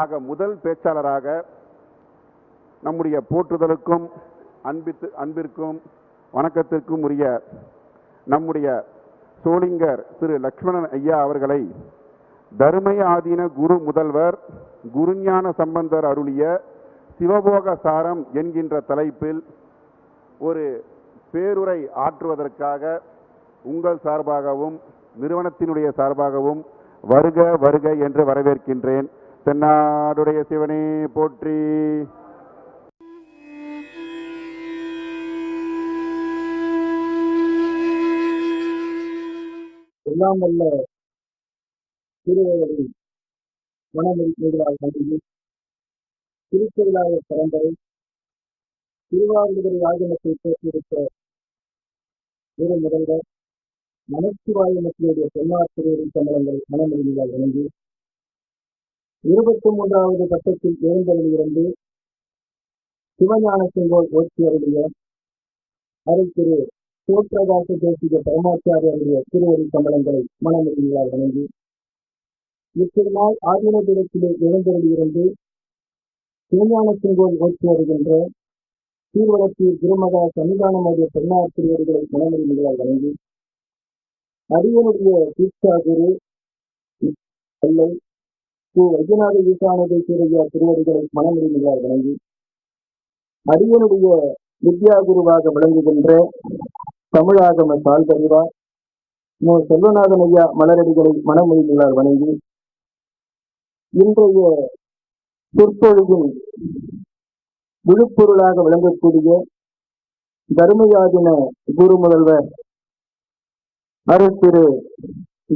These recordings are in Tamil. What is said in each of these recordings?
ஆக முதல் பேச்சாளராக நம்முடைய போற்றுதலுக்கும் அன்பிற்கும் வணக்கத்திற்கும் உரிய நம்முடைய சோளிங்கர் திரு லக்ஷ்மணன் ஐயா அவர்களை தருமய ஆதீன குரு முதல்வர் குருஞான சம்பந்தர் அருளிய சிவபோக சாரம் என்கின்ற தலைப்பில் ஒரு பேருரை ஆற்றுவதற்காக உங்கள் சார்பாகவும் நிறுவனத்தினுடைய சார்பாகவும் வருக வருக என்று வரவேற்கின்றேன். தென்னாடுடைய சிவனே போற்றி. எல்லாம் வல்ல திருவள்ளுவரை மனமொழிகளால் நம்பி திருச்செவிலாய பரம்பரை திருவாரூரை ஆகமத்தை தோற்றுவித்த ஒரு முதல்வர் நமச்சிவாய மக்களுடைய தென்னாசிரியரின் சம்பளங்களை மனமொழிகளால் வழங்கி 23வது பட்டத்தில் எழுந்தருளிலிருந்து சிவஞான செங்கோல் ஓட்சியருடைய அரை திரு சிவபிரகாச தேசிக பரமாச்சாரியருடைய திருவடி சம்பளங்களை மனமொழிகளால் வழங்கி இத்திருநாள் ஆதீன பீடத்திலே எழுந்தருளிலிருந்து சிவஞான செங்கோல் ஓட்டி வருகின்ற சீர்வளர்ச்சியில் திருமகா சன்னிதானமுடைய பெண்ணாசிரியர்களை மனமொழிகளால் வழங்கி அரியனுடைய தீட்சா குரு அல்லை திரு வைத்தியநாத ஈசானதேஸ்வரிய திருவடிகளை மனமொழிகளால் வழங்கி அரியனுடைய வித்யா குருவாக விளங்குகின்ற தமிழாகம சால்பறிவா செல்வநாதன் ஐயா மலரடிகளை மனமொழிகளால் வணங்கி இன்றைய சொற்பொழிவின் விழுப்பொருளாக விளங்கக்கூடிய தர்மயாதின குரு முதல்வர் அருள் திரு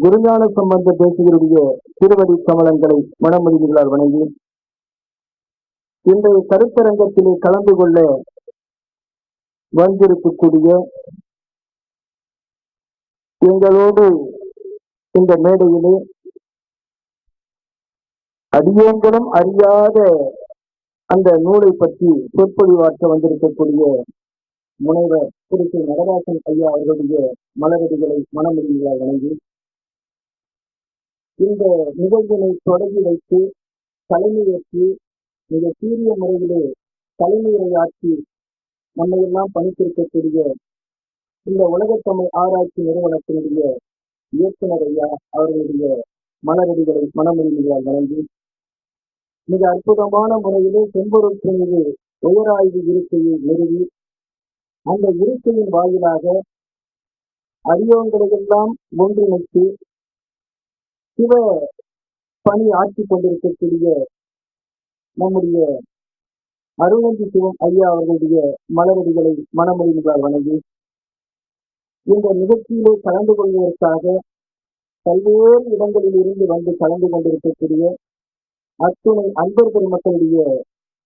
குருஞான சம்பந்த தேசிகருடைய திருவடி கமலங்களை மனமொழிகளால் வணங்கி இன்றைய கருத்தரங்கத்திலே கலந்து கொள்ள வந்திருக்கக்கூடிய எங்களோடு இந்த மேடையிலே அடியங்களும் அறியாத அந்த நூலை பற்றி சொற்பொழிவாற்ற வந்திருக்கக்கூடிய முனைவர் திரு நடராசன் ஐயா அவர்களுடைய மலரடிகளை மனமொழிகளால் வழங்கி இந்த நிகழ்வினை தொடங்கி வைத்து தலைமையேற்று மிக சீரிய முறையிலே தலைமையுரையாற்றி நம்மையெல்லாம் பணித்திருக்கக்கூடிய இந்த உலகத்தமிழ் ஆராய்ச்சி நிறுவனத்தினுடைய இயக்குனர் ஐயா அவர்களுடைய மலரடிகளை மனமொழிகளால் வழங்கி மிக அற்புதமான முறையிலே செம்பொருள் மீது உயராய்வு இருக்கையை நிறுவி அந்த இருக்கையின் வாயிலாக அரியோங்களையெல்லாம் ஒன்றிணைத்து சிவ பணி ஆட்சி கொண்டிருக்கக்கூடிய நம்முடைய அருணந்தி சிவம் ஐயா அவர்களுடைய மலரடிகளை மனமொழிகளால் வணங்கி இந்த நிகழ்ச்சியிலே கலந்து கொள்வதற்காக பல்வேறு இடங்களில் இருந்து வந்து கலந்து கொண்டிருக்கக்கூடிய அத்துணை அன்பர் பெருமக்களுடைய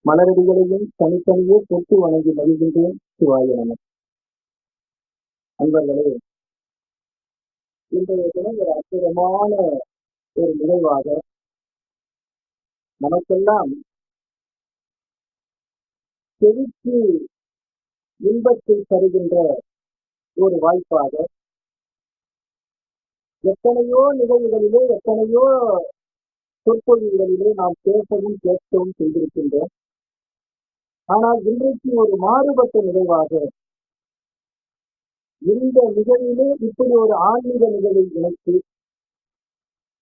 மலரடிகளையும் தனித்தனியே தொட்டு வணங்கி மகிழ்கின்றேன். சிவாய நம. அன்பர்களே, இன்றைய தினம் ஒரு அற்புதமான ஒரு நிகழ்வாக நமக்கெல்லாம் செவிக்கு இன்பத்தை தருகின்ற ஒரு வாய்ப்பாக எத்தனையோ நிகழ்வுகளிலே எத்தனையோ சொற்பொழிவுகளிலே நாம் பேசவும் கேட்கவும் செய்திருக்கின்றோம். ஆனால் இன்றைக்கு ஒரு மாறுபட்ட நிகழ்வாக இந்த நிகழ்விலே இப்படி ஒரு ஆன்மீக நிகழ்வை இணைத்து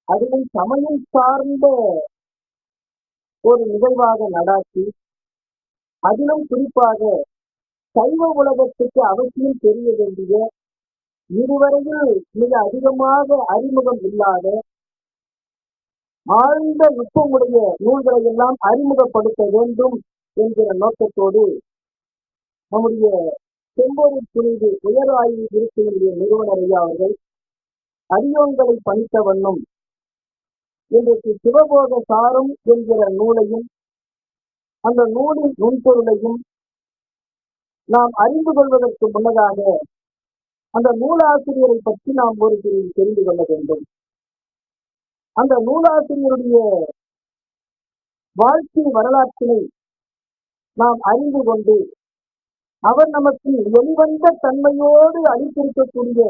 அதிலும் சமயம் சார்ந்த ஒரு நிகழ்வாக நடாத்தி அதிலும் குறிப்பாக சைவ உலகத்துக்கு அவசியம் தெரிய வேண்டிய இதுவரையில் மிக அதிகமாக அறிமுகம் இல்லாத ஆழ்ந்த நுட்பமுடைய நூல்களை எல்லாம் அறிமுகப்படுத்த வேண்டும் என்கிற நோக்கத்தோடு நம்முடைய செம்பொருள் புரிந்து உயர் ஆய்வு இருக்கையுடைய நிறுவனர் ஐயா அவர்கள் அரியோங்களை பணித்த வண்ணம் இன்றைக்கு சிவபோக சாரம் என்கிற நூலையும் அந்த நூலின் நுண்பொருளையும் நாம் அறிந்து கொள்வதற்கு முன்னதாக அந்த நூலாசிரியரை பற்றி நாம் ஒரு தெரிந்து கொள்ள வேண்டும். அந்த நூலாசிரியருடைய வாழ்க்கை வரலாற்றினை நாம் அறிந்து கொண்டு அவர் நமக்கு வெளிவந்த தன்மையோடு அளித்திருக்கக்கூடிய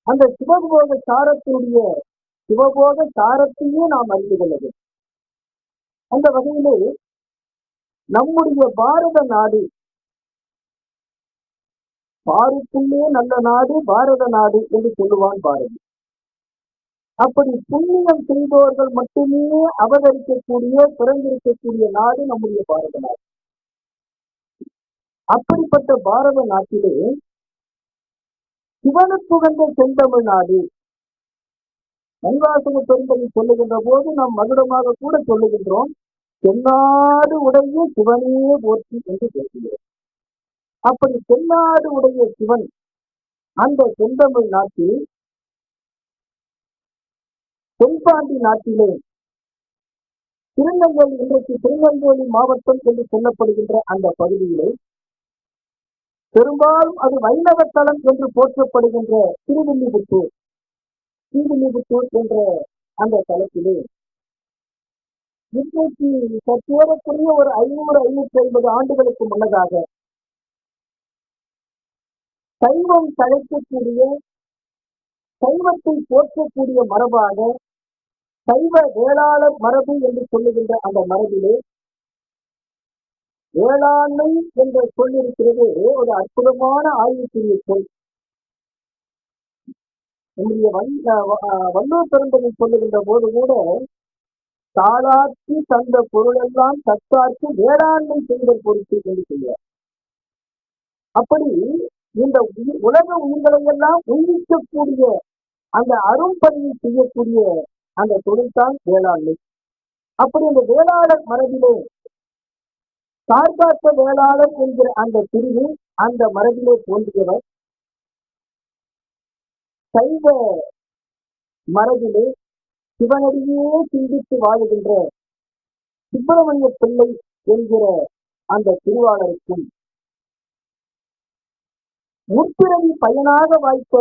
அந்த சிவபோக சாரத்தினுடைய சிவபோக சாரத்தையே நாம் அறிந்து கொள்ள வேண்டும். அந்த வகையிலே நம்முடைய பாரத நாடு பாருக்குள்ளே நல்ல நாடு பாரத நாடு என்று சொல்லுவான் பாரதி. அப்படி புண்ணியம் செய்தவர்கள் மட்டுமே அவதரிக்கக்கூடிய பிறந்திருக்கக்கூடிய நாடு நம்முடைய பாரத நாடு. அப்படிப்பட்ட பாரத நாட்டிலே சிவனுக்குகந்த செந்தமிழ் நாடு மணிவாசக பெருந்தகை சொல்லுகின்ற போது நாம் மகுடமாக கூட சொல்லுகின்றோம், தென்னாடு உடைய சிவனே போற்றி என்று பேசுகிறோம். அப்படி தென்னாடு உடைய சிவன் அந்த செந்தமிழ் நாட்டில் தென்பாண்டி நாட்டிலே திருநெல்வேலி, இன்றைக்கு திருநெல்வேலி மாவட்டம் என்று சொல்லப்படுகின்ற அந்த பகுதியிலே பெரும்பாலும் அது வைணவ தலம் என்று போற்றப்படுகின்ற திருவில்லிபுத்தூர் என்ற அந்த தலத்திலே இன்றைக்கு சற்றேறக்குரிய ஒரு 500-550 ஆண்டுகளுக்கு முன்னதாக சைவம் தழைக்கக்கூடிய சைவத்தை போற்றக்கூடிய மரபாக சைவ வேளாளர் மரபு என்று சொல்லுகின்ற அந்த மரபிலே வேளாண்மை என்ற சொல்லிருக்கிறது ஒரு அற்புதமான ஆய்வுக்குரிய சொல். நம்முடைய வள்ளுவர் பெருந்தகை சொல்லுகின்ற போது கூட தாளாற்றி தந்த பொருளெல்லாம் தற்காற்று வேளாண்மை செய்த பொருட்கள் என்று சொல்கிறார். அப்படி இந்த உலக உயிர்களை எல்லாம் உயிர்க்கக்கூடிய அந்த அரும்பணியை செய்யக்கூடிய அந்த தொழில்தான் வேளாண்மை. அப்படி அந்த வேளாளர் மரபிலே சார்காத்த வேளாளர் என்கிற அந்த பிரிவு அந்த மரபிலே தோன்றியவர். சைவ மரபிலே சிவனடியே சிந்தித்து வாழுகின்ற சுப்பிரமணிய பிள்ளை என்கிற அந்த திருவாளருக்கும் முற்பிறவி பயனாக வாய்த்த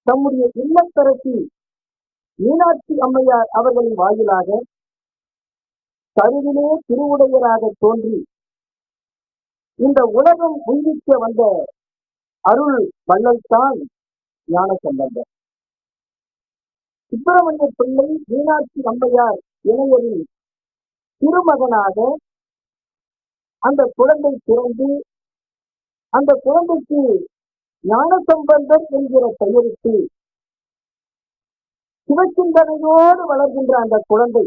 தம்முடைய இல்லத்தரசி மீனாட்சி அம்மையார் அவர்களின் வாயிலாக கருவிலே திருவுடையராக தோன்றி இந்த உலகம் உயிர்க்க வந்த அருள் வள்ளல்தான் ஞானசம்பந்தர். சுப்பிரமணிய பிள்ளை மீனாட்சி அம்மையார் இளைஞரின் திருமகனாக அந்த குழந்தை பிறந்து அந்த குழந்தைக்கு ஞானசம்பந்தர் என்கிற பெயருக்கு சிவச்சிந்தனையோடு வளர்கின்ற அந்த குழந்தை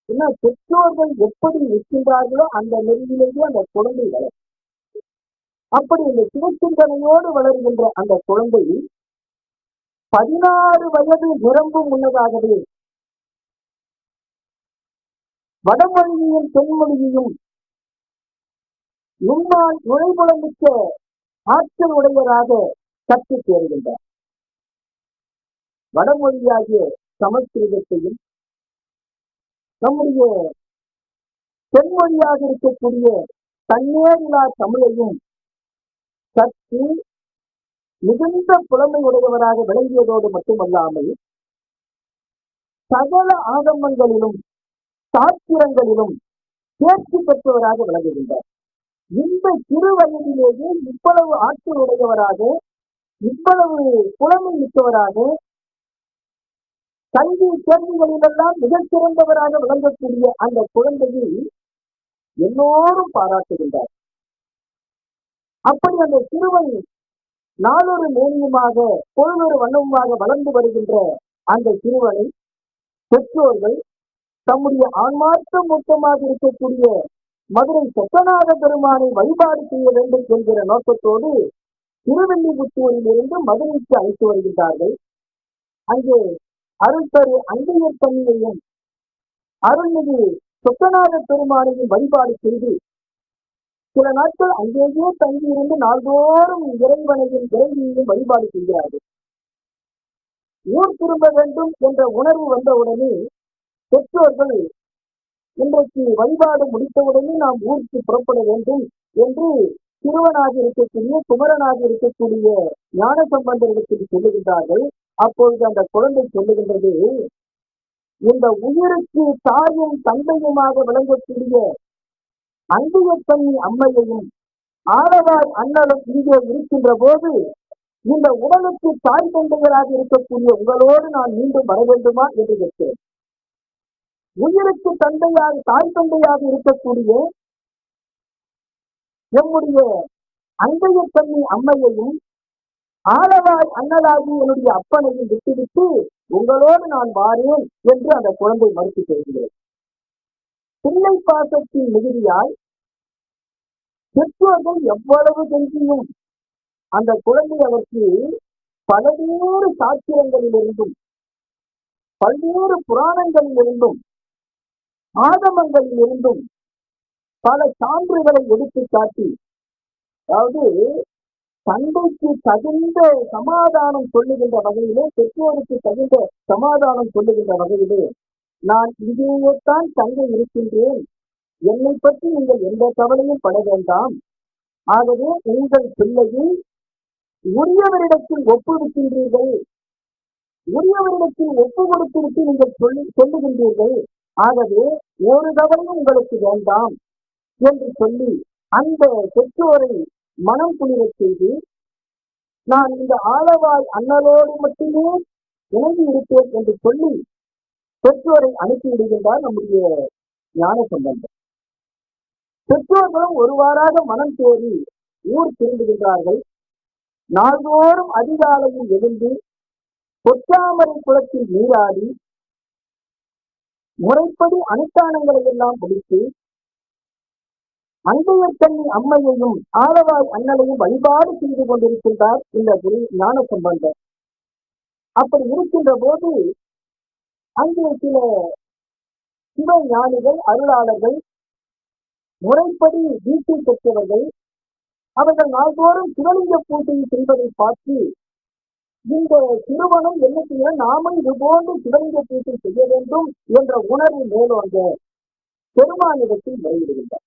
என்ன பெற்றோர்கள் எப்படி நிற்கின்றார்களோ அந்த நெறியிலேயே அந்த குழந்தை வளரும். அப்படி இந்த சிவச்சிந்தனையோடு வளர்கின்ற அந்த குழந்தை 16 வயது நிரம்பும் முன்னதாகவே வடமொழியையும் தென்மொழியையும் முன்னாள் நுழைபுலமிக்க ஆற்றல் உடையராக கற்றுத் தேர்கின்றார். வடமொழியாகிய சமஸ்கிருதத்தையும் நம்முடைய தென்மொழியாக இருக்கக்கூடிய தன்னேரிலா தமிழையும் கற்று மிகுந்த புலமை உடையவராக விளங்கியதோடு மட்டுமல்லாமல் சகல ஆகமங்களிலும் சாஸ்திரங்களிலும் தேர்ச்சி பெற்றவராக விளங்குகின்றார். இந்த சிறு வயதிலேயே இவ்வளவு ஆற்றல் உடையவராக இவ்வளவு புலமை மிக்கவராக கல்வி கேள்விகளிலெல்லாம் மிகச் சிறந்தவராக விளங்கக்கூடிய அந்த குழந்தையை எல்லோரும் பாராட்டுகின்றார். அப்படி அந்த சிறுவன் நாளொரு மேனியுமாக பொழுதொரு வண்ணமுமாக வளர்ந்து வருகின்ற அந்த சிறுவனை பெற்றோர்கள் தம்முடைய ஆன்மார்த்த மூத்தமாக இருக்கக்கூடிய மதுரை சொக்கநாத பெருமானை வழிபாடு செய்ய வேண்டும் என்கிற நோக்கத்தோடு திருவில்லிபுத்தூரில் இருந்து மதுரைக்கு அழைத்து வருகின்றார்கள். அங்கே அருள்தரு அங்கையர் தண்ணியையும் அருள்மிகு சொக்கநாத பெருமானையும் வழிபாடு செய்து சில நாட்கள் அங்கேயே தங்கியிருந்து நாள்தோறும் இறைவனையும் இறைவியையும் வழிபாடு செய்கிறார்கள். ஊர் திரும்ப வேண்டும் என்ற உணர்வு வந்தவுடனே பெற்றோர்கள் இன்றைக்கு வழிபாடு முடித்தவுடனே நாம் ஊருக்கு புறப்பட வேண்டும் என்று சிறுவனாக இருக்கக்கூடிய குமரனாக இருக்கக்கூடிய ஞானசம்பந்தரிடத்தில் சொல்லுகின்றார்கள். அப்பொழுது அந்த குழந்தை சொல்லுகின்றது, இந்த உயிருக்கு தாயும் தந்தையுமாக விளங்கக்கூடிய அங்கையத்தண்ணி அம்மையையும் ஆளவாய் அண்ணலும் இங்கே இருக்கின்ற போது இந்த உடலுக்கு தாய் தந்தையராக இருக்கக்கூடிய உங்களோடு நான் மீண்டும் வர வேண்டுமா என்று கேட்கிறேன். உயிருக்கு தந்தையாக தாய் தந்தையாக இருக்கக்கூடிய நம்முடைய அங்கைய கண்ணி அம்மையையும் ஆளவாய் அண்ணலாகி என்னுடைய அப்பனையும் விட்டுவிட்டு உங்களோடு நான் வாரேன் என்று அந்த குழந்தை மறுத்து சொல்கிறது. பிள்ளை பாசத்தின் மிகுதியால் பெற்றோர்கள் எவ்வளவு கெஞ்சியும் அந்த குழந்தை அவருக்கு பல்வேறு சாத்திரங்களிலிருந்தும் பல்வேறு புராணங்களிலிருந்தும் ஆகமங்களிலிருந்தும் பல சான்றுகளை எடுத்து காட்டி, அதாவது தந்தைக்கு தகுந்த சமாதானம் சொல்லுகின்ற வகையிலே, பெற்றோருக்கு தகுந்த சமாதானம் சொல்லுகின்ற வகையிலே, நான் இங்கேயேத்தான் தங்கை இருக்கின்றேன், என்னை பற்றி நீங்கள் எந்த கவலையும் பட வேண்டாம், ஆகவே உங்கள் பிள்ளையை உரியவரிடத்தில் ஒப்புவிக்கின்றீர்கள், உரியவரிடத்தில் ஒப்பு கொடுத்துவிட்டு நீங்கள் சொல்லுகின்றீர்கள், ஆகவே ஒரு கவலையும் உங்களுக்கு வேண்டாம் என்று சொல்லி அந்த பெற்றோரை மனம் குளிரச் செய்து, நான் இந்த ஆளவாய் அண்ணலோடு மட்டுமே இணங்கி இருப்பேன் என்று சொல்லி பெற்றோரை அனுப்பிவிடுகின்றார் நம்முடைய ஞான சம்பந்தம். பெற்றோர்களும் ஒருவாறாக மனம் தேறி ஊர் திரும்புகின்றார்கள். நாள்தோறும் அதிகாலையில் எழுந்து பொற்றாமரை குளத்தில் நீராடி முறைப்படி அனுஷ்டானங்களை எல்லாம் முடித்து அங்கைய கண்ணி அம்மையையும் ஆளவாய் அண்ணலையும் வழிபாடு செய்து கொண்டிருக்கின்றார் இந்த குரு ஞான சம்பந்தர். அப்படி இருக்கின்ற போது அங்கே சில சிவ ஞானிகள், அருளாளர்கள், முறைப்படி வீட்டை பெற்றவர்கள், அவர்கள் நாள்தோறும் சிவலிங்க பூஜையை செய்வதை பார்த்து இந்த திருமணம் என்ன செய்ய, நாமும் இதுபோன்று சிவலிங்க பூஜை செய்ய வேண்டும் என்ற உணர்வு மேலோங்க பெருமானிடத்தில் முறையிடுகின்றார்.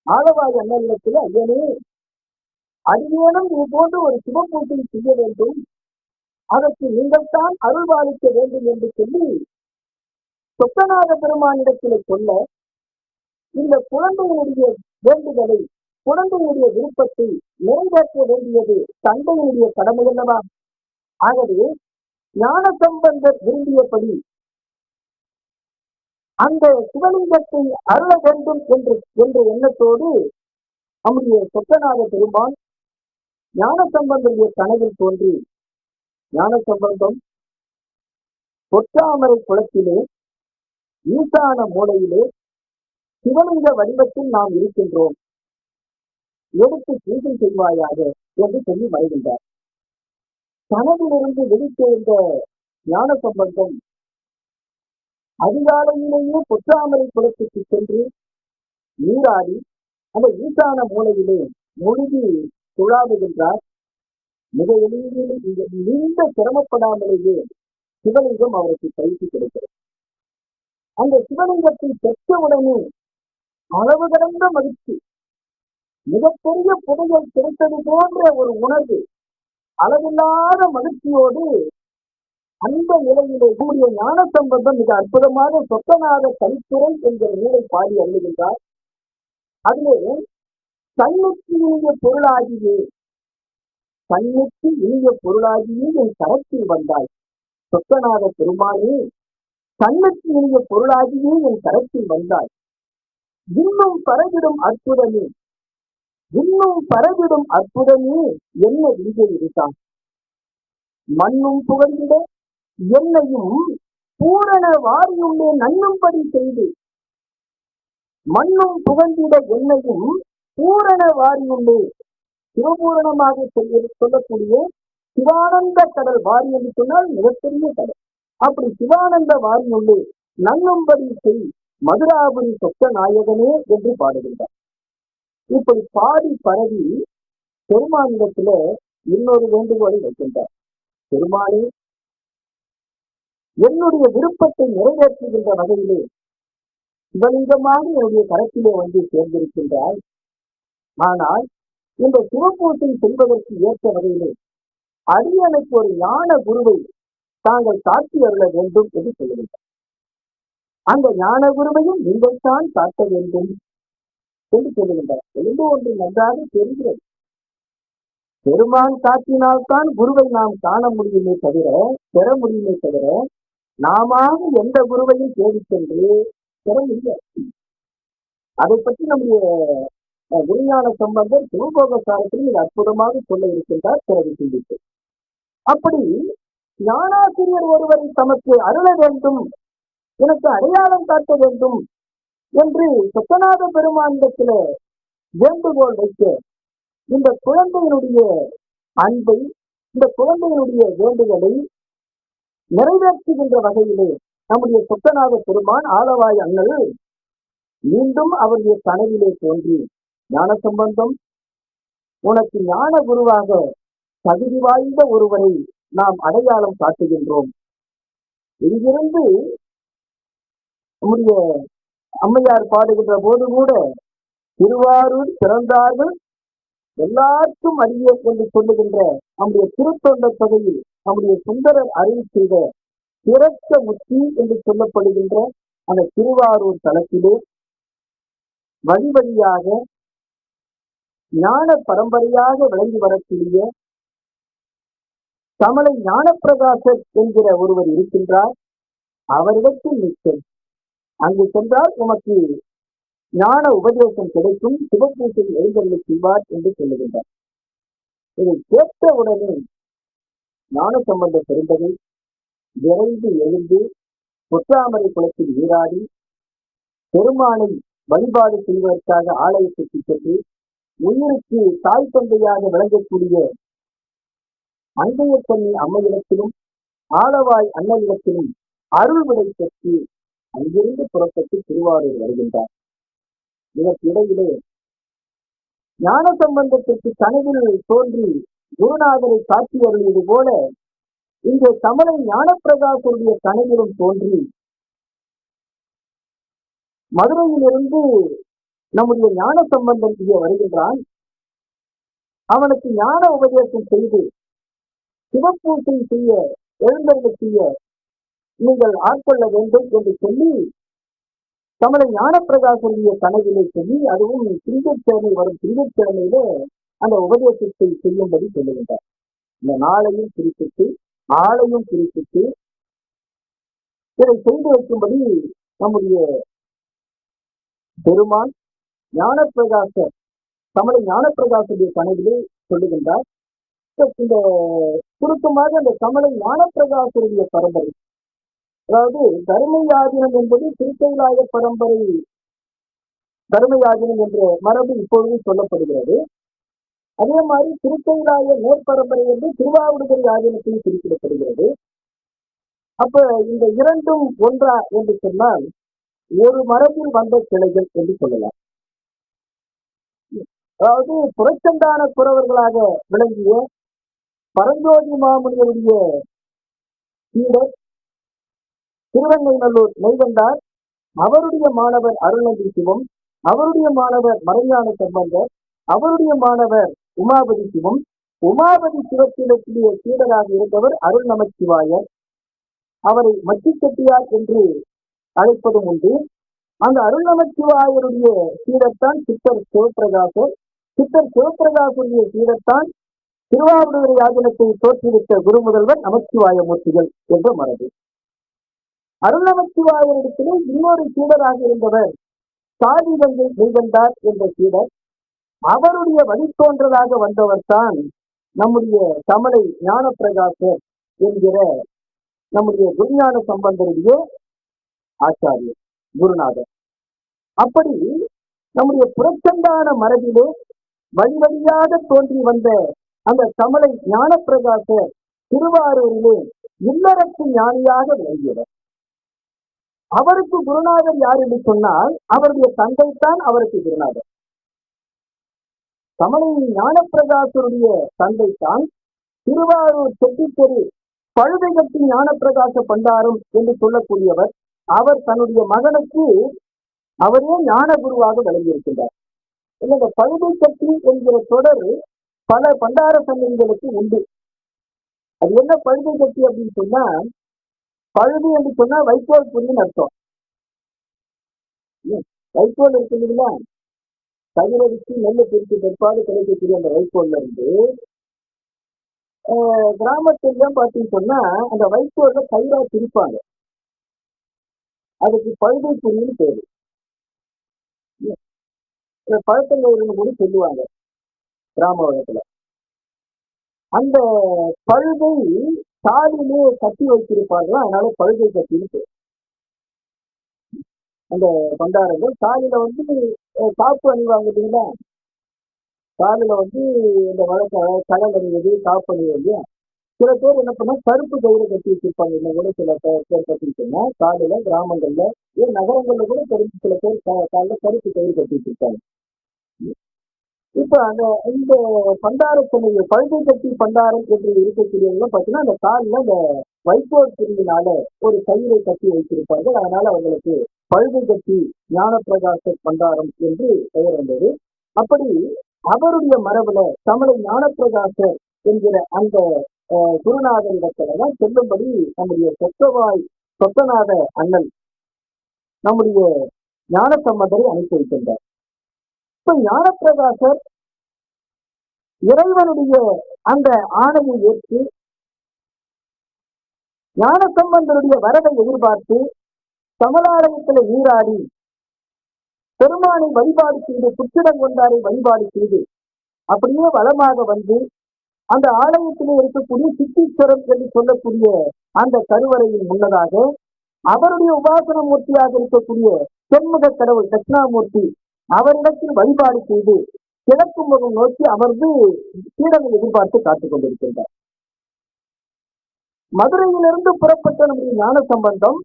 ஆளவாய் அண்ணனிடத்தில், ஐயனே, அடியேனும் இது போன்று ஒரு சிவ பூஜை செய்ய வேண்டும், அதற்கு நீங்கள் தான் அருள்பாலிக்க வேண்டும் என்று சொல்லி சொக்கநாத பெருமானிடத்தில் சொல்ல, இந்த குழந்தையினுடைய வேண்டுதலை, குழந்தையினுடைய விருப்பத்தை நிறைவேற்ற வேண்டியது தந்தையினுடைய கடமை அல்லவா? ஆகவே ஞான சம்பந்தர் விரும்பியபடி அந்த சிவலிங்கத்தை அருள வேண்டும் என்ற எண்ணத்தோடு நம்முடைய சொக்கநாத பெருமான் ஞான சம்பந்தருடைய கனவில் தோன்றி, ஞான சம்பந்தம் பொற்றாமரை குளத்திலே ஈசான மூலையிலே சிவலிங்க வடிவத்தில் நாம் இருக்கின்றோம், எடுத்து பூஜை செய்வாயாக என்று சொல்லி மறைகின்றார். கனவிலிருந்து விழித்தெழுந்த ஞான சம்பந்தம் அதிகாலையிலேயே பொற்றாமரை குளத்துக்கு சென்று நீராடி அந்த ஈசான மூலையிலே முழுகி துழாவுகின்றார். மிக எளிதில் நீண்ட சிரமப்படாமலேயே சிவலிங்கம் அவருக்கு கைக்கு கிடைக்கிறது. அந்த சிவலிங்கத்தை பெற்றவுடனே அளவு கடந்த மகிழ்ச்சி, மிகப்பெரிய புதையல் கிடைத்தது போன்ற ஒரு உணர்வு, அளவில்லாத மகிழ்ச்சியோடு அந்த நிலையிலே கூடிய ஞான சம்பந்தம் மிக அற்புதமாக சொக்கநாத கலித்துறை என்கிற நூலை பாடி அள்ளுகின்றார். அதிலே கண்ணுக்கு இனிய பொருளாகியே, கண்ணுக்கு இனிய பொருளாகியே என் கரத்தில் வந்தாய், சொக்கநாத பெருமானே, கண்ணுக்கு இனிய பொருளாகியே என் கரத்தில் வந்தாய், இன்னும் பரவிடும் அற்புதமே, இன்னும் பரவிடும் அற்புதமே என்ன விரிகை இருக்கான், மண்ணும் புகழ்ந்திட என்னையும் பூரண வாரியுள்ளே நன்னும்படி செய்து, மண்ணும் புகழ்ந்திட என்னையும் பூரண வாரியுள்ளே, சிவபூரணமாக சொல்லக்கூடிய சிவானந்த கடல் வாரி என்று சொன்னால் மிகப்பெரிய கடல், அப்படி சிவானந்த வாரியுள்ளே நன்னும்படி செய் மதுராபுரி சொக்க நாயகனே என்று பாடுகின்றார். இப்படி பாடி பரவி பெருமானிடத்துல இன்னொரு வேண்டுகோளை வைக்கின்றார். பெருமானே, என்னுடைய விருப்பத்தை நிறைவேற்றுகின்ற வகையிலே சிவலிங்கமாக என்னுடைய கரத்திலே வந்து சேர்ந்திருக்கின்றாய், ஆனால் இந்த சிவபூஜை செய்வதற்கு ஏற்ற வகையிலே அடியனுக்கு ஒரு ஞான குருவை தாங்கள் காட்டி அருள வேண்டும் என்று சொல்லுகின்றார். அந்த ஞான குருவையும் நீங்கள் தான் காட்ட வேண்டும் என்று சொல்லுகின்றார். எந்த ஒன்று நன்றாக தெரிகிறது, பெருமான் காட்டினால்தான் குருவை நாம் காண முடியுமே தவிர, பெற முடியுமே தவிர, நாம எந்த குருவையும் தேடி சென்று திறமில்லை. அதை பற்றி நம்முடைய விஞ்ஞான சம்பந்தர் சிவபோக சாரத்தில் இது அற்புதமாக சொல்ல இருக்கின்றார். பிறகு சிந்தித்து அப்படி ஞானாசிரியர் ஒருவரை தமக்கு அருள வேண்டும், எனக்கு அடையாளம் காட்ட வேண்டும் என்று சொக்கநாத பெருமானிடத்தில் வேண்டுகோள் வைக்க, இந்த குழந்தையினுடைய அன்பை, இந்த குழந்தையினுடைய வேண்டுதலை நிறைவேற்றுகின்ற வகையிலே நம்முடைய சொக்கநாத பெருமான் ஆலவாய் அண்ணல் மீண்டும் அவருடைய கனவிலே தோன்றி, ஞான சம்பந்தம், உனக்கு ஞான குருவாக தகுதி வாய்ந்த ஒருவரை நாம் அடையாளம் காட்டுகின்றோம். இங்கிருந்து நம்முடைய அம்மையார் பாடுகின்ற போது கூட திருவாரூர் பிறந்தார்கள் எல்லாருக்கும் அறிய என்று சொல்லுகின்ற நம்முடைய திருத்தொண்ட தொகையில் நம்முடைய சுந்தரர் அறிவு செய்த பிறக்க முத்தி என்று சொல்லப்படுகின்ற அந்த திருவாரூர் தலத்திலே வழி வழியாக ஞான பரம்பரையாக விளங்கி வரக்கூடிய தமிழை ஞானப்பிரகாசர் என்கிற ஒருவர் இருக்கின்றார். அவரிடத்தில் நிற்கும், அங்கு சென்றால் உமக்கு ஞான உபதேசம் கிடைக்கும், சிவபூசையில் எழுந்தருளி செய்வார் என்று சொல்லுகின்றார். இதை கேட்டவுடனே ஞான சம்பந்த பெருந்தகை விரைந்து எழுந்து பொற்றாமரை குளத்தில் நீராடி பெருமானை வழிபாடு செய்வதற்காக ஆலயத்திற்கு சென்று உயிருக்கு தாய் தந்தையாக விளங்கக்கூடிய அங்கையத்தண்ணி அம்மையிடத்திலும் ஆலவாய் அண்ணனிடத்திலும் அருள் விடை பெற்று அங்கிருந்து புறப்பட்டு திருவாரூர் வருகின்றார். இதற்கு இடையிலே ஞான சம்பந்தத்திற்கு கனவில் தோன்றி குருநாதரை காட்சி அருளியது போல இங்கே தமிழை ஞானப்பிரகாசருடைய கனவிலும் தோன்றி மதுரையிலிருந்து நம்முடைய ஞான சம்பந்தம் இங்கே வருகின்றான். அவனுக்கு ஞான உபதேசம் செய்து சிவப்பூசை செய்ய எழுந்தருளை செய்ய நீங்கள் ஆட்கொள்ள வேண்டும் என்று சொல்லி தமிழை ஞானப்பிரகாசருடைய கனவிலே சொல்லி, அதுவும் திங்கட்கிழமை வரும் திங்கட்கிழமையில அந்த உபதேசத்தை செய்யும்படி சொல்லுகின்றார். இந்த நாளையும் குறிப்பிட்டு ஆளையும் குறிப்பிட்டு இதை செய்து வைக்கும்படி நம்முடைய பெருமான் ஞானப்பிரகாசர் தமிழை ஞானப்பிரகாசருடைய கனவிலே சொல்லுகின்றார். இந்த சுருக்கமாக அந்த தமிழை ஞானப்பிரகாசருடைய பரம்பரை, அதாவது தர்மயாதினம் என்பது திருக்கைலாய பரம்பரை, தர்மயாதினம் என்ற மரபு இப்பொழுது சொல்லப்படுகிறது. அதே மாதிரி திருக்கைலாய மேற்பரம்பரை என்று திருவாவடுதுறை ஆதீனத்தில் குறிப்பிடப்படுகிறது. அப்ப இந்த இரண்டும் ஒன்றா என்று சொன்னால் ஒரு மரபில் வந்த கிளைகள் என்று சொல்லலாம். அதாவது புறச்சந்தான குறவர்களாக விளங்கிய பரஞ்சோதி மாமுனிவருடைய சீடர் திருவெண்ணைநல்லூர் நெய்கண்டார், அவருடைய மாணவர் அருள்நந்தி சிவம், அவருடைய மாணவர் மறைஞான சம்பந்தர், அவருடைய மாணவர் உமாபதி சிவம், உமாபதி சிவத்தினுடைய சீடராக இருந்தவர் அருள் நமச்சிவாயர், அவரை மச்சி செட்டியார் என்று அழைப்பதும் உண்டு. அந்த அருள் நமச்சிவாயருடைய சீடத்தான் சித்தர் சிவபிரகாசர், சித்தர் சிவபிரகாசருடைய சீடத்தான் திருவாவடுதுறை ஆதீனத்தை தோற்றுவித்த குரு முதல்வர் நமச்சிவாய மூர்த்திகள் என்ற மரபு. அருள் நமச்சிவாயரிடத்திலே இன்னொரு சீடராக இருந்தவர் சாதிவங்கை நெய்கண்டார் என்ற சீடர், அவருடைய வழித்தோன்றலாக வந்தவர் தான் நம்முடைய தமிழை ஞானப்பிரகாசர் என்கிற நம்முடைய விஞ்ஞான சம்பந்தருடைய ஆச்சாரியர் குருநாதர். அப்படி நம்முடைய புறச்சந்தான மரபிலே வழி வழியாக தோன்றி வந்த அந்த தமிழை ஞானப்பிரகாசர் திருவாரூரிலே இல்லறத்து ஞானியாக விளங்கியவர். அவருக்கு குருநாதர் யார் என்று சொன்னால் அவருடைய தந்தைத்தான் அவருக்கு குருநாதர். தமிழை ஞானப்பிரகாசருடைய தந்தைத்தான் திருவாரூர் செட்டித்தெரு பழுதைகட்டி ஞானப்பிரகாச பண்டாரம் என்று சொல்லக்கூடியவர். அவர் தன்னுடைய மகனுக்கு அவரே ஞான குருவாக விளங்கியிருக்கின்றார். இந்த பழுதை கட்டி என்கிற தொடர் பல பண்டார சன்னதிகளுக்கு உண்டு. அது என்ன பழுதை கட்டி அப்படின்னு சொன்னா, பழுது என்று சொன்னா வைக்கோல் புரியும் அர்த்தம். வைக்கோல் இருக்கு இல்லைங்களா, கையிலடிச்சு நெல்லை பிரித்து பிற்பாடு கிடைக்கக்கூடிய அந்த வைக்கோல்ல இருந்து கிராமத்துல பார்த்தீங்கன்னு சொன்னா அந்த வைக்கோல்ல கயிறா பிரிப்பாங்க. அதுக்கு பழுதை குறின்னு பேரு. பழத்தங்கயிறுன்னு கூட சொல்லுவாங்க கிராம வழக்குல. அந்த பழுதை காலிலே கட்டி வைத்திருப்பார்கள், அதனால பழுதை கட்டின்னு பேரு. அந்த பண்டாரங்கள் காலில வந்து காப்பு அணிவாங்க இல்லைங்களா, காலில வந்து இந்த வழக்க கடல் அணிவது காப்பு அணிவது. சில பேர் என்ன பண்ணா கருப்பு கயிறு கட்டி வச்சிருப்பாங்க. இன்னும் கூட சில பேர் கட்டிருக்கோம்னா காலில கிராமங்கள்ல, ஏன் நகரங்கள்ல கூட தெரிஞ்சு சில பேர் காலில் கருப்பு கயிறு கட்டி வச்சிருப்பாங்க. இப்ப அந்த இந்த பண்டாரத்தினுடைய பழுதை கட்டி பண்டாரம் என்று இருக்கக்கூடியவங்க பார்த்தீங்கன்னா அந்த காலில் அந்த வைக்கோல் பிரிவினால ஒரு கயிறை கட்டி வைத்திருப்பார்கள். அதனால அவங்களுக்கு பழுதை கட்டி ஞானப்பிரகாச பண்டாரம் என்று பெயர் வந்தது. அப்படி அவருடைய மரபுல தமிழை ஞானப்பிரகாசர் என்கிற அந்த குருநாதரிடத்தில்தான் செல்லும்படி நம்முடைய சொத்தநாத அண்ணன் நம்முடைய ஞானசம்பந்தரை அனுப்பி வைக்கின்றார். இப்ப ஞானப்பிரகாசர் இறைவனுடைய அந்த ஆணையை ஏற்று ஞானசம்பந்தருடைய வரவை எதிர்பார்த்து கமலாலயத்தில் நீராடி பெருமானை வழிபாடு செய்து புற்றிடம் கொண்டாரை வழிபாடு செய்து அப்படியே வளமாக வந்து அந்த ஆலயத்திலே இருக்கக்கூடிய சித்தீஸ்வரம் என்று சொல்லக்கூடிய அந்த கருவறையின் முன்னதாக அவருடைய உபாசன மூர்த்தியாக இருக்கக்கூடிய தென்முக கடவுள் தட்சிணாமூர்த்தி அவரிடத்தில் வழிபாடு செய்து கிழக்கு முகம் நோக்கி அமர்ந்து சீடனை எதிர்பார்த்து காத்துக் கொண்டிருக்கின்றார். மதுரையிலிருந்து புறப்பட்ட நம்முடைய ஞான சம்பந்தம்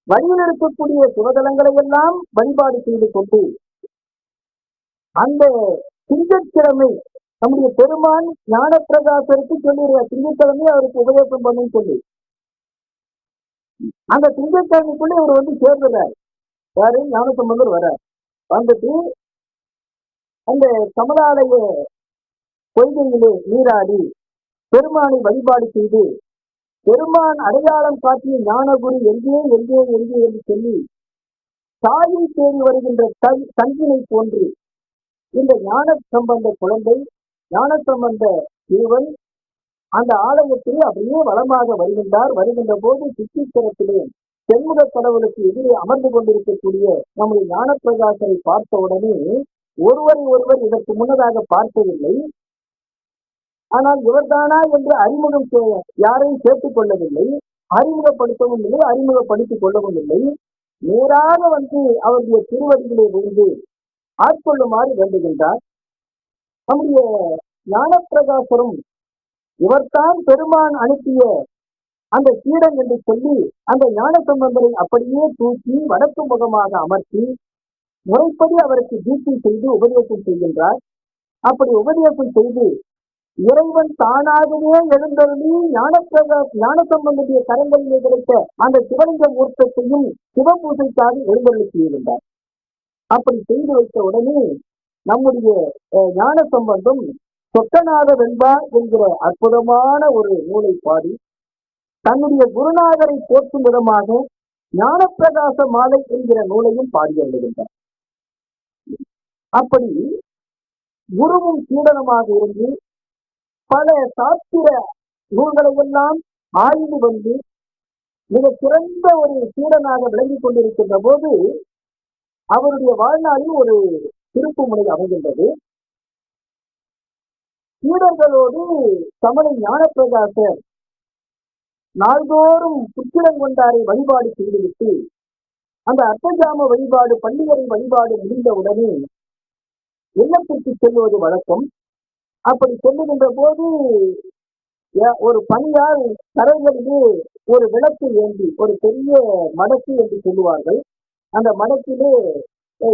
வழியில் இருக்கக்கூடிய சிவதலங்களை எல்லாம் வழிபாடு செய்து கொண்டு அந்த திங்கட்கிழமை நம்முடைய பெருமான் ஞானப்பிரகாசருக்கு சொல்லிடுற திங்கட்கிழமை அவருக்கு உபதேசம் பண்ணுன்னு சொல்லி அந்த திங்கட்கிழமைக்குள்ளே அவர் வந்து சேர்ந்துறார். யாரு? ஞானசம்பந்தர் வர வந்துட்டு அந்த கமலாலய பொய்கையிலே நீராடி பெருமானை வழிபாடு செய்து பெருமான் அடையாளம் காட்டிய ஞானகுரு எங்கே எங்கே எங்கே என்று சொல்லி தாயை தேடி வருகின்ற தங்கினை போன்று இந்த ஞான சம்பந்த குழந்தை ஞான சம்பந்த சிறுவன் அந்த ஆலயத்திலே அப்படியே வளமாக வருகின்ற போது சித்தீஸ்வரத்திலே தென்முக கடவுளுக்கு எதிரே அமர்ந்து கொண்டிருக்கக்கூடிய நம்முடைய ஞானப்பிரகாசரை பார்த்த உடனே ஒருவர் இதற்கு முன்னதாக பார்த்ததில்லை. ஆனால் இவர்தானா என்று அறிமுகம் யாரையும் சேர்த்துக் கொள்ளவில்லை, அறிமுகப்படுத்தவும் இல்லை, அறிமுகப்படுத்திக் கொள்ளவும் இல்லை. நேராக வந்து அவருடைய திருவடிகளை விழுந்து ஆட்கொள்ளுமாறு வேண்டுகின்றார். நம்முடைய ஞானப்பிரகாசரும் இவர்தான் பெருமான் அனுப்பிய அந்த சீடன் என்று சொல்லி அந்த ஞான சம்பந்தரை அப்படியே தூக்கி வடக்கு முகமாக அமர்த்தி முறைப்படி அவருக்கு தீட்சை செய்து உபதேசம் செய்கின்றார். அப்படி உபதேசம் செய்து இறைவன் தானாகவே எழுந்தருளி ஞான சம்பந்தனுடைய கரங்களிலே கிடைத்த அந்த சிவலிங்க மூர்த்தத்தையும் சிவபூசைக்காக எழுந்தருளி செய்கின்றார். அப்படி செய்து வைத்த உடனே நம்முடைய ஞான சம்பந்தம் சொக்கநாத வெண்பா என்கிற அற்புதமான ஒரு நூலை பாடி தன்னுடைய குருநாதரை போற்றும் விதமாக ஞானப்பிரகாச மாலை என்கிற நூலையும் பாடி எழுதுகின்றார். அப்படி குருவும் சீடனமாக இருந்து பல சாஸ்திர நூல்களை எல்லாம் ஆய்வு வந்து மிக சிறந்த ஒரு சீடனாக விளங்கிக் கொண்டிருக்கின்ற போது அவருடைய வாழ்நாளில் ஒரு திருப்பு முனை அமைகின்றது. சீடர்களோடு தமிழை ஞானப்பிரகாசர் நாள்தோறும் புத்திரங்கொண்டாரை வழிபாடு செய்துவிட்டு அந்த அர்த்தஜாம வழிபாடு பண்டிகை வழிபாடு முடிந்தவுடனே இல்லத்திற்கு செல்வது வழக்கம். அப்படி செல்லுகின்ற போது ஒரு பணியால் கரைகளிலே ஒரு விளக்கு ஏந்தி ஒரு பெரிய மடக்கு என்று சொல்லுவார்கள். அந்த மடக்கிலே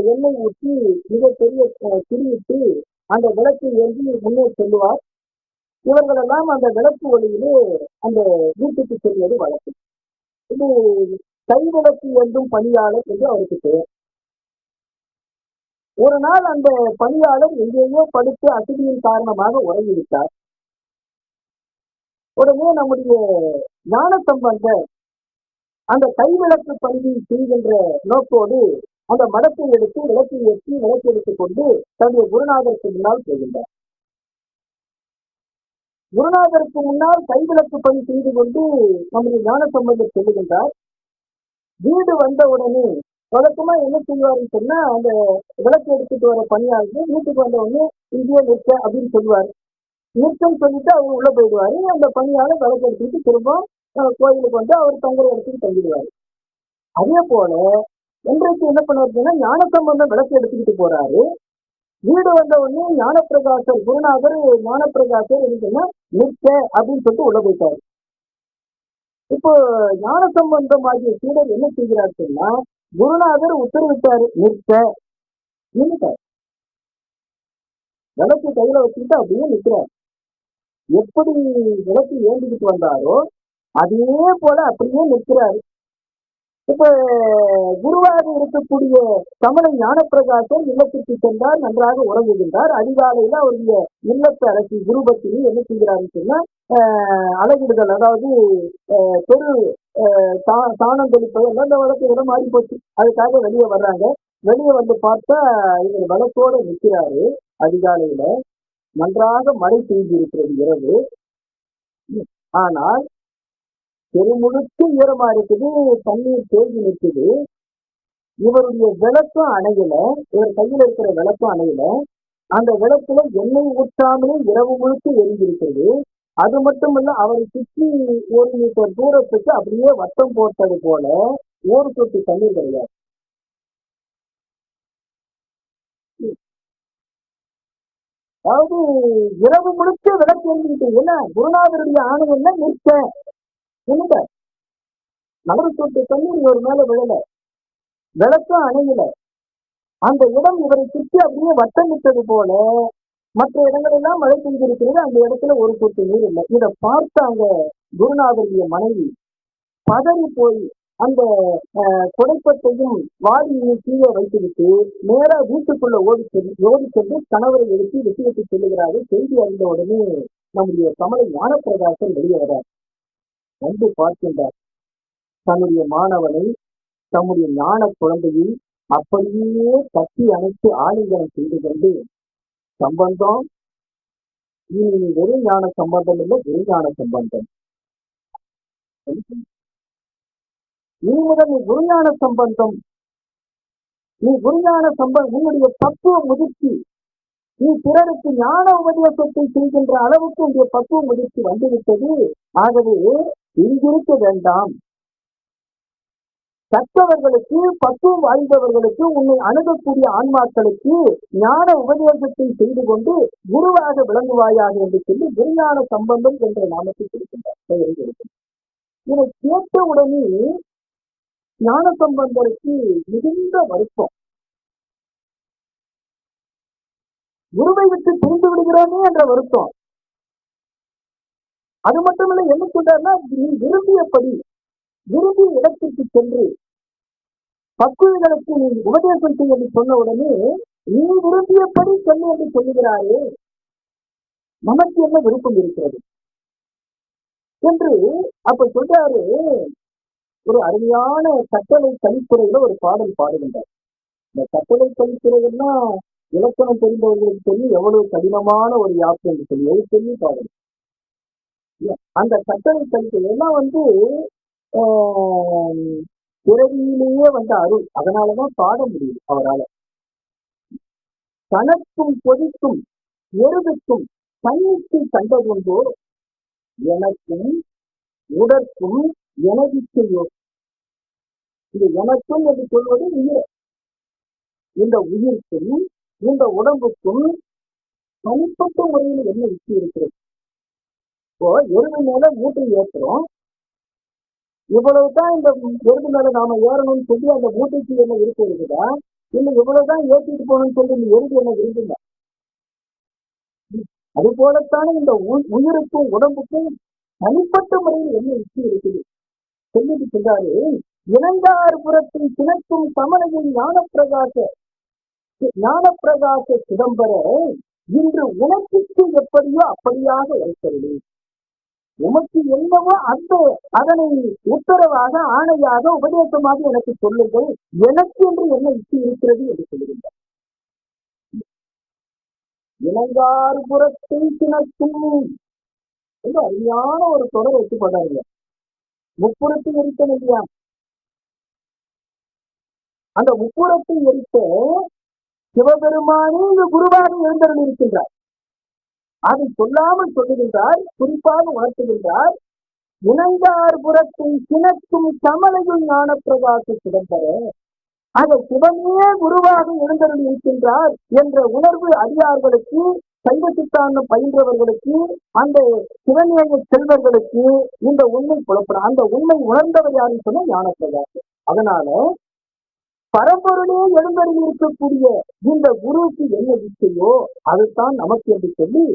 எண்ணெய் ஊற்றி மிகப்பெரிய குறியிட்டு அந்த விளக்கு ஏந்தி முன்னே செல்லுவார். இவர்களெல்லாம் அந்த விளக்கு ஒளியிலே அந்த வீட்டுக்கு செல்வது வழக்கம். இது கைவிளக்கு ஏந்தும் பணியாளர் என்று அவருக்கு பெயர். ஒரு நாள் அந்த பணியாளர் எங்கேயோ படுத்து அசதியின் காரணமாக உறங்கிவிட்டார். உடனே நம்முடைய ஞான சம்பந்தர் அந்த கைவிளக்கு பணியை செய்கின்ற நோக்கோடு அந்த மடத்தை எடுத்து விளக்கை ஏற்றி விளக்கு எடுத்துக் கொண்டு தன்னுடைய குருநாதருக்கு முன்னால் போகின்றார். குருநாதருக்கு முன்னால் கைவிளக்கு பணி செய்து கொண்டு நம்முடைய ஞான சம்பந்தர் செல்லுகின்றார். வீடு வந்த உடனே வழக்கமா என்ன செய்வாருன்னு சொன்னா, அந்த விளக்கு எடுத்துட்டு வர பணியாளருக்கு வீட்டுக்கு வந்த உடனே இங்கேயே நிற்க அப்படின்னு சொல்லுவாரு. நிற்கன்னு சொல்லிட்டு அவர் உள்ள போயிடுவாரு. அந்த பணியாளர் விளக்கு எடுத்துட்டு திரும்ப கோயிலுக்கு வந்து அவர் தங்குற இடத்துக்கு தங்கிடுவாரு. அதே போல இன்றைக்கு என்ன பண்ணுவாருன்னா, ஞானசம்பந்தம் விளக்கு எடுத்துக்கிட்டு போறாரு. வீடு வந்த உடனே ஞானப்பிரகாசர் குருநாதர் ஞானப்பிரகாசர் என்ன நிற்க அப்படின்னு சொல்லிட்டு உள்ள போயிட்டாரு. இப்போ ஞானசம்பந்தம் ஆகிய சீடர் என்ன செய்கிறார் சொன்னா, குருநாதர் உத்தரவிட்டாரு நிற்க, நின்னுட்டார். விளக்கு கையில வச்சுக்கிட்டு அப்படியே நிற்கிறார். எப்படி விளக்கு ஏந்திக்கிட்டு வந்தாரோ அதே போல அப்படியே நிற்கிறாரு. இப்ப குருவாக இருக்கக்கூடிய தமிழை ஞானப்பிரகாசர் இல்லத்திற்கு சென்றார், நன்றாக உறங்குகின்றார். அதிகாலையில அவருடைய இல்லத்து அரசி குருபத்தினி என்ன செய்கிறாருன்னு சொன்னா, அழகிடுதல், அதாவது பெரு சாணம் தெளிப்பது எல்லாம் இந்த வழக்கு விட மாறி போச்சு. அதுக்காக வெளியே வர்றாங்க. வெளியே வந்து பார்த்தா இவர் வழக்கோட நிற்கிறாரு. அதிகாலையில நன்றாக மழை பெய்திருக்கிறது இரவு. ஆனால் பெருமுழுக்கு ஈரமா இருக்குது, தண்ணீர் தேங்கி நிற்குது. இவருடைய விளக்கும் அணையில, இவர் கையில இருக்கிற விளக்கும் அணையில, அந்த விளக்குல எண்ணெய் ஊற்றாமலே இரவு முழுக்க எரிஞ்சிருக்கிறது. அது மட்டுமல்ல, அவரை சுற்றி 1 மீட்டர் தூரத்துக்கு அப்படியே வட்டம் போட்டது போல ஒரு சொட்டு தண்ணீர் கிடையாது. அதாவது இரவு முழுக்க விளக்கு எரிஞ்சுக்கிட்டு, என்ன குருநாதருடைய ஆணை என்ன நிற்க என்னங்க, நகர சொட்டு தண்ணீர் ஒரு மேல விழல, விளக்கம் அணையில. அந்த இடம் இவரை சுற்றி அப்படியே வட்டமிட்டது போல மற்ற இடங்களெல்லாம் மழை பெய்திருக்கிறது. அந்த இடத்துல ஒரு சொட்டு நீர் இல்லை. இதை பார்த்த அந்த குருநாதருடைய மனைவி பதறி போய் அந்த குடைப்பத்தையும் வாடியையும் கீழே வைத்துவிட்டு நேரா வீட்டுக்குள்ள ஓடி சென்று கணவரை எழுப்பி விஷயத்தை சொல்லுகிறார்கள். செய்தி அறிந்த உடனே நம்முடைய தமிழை ஞானப்பிரகாசம் வெளியே வரார். வந்து பார்க்கின்றார். தன்னுடைய மாணவனை, தம்முடைய ஞான குழந்தையை அப்படியே கட்டி அணைத்து ஆலிங்கனம் செய்து கொண்டு, சம்பந்தம் இனி வெறும் ஞான சம்பந்தம் இல்லை, குருஞான சம்பந்தம். நீ முதல் நீ குருஞான சம்பந்தம், நீ குருஞான சம்பந்தம், உன்னுடைய பக்குவ முதிர்ச்சி, நீ பிறருக்கு ஞான உபதேசத்தை செய்கின்ற அளவுக்கு உன்னுடைய பக்குவ முதிர்ச்சி வந்துவிட்டது. ஆகவே இங்கிருக்க வேண்டாம். கற்றவர்களுக்கு, பக்குவம் வாய்ந்தவர்களுக்கு, உன்னை அணுகக்கூடிய ஆன்மாக்களுக்கு ஞான உபதேசத்தை செய்து கொண்டு குருவாக விளங்குவாயாக என்று சொல்லி குருஞான சம்பந்தம் என்ற நாமத்தை கொடுக்கின்றார். இதை கேட்ட உடனே ஞான சம்பந்தருக்கு மிகுந்த வருத்தம். குருவை விட்டு பிரிந்து விடுகிறோமே என்ற வருத்தம். அது மட்டுமல்ல, என்ன சொல்றாருன்னா, நீ விரும்பியபடி விரும்பிய இடத்திற்கு சென்று பக்குவங்களுக்கு நீ உபதேசம் செய்ய என்று சொன்ன உடனே நீ விரும்பியபடி செல்ல என்று சொல்லுகிறாயே, நமக்கு என்ன விருப்பம் இருக்கிறது என்று அப்ப சொல்றாரு. ஒரு அருமையான கட்டளை கலித்துறையில ஒரு பாடல் பாடுகின்றார். இந்த கட்டளை கலித்துறைகள்னா இலக்கணம் தெரிந்தவர்களுக்கு தெரியும் எவ்வளவு கடினமான ஒரு யாப்பு என்று சொல்லி ஒரு பெரிய பாடல். அந்த கட்டளை கலித்துறை எல்லாம் பிறவியிலேயே வந்த அருள். அதனாலதான் பாட முடியும் அவரால். தனக்கும் பொதிக்கும் எருதுக்கும் தன்னிக்கு கண்டதுண்டோ, எனக்கும் உடற்கும் எனதிக்கையோ. இது எனக்கும் என்று சொல்வது உயிர். இந்த உயிர்க்கும் இந்த உடம்புக்கும் தனிப்பட்ட முறையில் என்ன இச்சை இருக்கிறது? இப்போ எருது மேல மூட்டை ஏற்றுறோம். இவ்வளவுதான் இந்த எருது மேல நாம ஏறணும்னு சொல்லி அந்த மூட்டைக்கு என்ன விருப்பம் இருக்குதா? இல்லை இவ்வளவுதான் ஏற்றிட்டு போகணும்னு சொல்லி இந்த எருது என்ன விரும்புங்க? அது போலத்தானே இந்த உயிருக்கும் உடம்புக்கும் தனிப்பட்ட முறையில் என்ன இச்சை இருக்குது சொல்லிட்டு சொல்றாரு. இளங்கார் புறத்தில் கிணக்கும் சமணையின் ஞானப்பிரகாச சிதம்பர இன்று உனக்கு எப்படியோ அப்படியாக இருக்கிறது. உமக்கு என்னவோ அதனை உத்தரவாக, ஆணையாக, உபதேசமாக எனக்கு சொல்லுங்கள். எனக்கு என்று என்ன இச்சை இருக்கிறது என்று சொல்லுகின்றார். இளங்கார் புறத்தில் கிணக்கும் ரொம்ப அருமையான ஒரு தொடர் வச்சு போட்டாருங்க. முப்புறத்தில் இருக்கணும் இல்லையா? அந்த முப்புறத்தை எரித்த சிவபெருமானே இங்கு குருவாக எழுந்தருள் இருக்கின்றார். அதை சொல்லாமல் சொல்லுகின்றார், குறிப்பாக உணர்த்துகின்றார். இணைந்தார் புறத்தை சினக்கும் கமலையுள் ஞான பிரகாச சிதம்பர, அதை சிவமே குருவாக எழுந்தருள் இருக்கின்றார் என்ற உணர்வு அடியார்களுக்கு, சைவ சித்தாந்தம் பயின்றவர்களுக்கு, அந்த சிவநேய செல்வர்களுக்கு இந்த உண்மை புலப்படும். அந்த உண்மை உணர்ந்தவர் யாருன்னு சொன்ன ஞான பிரகாசம். அதனால பரம்பொருளே எழுந்தருள் இருக்கக்கூடிய இந்த குருவுக்கு என்ன இச்சையோ அதுதான் நமக்கு என்று சொல்லி,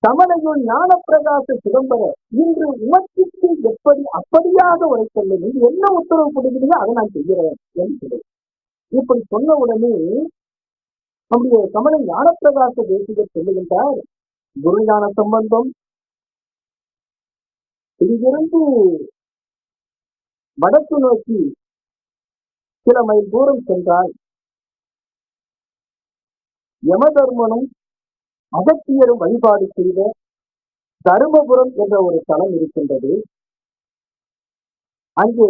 கமலையுள் ஞான பிரகாச சிதம்பர இன்று உமக்கு எப்படி அப்படியாக உரைக்கல்ல, நீ என்ன உத்தரவு கொடுக்கிறீங்க அதை நான் செய்கிறேன் என்று இப்படி சொன்ன உடனே நம்முடைய கமலை ஞானப்பிரகாச தேசிகர் சொல்லுகின்றார், குருஞான சம்பந்தம் இங்கிருந்து வடக்கு நோக்கி சில மைல் தூரம் சென்றால் யமதர்மனும் அகத்தியரும் வழிபாடு செய்த தருமபுரம் என்ற ஒரு தலம் இருக்கின்றது. அங்கே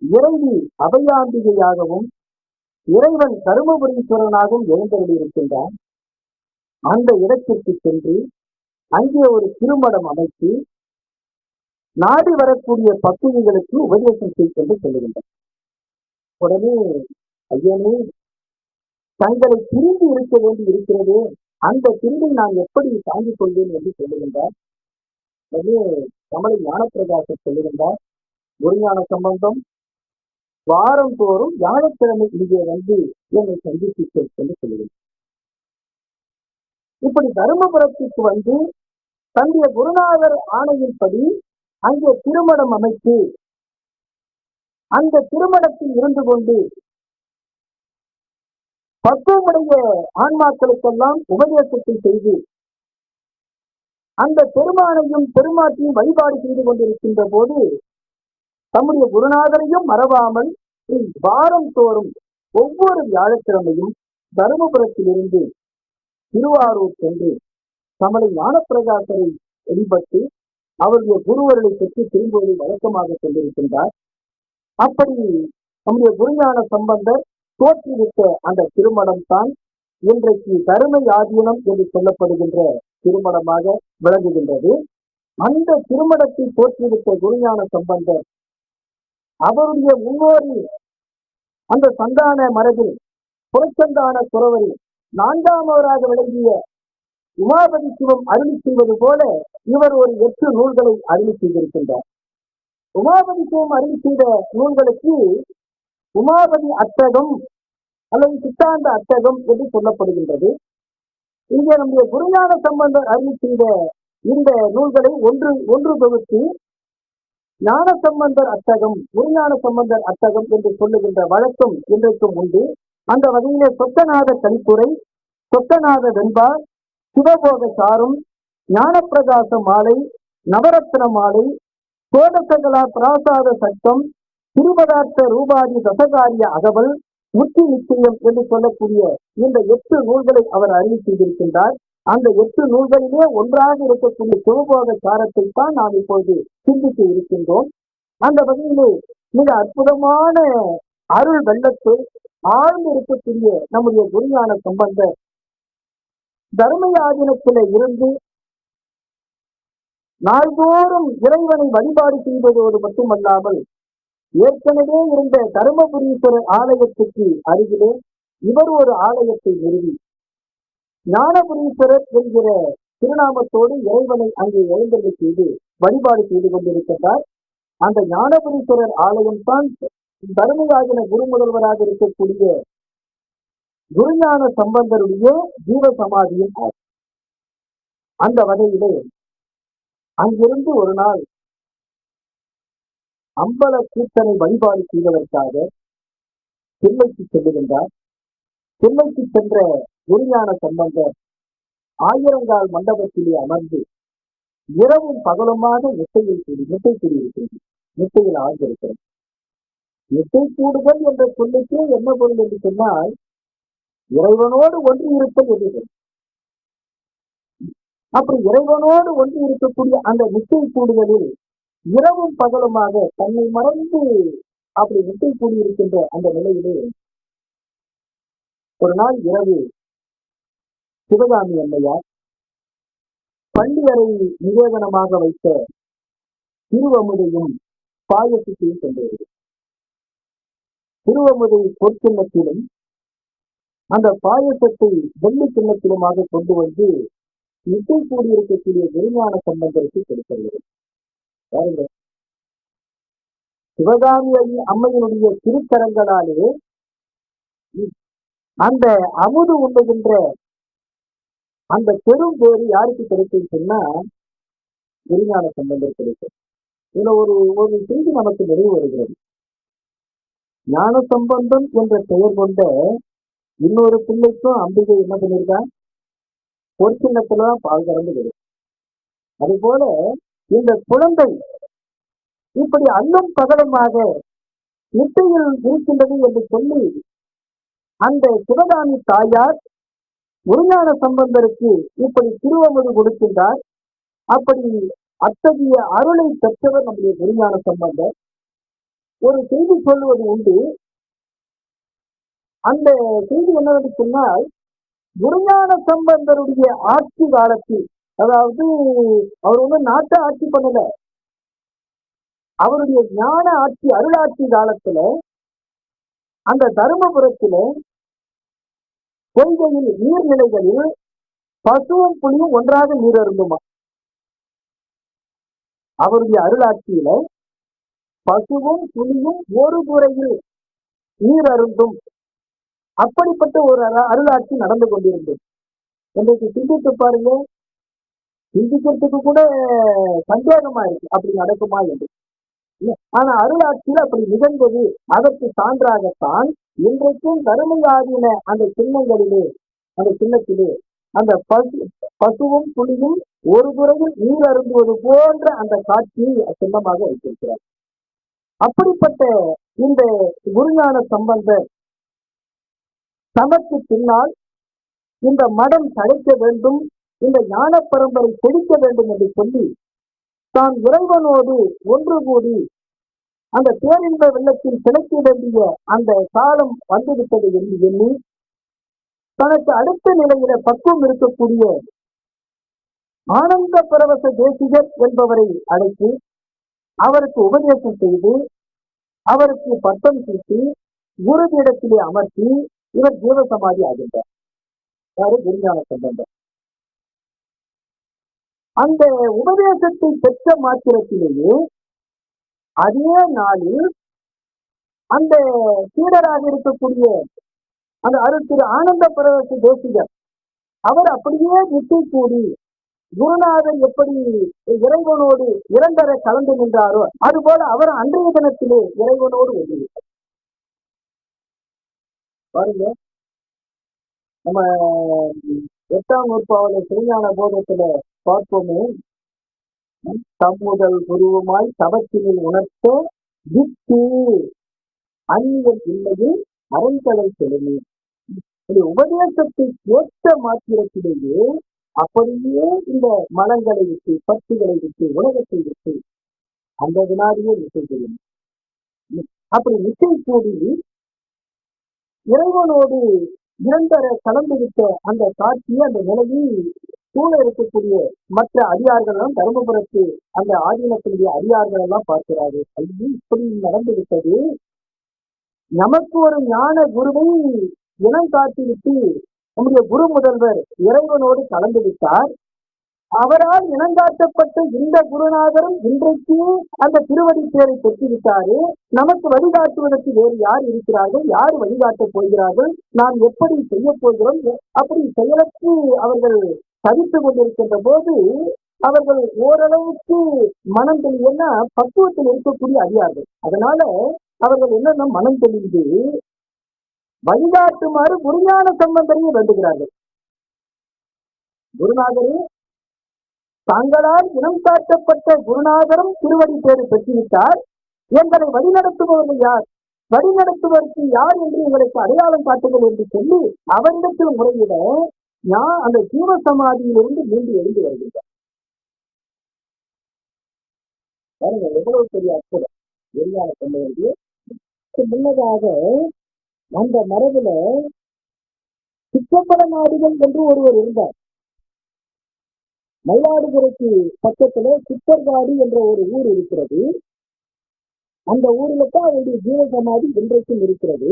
இறைவி அபயாம்பிகையாகவும் இறைவன் தருமபுரீஸ்வரனாகவும் எழுந்தருளி இருக்கின்றான். அந்த இடத்திற்கு சென்று அங்கே ஒரு திருமடம் அமைத்து நாடி வரக்கூடிய பக்குவிகளுக்கு உபதேசம் செய்து சொல்லுகின்றார். உடனே ஐயனே, தங்களை பிரிந்து இருக்க வேண்டி இருக்கிறது, அந்த பிரிவை நான் எப்படி தாங்கிக் கொள்வேன் என்று சொல்லுகின்றார். உடனே கமலை ஞானப்பிரகாசம் சொல்லுகின்றார், குருஞான சம்பந்தம் வாரம் தோறும் வியாழக்கிழமை இங்கே வந்து என்னை சந்தித்து என்று சொல்லுகின்றார். இப்படி தருமபுரத்திற்கு வந்து தன்னுடைய குருநாதர் ஆணையின்படி அங்கே திருமணம் அமைத்து அந்த திருமணத்தில் இருந்து கொண்டு பக்குவமுடைய ஆன்மாக்களுக்கெல்லாம் உபதேசத்தை செய்து அந்த பெருமானையும் பெருமாட்டியும் வழிபாடு செய்து கொண்டிருக்கின்ற போது தம்முடைய குருநாதரையும் மறவாமல் வாரம் தோறும் ஒவ்வொரு வியாழக்கிழமையும் தருமபுரத்திலிருந்து திருவாரூர் சென்று கமலை ஞானப்பிரகாசரை வழிபட்டு அவருடைய குருவர்களை பெற்று திரும்புவதை வழக்கமாக கொண்டிருக்கின்றார். அப்படி நம்முடைய குருஞான சம்பந்தர் தோற்றுவித்த அந்த திருமணம் தான் இன்றைக்கு தருமை ஆதீனம் என்று சொல்லப்படுகின்ற திருமணமாக விளங்குகின்றது. அந்த திருமணத்தை தோற்றுவித்த குருஞான சம்பந்தர் அவருடைய முன்னோரில் அந்த சந்தான மரபில் புறச்சந்தான துறவரில் நான்காமவராக விளங்கிய உமாபதி சிவம் அருளி செய்வது போல இவர் ஒரு 8 நூல்களை அருளி செய்திருக்கின்றார். உமாபதி சிவம் அருளி செய்த நூல்களுக்கு உமாபதி அட்டகம் அல்லது சித்தாந்த அட்டகம் என்று சொல்லப்படுகின்றது. இங்கே நம்முடைய குருஞான சம்பந்தர் அருளி செய்த இந்த நூல்களை ஒன்று தொகுத்து ஞான சம்பந்தர் அட்டகம், குருஞான சம்பந்தர் அட்டகம் என்று சொல்லுகின்ற வழக்கம் இன்றைக்கும் உண்டு. அந்த வகையிலே சொத்தநாத கலித்துறை, சொத்தநாத வெண்பா, சிவபோக சாரும், ஞானப்பிரகாச மாலை, நவரத்ன மாலை, சோடசகலா பிராசாத சட்டம், திருபதார்த்த ரூபாதி தசகாரிய அகவல், முத்தி நிச்சயம் என்று சொல்லக்கூடிய இந்த 8 நூல்களை அவர் அருளி செய்திருக்கின்றார். அந்த 8 நூல்களிலே ஒன்றாக இருக்கக்கூடிய சிவபோக சாரத்தை தான் நாம் இப்போது சிந்தித்து இருக்கின்றோம். அந்த வகையிலே மிக அற்புதமான அருள் வெள்ளத்தை ஆழ்ந்து இருக்கக்கூடிய நம்முடைய குருஞான சம்பந்தர் தர்மயாதீனத்திலே இருந்து நாள்தோறும் இறைவனை வழிபாடு செய்வதோடு மட்டுமல்லாமல் ஏற்கனவே இருந்த தருமபுரீஸ்வரர் ஆலயத்துக்கு அருகிலே இவர் ஒரு ஆலயத்தை நிறுவி ஞானபுரீஸ்வரர் என்கிற திருநாமத்தோடு இறைவனை அங்கே எழுந்தருளி செய்து வழிபாடு செய்து கொண்டிருக்கிறார். அந்த ஞானபுரீஸ்வரர் ஆலயம் தான் தர்மயாதீன குரு முதல்வராக இருக்கக்கூடிய குருஞான சம்பந்தருடைய ஜீவ சமாதியும் ஆகும். அந்த வகையிலே அங்கிருந்து ஒரு நாள் அம்பல கூத்தனை வழிபாடு செய்வதற்காக தில்லைக்கு செல்லுகின்றார். தில்லைக்கு சென்ற குருஞான சம்பந்தர் ஆயிரங்கால் மண்டபத்திலே அமர்ந்து இரவும் பகலுமாக முட்டை கூடியிருக்கிறது. முட்டையில் ஆழ்ந்திருக்கிறது. முட்டை கூடுதல் என்ற சொல்லுக்கு என்ன பொருள் என்று சொன்னால் இறைவனோடு ஒன்று இருத்தல் என்று. அப்படி இறைவனோடு ஒன்று இருக்கக்கூடிய அந்த முட்டை கூடுதலில் இரவும் பகலுமாக தன்னை மறந்து அப்படி முட்டை கூடியிருக்கின்ற அந்த நிலையிலே ஒரு நாள் இரவு சிவகாமி அம்மையார் பள்ளி அறை நிவேதனமாக வைத்த திருவமுதையும் பாயசத்தையும் கொண்டு வருகிறது. திருவமுதை பொற்கிண்ணத்திலும் அந்த பாயசத்தை வெள்ளி கிண்ணத்திலுமாக கொண்டு வந்து இசை கூடியிருக்கக்கூடிய விருஞான சம்பந்தருக்கு கொடுக்கிறது. பாருங்க, சிவகாமி அம்மையினுடைய திருக்கரங்களாலே அந்த அமுது உண்ணுகின்ற அந்த பெரும் பேரு யாருக்கு கிடைக்கும் சொன்னா விருஞான சம்பந்தர் கிடைக்கும். இதுல ஒரு செய்தி நமக்கு நிறைவு வருகிறது. ஞான சம்பந்தம் என்ற பெயர் கொண்ட இன்னொரு பிள்ளைக்கும் அம்பிகை என்ன பண்ணிருக்கா, பொற்சின்னத்துலதான் பால் கறந்து வரும். அது போல இந்த குழந்தை இப்படி அல்லும் பகலுமாக நிட்டையில் இருக்கின்றது என்று சொல்லி அந்த சிவகாமி தாயார் விருஞான சம்பந்தருக்கு இப்படி திருவமுது கொடுக்கின்றார். அப்படி அத்தகைய அருளை பெற்றவர் நம்முடைய விருஞான சம்பந்தர். ஒரு செய்தி சொல்லுவது உண்டு. அந்த செய்தி என்னவென்று சொன்னால், விருஞான சம்பந்தருடைய ஆட்சி காலத்தில், அதாவது அவர் நாட்டை ஆட்சி பண்ணல, அவருடைய ஞான ஆட்சி அருளாட்சி காலத்துல அந்த தருமபுரத்தில பொய்கையில் நீர்நிலைகளில் பசுவும் புலியும் ஒன்றாக நீர் அருந்துமா. அவருடைய அருளாட்சியில பசுவும் புலியும் ஒரு துறையில் நீர் அருந்தும் அப்படிப்பட்ட ஒரு அருளாட்சி நடந்து கொண்டிருந்தது. இன்றைக்கு சிந்தித்து பாருங்க, சிந்திக்கிறதுக்கு கூட சந்தேகமா இருக்கு அப்படி நடக்குமா என்று. ஆனா அருளாட்சியில் அப்படி நிகழ்ந்தது. அதற்கு சான்றாகத்தான் இன்றைக்கும் கருமையாகின அந்த சின்னங்களிலே, அந்த சின்னத்திலே அந்த பசுவும் புலியும் ஒரு துறையில் நீர் அருந்துவது போன்ற அந்த காட்சியை சின்னமாக வைத்திருக்கிறார். அப்படிப்பட்ட இந்த விருஞான சம்பந்தர் தனக்கு பின்னால் இந்த மடம் தழைக்க வேண்டும், இந்த ஞான பரம்பரை செழிக்க வேண்டும் என்று சொல்லி தான் இறைவனோடு ஒன்று கூடி அந்த பேரின்ப வெள்ளத்தில் கிடைக்க வேண்டிய அந்த காலம் வந்துவிட்டது என்று எண்ணி தனக்கு அடுத்த நிலையில பக்குவம் இருக்கக்கூடிய ஆனந்த பரவச தேசிகர் என்பவரை அழைத்து அவருக்கு உபதேசம் செய்து அவருக்கு பட்டம் சூட்டி குருபீடத்திலே அமர்த்தி இவர் ஜீவசமாதி ஆகின்றார். யாரு? விருஞான சம்பந்தர். அந்த உபதேசத்தை பெற்ற மாத்திரத்திலேயே அதே நாளில் அந்த சீடராக இருக்கக்கூடிய அந்த அருள் திரு ஆனந்த பரவச தேசிகர் அவர் அப்படியே விட்டு கூடி குருநாதர் எப்படி இறைவனோடு இரண்டரை கலந்து நின்றாரோ அதுபோல அவர் அன்றைய தினத்திலே இறைவனோடு ஒன்றிவிட்டார். பாருங்க, நம்ம 8ஆம் நூற்பாவல சிவஞான போதத்துல பார்ப்போமே, தம்முதல் குருவுமாய் தவத்தினில் உணர்த்த விட்டு அந்நியன் இல்லையில் அரண்களை செலுமே. உபதேசத்தை கேட்ட மாத்திரத்திலேயே அப்படியே இந்த மலங்களை விட்டு பற்றுகளை விட்டு உலகத்தை விட்டு அந்த வினாடியே நிச்சை செய்யும். அப்படி நிச்சை கூடி இறைவனோடு இரண்டரை கலந்துவிட்ட அந்த காட்சியை, அந்த நிலையை சூழ இருக்கக்கூடிய மற்ற அதிகாரிகள் எல்லாம் தருமபுரத்து அந்த ஆதீனத்தினுடைய அதிகாரிகள் எல்லாம் பார்க்கிறாரு. ஐயோ, இப்படி நடந்துவிட்டது, நமக்கு ஒரு ஞான குருவை இனம் காட்டிவிட்டு நம்முடைய குரு முதல்வர் இறைவனோடு கலந்து விட்டார். அவரால் இனங்காட்டப்பட்ட இந்த குருநாதரும் இன்றைக்கு அந்த திருவடி பேரை பெற்றுவிட்டாரு. நமக்கு வழிகாட்டுவதற்கு வேறு யார் இருக்கிறார்கள்? யார் வழிகாட்டப் போகிறார்கள்? நாம் எப்படி செய்ய போகிறோம்? அப்படி செயலுக்கு அவர்கள் தவித்துக் கொண்டிருக்கின்ற போது அவர்கள் ஓரளவுக்கு மனம் தெளிவுன்னா பக்குவத்தில் இருக்கக்கூடிய அதிகாரிகள். அதனால அவர்கள் என்னென்ன மனம் தெளிந்து வழிகாட்டுமாறு விருஞான சம்பந்தரையும் வேண்டுகிறார்கள். குருநாதரே, தாங்களால் இனம் காட்டப்பட்ட குருநாதரும் திருவடி பேரு பெற்றுவிட்டார். எங்களை வழிநடத்துபவர்கள் யார்? வழிநடத்துவதற்கு யார் என்று எங்களுக்கு அடையாளம் காட்டுங்கள் என்று சொல்லி அவரிடத்தில் முறையிட அந்த ஜீவசமாதியிலிருந்து மீண்டு எழுந்து வருகின்றார். எவ்வளவு பெரிய அற்புதம்! விருஞான சம்பந்தருக்கு முன்னதாக அந்த மரபுல சிற்றம்பல நாடுகள் என்று ஒருவர் இருந்தார். மயிலாடுதுறைக்கு பக்கத்துல சித்தர்காடு என்ற ஒரு ஊர் இருக்கிறது. அந்த ஊர்ல தான் அவருடைய ஜீவசமாதி இன்றைக்கும் இருக்கிறது.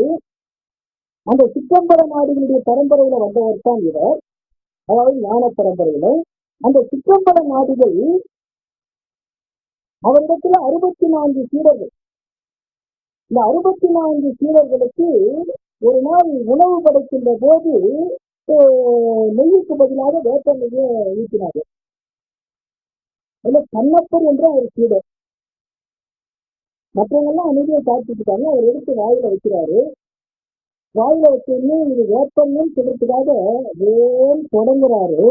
அந்த சிற்றம்பல நாடுகளுடைய பரம்பரையில வந்தவர் தான் இவர், அதாவது ஞான பரம்பரையில. அந்த சிற்றம்பல நாடுகள் அவரிடத்துல 64 சீடர்கள். இந்த 64 சீடர்களுக்கு ஒரு நாள் உணவு படைக்கின்ற போது நெய்யுக்கு பதிலாக வேப்ப நெய்யை ஊற்றினார்கள். அதுல கண்ணப்பர் என்ற ஒரு சீடர், மற்றவங்க எல்லாம் அமைதியை சாப்பிட்டுட்டாங்க. அவர் எடுத்து வாயில வைக்கிறாரு. வாயில வச்சோன்னு இது வேப்பம்னு சொல்றதுக்காக வேன் தொடங்குறாரு.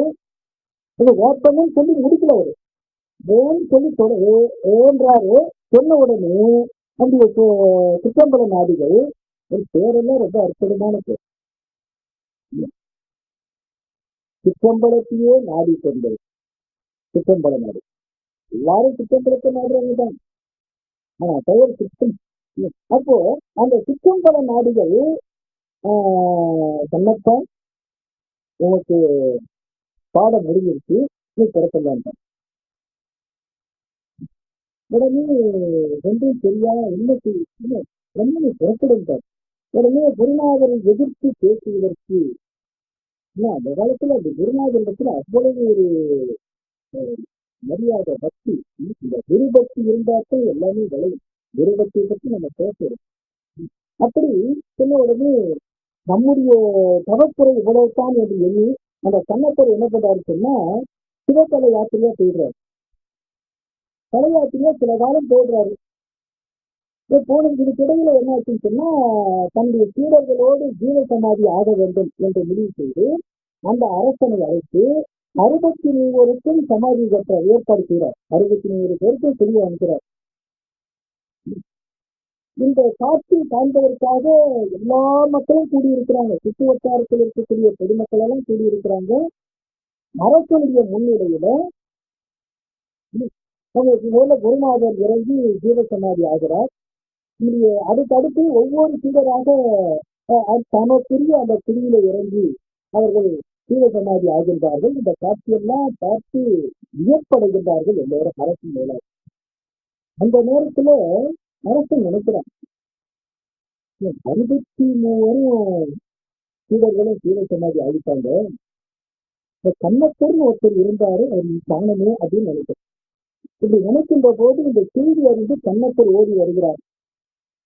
இது வேப்பம்னு சொல்லி முடிக்கல. அவரு வேன் சொல்லி ஓன்றாரு. சொன்ன உடனே அந்த சிற்றம்பல நாடுகள் ஒரு பேரெல்லாம் ரொம்ப அற்புதமான பேர். சிற்றம்பலத்தையே நாடி கொண்டது சிற்றம்பல நாடு. எல்லாரும் சிற்றம்பலத்தை நாடுறவங்க தான். ஆனா பெயர் சித்தம். அப்போ அந்த சிற்றம்பல நாடுகள் கண்ணப்பா உனக்கு பாடம் முடிஞ்சிருச்சு, நீ பிறக்கலாம். உடனே ஒன்றும் தெரியா இன்னைக்கு உடனே புறப்படுத்தார். உடனே குருநாதரை எதிர்த்து பேசுவதற்கு அந்த காலத்துல அந்த குருநாதரிடத்துல அவ்வளவு ஒரு மரியாதை, பக்தி. இந்த குரு பக்தி இருந்தாலும் எல்லாமே விளையும். குரு பக்தியை பற்றி நம்ம பேசுறோம். அப்படி சொன்ன உடனே நம்முடைய தவக்குறை இவ்வளவுதான் என்று எண்ணி அந்த கண்ணப்பர் என்ன பண்றாரு சொன்னா, சிவத்தலை யாத்திரையா போயிடுறாரு. தலை யாத்திரையா சில காலம் போடுறாரு. போனதுக்கு இடையில என்ன ஆச்சுன்னு சொன்னா, தன்னுடைய சீடர்களோடு ஜீவ சமாதி ஆக வேண்டும் என்று முடிவு செய்து அந்த அரசனை அழைத்து 64 சமாதி கட்ட ஏற்பாடு செய்கிறார். 64 பேருக்கும் தெரிய அனுப்புகிறார். இந்த காட்சி காண்பதற்காக எல்லா மக்களும் கூடியிருக்கிறாங்க. சுற்று வட்டாரத்தில் இருக்கக்கூடிய பொதுமக்கள் எல்லாம் கூடியிருக்கிறாங்க. அரசனுடைய முன்னிலையில குருநாதர் இறங்கி ஜீவசமாதி ஆகிறார். அடுத்தடுத்து ஒவ்வொரு சீடராக தனக்குரிய அந்த பிரிவில இறங்கி அவர்கள் ஜீவசமாதி ஆகின்றார்கள். இந்த காட்சியெல்லாம் பார்த்து வியப்படைகின்றார்கள் எல்லோரும் அரசின் மேல. அந்த நேரத்துல அரசன் நினைக்கிறான், 63 சீடர்களும் ஜீவசமாதி ஆகிட்டாங்க, இந்த கண்ணப்பர்னு ஒருத்தர் இருந்தாரு, அவர் காணமே அப்படின்னு நினைக்கிறேன். இப்படி நினைக்கின்ற போது இந்த செய்தி அறிந்து கண்ணப்பர் ஓடி வருகிறார்.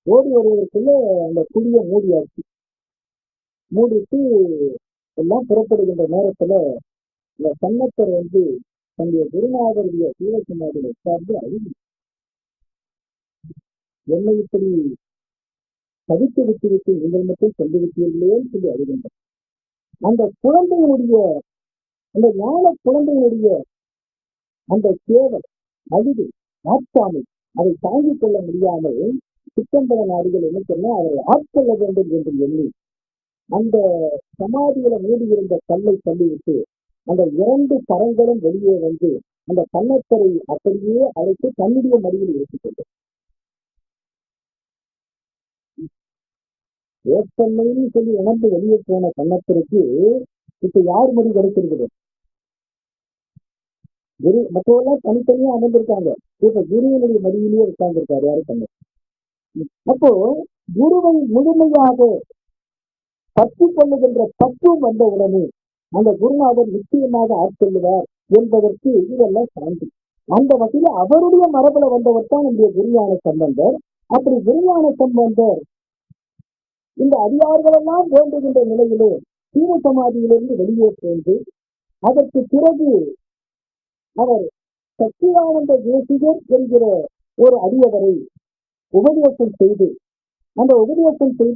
ஓடி வருவதற்குள்ள அந்த குழியை மூடியாச்சு. மூடிட்டு எல்லாம் புறப்படுகின்ற நேரத்துல இந்த கண்ணப்பர் தன்னுடைய குருநாதருடைய ஜீவசமாதியை சார்ந்து அழுது, என்னை இப்படி தவித்து விட்டு நீங்கள் மட்டும் சொல்லி விட்டீர்களேன்னு சொல்லி அழுகின்றார். அந்த குழந்தையினுடைய அந்த ஞான குழந்தையினுடைய அந்த சேவல் அழுது ஆட்சாமை அதை தாங்கிக் கொள்ள முடியாமல் சிற்றம்பல நாடுகள் என்ன சொன்னா அவரை ஆட்கொள்ள வேண்டும் என்று எண்ணி அந்த சமாதியில மூடியிருந்த கல்லை தள்ளிவிட்டு அந்த 2 கரங்களும் வெளியே வந்து அந்த கண்ணப்பரை அப்படியே அழைத்து தன்னுடைய மடியில் எடுத்துக்கொண்டு ஏற்பண்மைன்னு சொல்லி உணர்ந்து வெளியே போன கண்ணப்பருக்கு இப்ப யார் மடி கிடைச்சிருக்குது? குரு. மற்றவெல்லாம் தனித்தனியா அமர்ந்திருக்காங்க. இப்ப குருவினுடைய மடியிலேயே உட்கார்ந்திருக்காரு யாரு? கண்ணப்பர். அப்போ குருவை முழுமையாக பற்றி கொள்ளுகின்ற பக்குவம் வந்த உடனே அந்த குருநாதர் நிச்சயமாக ஆட்கொள்ளுவார் என்பதற்கு இதெல்லாம் சான்று. அந்த வகையில அவருடைய மரபுல வந்தவர் தான் நம்முடைய குருஞான சம்பந்தர். அப்படி குருஞான சம்பந்தர் இந்த அதிகாரிகளெல்லாம் வேண்டுகின்ற நிலையிலே சீன சமாதியிலிருந்து வெளியே சென்று அதற்கு பிறகு அவர் சச்சிதானந்த தேசிகர் என்கிற ஒரு அடியவரை உபதேசம் செய்து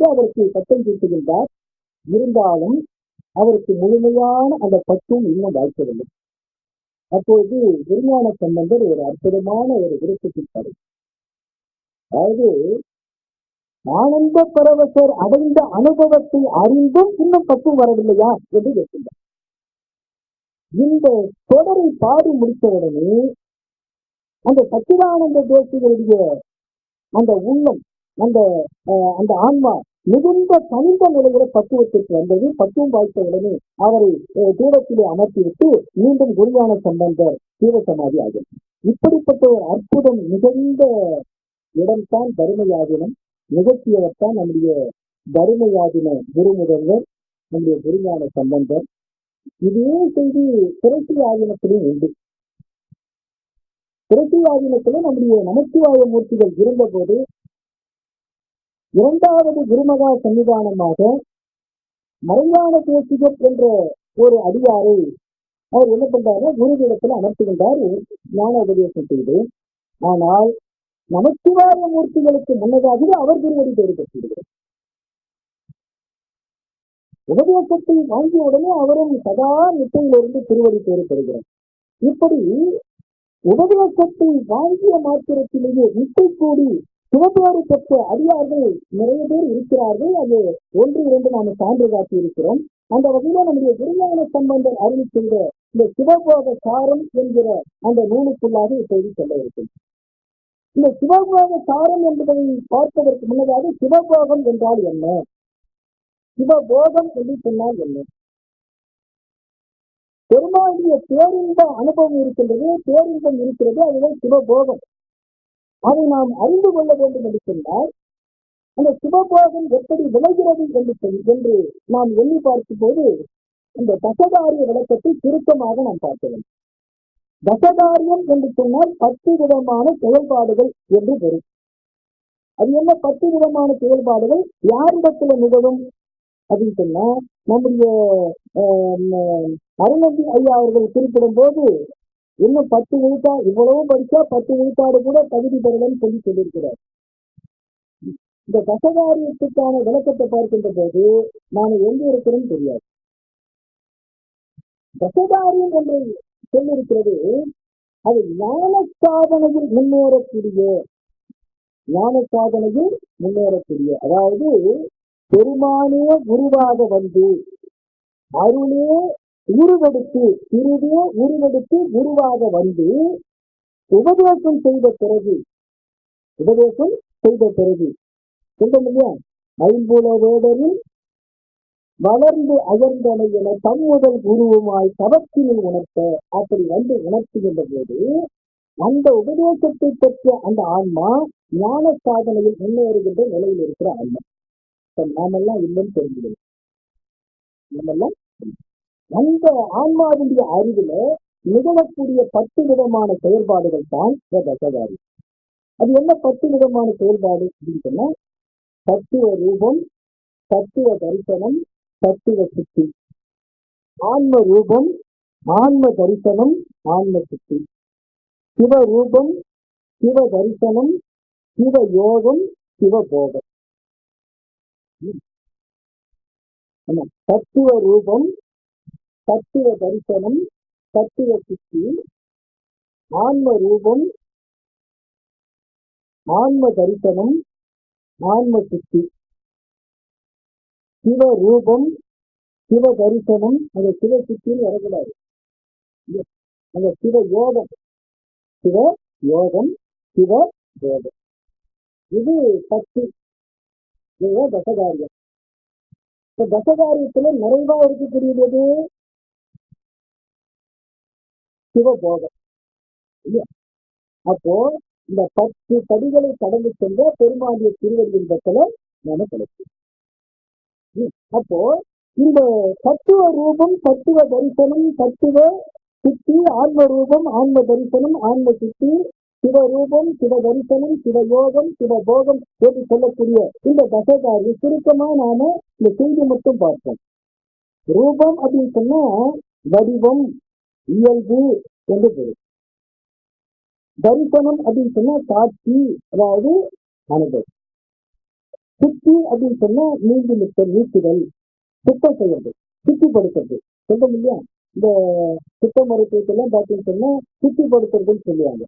அவருக்கு பட்டம் சூட்டுகின்றார். இருந்தாலும் அவருக்கு முழுமையான அந்த பட்டம் இன்னும் வாய்க்கவில்லை. அப்போது குருஞான சம்பந்தர் ஒரு அற்புதமான ஒரு விருப்பத்திற்காரு. அதாவது ஆனந்த பரவசர் அடைந்த அனுபவத்தை அறிந்தும் இன்னும் பட்டம் வரவில்லையா என்று கேட்கின்றார். இந்த தொடரை பாடி முடித்தவுடனே அந்த சச்சிதானந்த தேசிகளுடைய அந்த உள்ளம், அந்த ஆன்மா மிகுந்த கனிந்த நிலையில பக்குவத்திற்கு வந்தது. பக்குவம் வாய்த்த உடனே அவரை பீடத்திலே அமர்த்திவிட்டு மீண்டும் குருஞான சம்பந்தர் ஜீவசமாதி ஆகும். இப்படிப்பட்ட ஒரு அற்புதம் நிகழ்ந்த இடம்தான் தருமயாதினம். நிகழ்ச்சியவர்தான் நம்முடைய தருமயாதின குரு முதல்வர் நம்முடைய குருஞான சம்பந்தர். இதே செய்தி புரட்சி ஆதீனத்திலும் உண்டு. புரட்சி ஆதீனத்திலும் நம்முடைய நமச்சிவாய மூர்த்திகள் இருந்தபோது இரண்டாவது குருமகா சன்னிதானமாக மறைஞான தேசிகர் என்ற ஒரு அடியாரை அவர் என்ன பண்றாரு, குருவிடத்தில் அமர்த்துகின்றார் ஞான உபதேசம் செய்து. ஆனால் நமச்சிவாய மூர்த்திகளுக்கு முன்னதாகவே அவர் குருவடி பேறு பெற்றிருக்கிறார். உபதேசத்தை வாங்கிய உடனே அவரும் சதா நிட்டையிலிருந்து திருவடி பேறு பெறுகிறார். இப்படி உபதேசத்தை வாங்கிய மாத்திரத்திலேயே நிட்டை கூடி சிவபேறு பெற்ற அடியார்கள் நிறைய பேர் இருக்கிறார்கள். அது ஒன்று இரண்டு நாம சான்று காட்டி இருக்கிறோம். அந்த வகையில நம்முடைய குருஞான சம்பந்தர் அருள் செய்த இந்த சிவபோக சாரம் என்கிற அந்த நூலுக்குள்ளாக இப்போது சொல்ல இருக்கும். இந்த சிவபோக சாரம் என்பதை பார்ப்பதற்கு முன்னதாக சிவபோகம் என்றால் என்ன, சிவபோகம் என்று சொன்னால் என்ன? பெருமாளுடைய பேரின்ப அனுபவம் இருக்கின்றது, பேரின்பம் இருக்கிறது, அதுதான் சிவபோகம். அதை நாம் அறிந்து கொள்ள வேண்டும் என்று சொன்னால் அந்த சிவபோகம் எப்படி விளைகிறது என்று நாம் எண்ணி பார்க்கும் போது இந்த தசகாரிய விளக்கத்தை சுருக்கமாக நாம் பார்க்க வேண்டும். தசகாரியம் என்று சொன்னால் 10 விதமான செயல்பாடுகள் என்று வரும். அது என்ன 10 விதமான செயல்பாடுகள் யாரிடத்துல நிகழும் அப்படின்னு சொன்னா, நம்முடைய அருணந்தி ஐயா அவர்கள் குறிப்பிடும் போது இன்னும் 10 விழுக்காடு, இவ்வளவு படிச்சா 10 விழுக்காடு கூட தகுதி பெறலன்னு சொல்லியிருக்கிறார். இந்த தசகாரியத்துக்கான விளக்கத்தை பார்க்கின்ற போது நான் எங்க இருக்கிறேன்னு தெரியாது. தசகாரியம் என்று சொல்லியிருக்கிறது அது ஞான சாதனையில் முன்னேறக்கூடிய, அதாவது பெருமானே குருவாக வந்து அருளே உருவெடுத்து குருவாக வந்து உபதேசம் செய்த பிறகு சொல்ல முடியும். ஐம்புல வேடரில் வளர்ந்து அயர்ந்தனை என தம்முதல் குருவுமாய் தவத்தினில் உணர்த்த, அப்படி வந்து உணர்த்துகின்ற போது அந்த உபதேசத்தை பெற்ற அந்த ஆன்மா ஞான சாதனையில் முன்னேறுகின்ற நிலையில் இருக்கிற ஆன்மா. நாமெல்லாம் இல்லைன்னு தெரிஞ்சுக்கணும். நாமெல்லாம் அந்த ஆன்மாவுடைய அறிவுல நிகழக்கூடிய 10 விதமான செயல்பாடுகள் தான் தசகாரி. அது என்ன 10 விதமான செயல்பாடு அப்படின்னு சொன்னா, தத்துவ ரூபம், தத்துவ தரிசனம், தத்துவ சுத்தி. ஆன்ம ரூபம், ஆன்ம தரிசனம், ஆன்ம சுத்தி. சிவரூபம், சிவ தரிசனம், சிவ யோகம், சிவபோகம். தத்துவ ரூபம், தத்துவ தரிசனம், தத்துவ சுத்தி, ஆன்ம ரூபம், ஆன்ம தரிசனம், ஆன்ம சுத்தி. சிவரூபம், சிவ தரிசனம், அந்த சிவ சுத்தின்னு வரக்கூடாது. அந்த சிவ யோகம், சிவ போகம். இது 10 தசகாரியம். தசகாரியத்துல நிறைவா இருக்கக்கூடியது சிவபோகம். அப்போ இந்த 10 படிகளை கடந்து சென்ற பெருமாண்டிய திருவடியின் பக்கல நாம கிடைக்கும். அப்போ இந்த தத்துவ ரூபம், தத்துவ தரிசனம், தத்துவ சுத்தி, ஆன்ம ரூபம், ஆன்ம தரிசனம், ஆன்ம சுத்தி, சிவரூபம், சிவ தரிசனம், சிவயோகம், சிவபோகம் என்று சொல்லக்கூடிய இந்த தசகாரி சுருக்கமா நாம இந்த செய்தி மட்டும் பார்ப்போம். ரூபம் அப்படின்னு சொன்னா வடிவம், இயல்பு என்று பொருள். தரிசனம் அப்படின்னு சொன்னா காட்சி, அதாவது அனுபவம். சுத்தி அப்படின்னு சொன்னா நீக்குதல், சுத்தம் செய்யறது, சுத்திப்படுத்துறது. சொல்ல இல்லையா, இந்த சுத்த மருத்துவத்தெல்லாம் பார்த்தீங்கன்னு சொன்னா சுத்திப்படுத்துறதுன்னு சொல்லுவாங்க.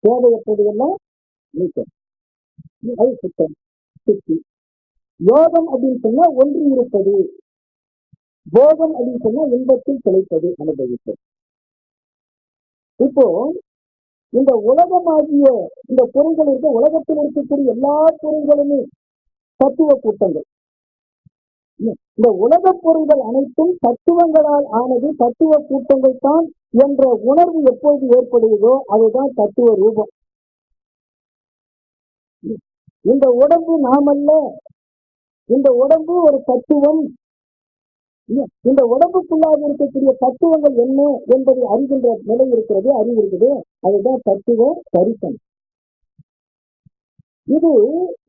தேவையற்றதையெல்லாம் நீக்கம், அது சுத்தம், சுத்தி. யோகம் அப்படின்னு சொன்னா ஒன்று இருப்பது, போகம் அப்படின்னு சொன்னா இன்பத்தில் கிடைப்பது, அனுபவிப்பது. இப்போ இந்த உலகமாகிய இந்த பொருள்கள் இருக்க, உலகத்தில் இருக்கக்கூடிய எல்லா பொருள்களுமே தத்துவ கூட்டங்கள். இந்த உலக பொருள்கள் அனைத்தும் தத்துவங்களால் ஆனது, தத்துவ கூட்டங்கள் தான் என்ற உணர்வு எப்போது ஏற்படுகிறதோ அதுதான் தத்துவ ரூபம். இந்த உடம்பு நாமல்ல, இந்த உடம்பு ஒரு தத்துவம். இந்த உடம்புக்குள்ளாக இருக்கக்கூடிய தத்துவங்கள் என்ன என்பதை அறிகின்ற நிலை இருக்கிறது, அறிவு இருக்குது. அதுதான் தத்துவ தரிசனம். இது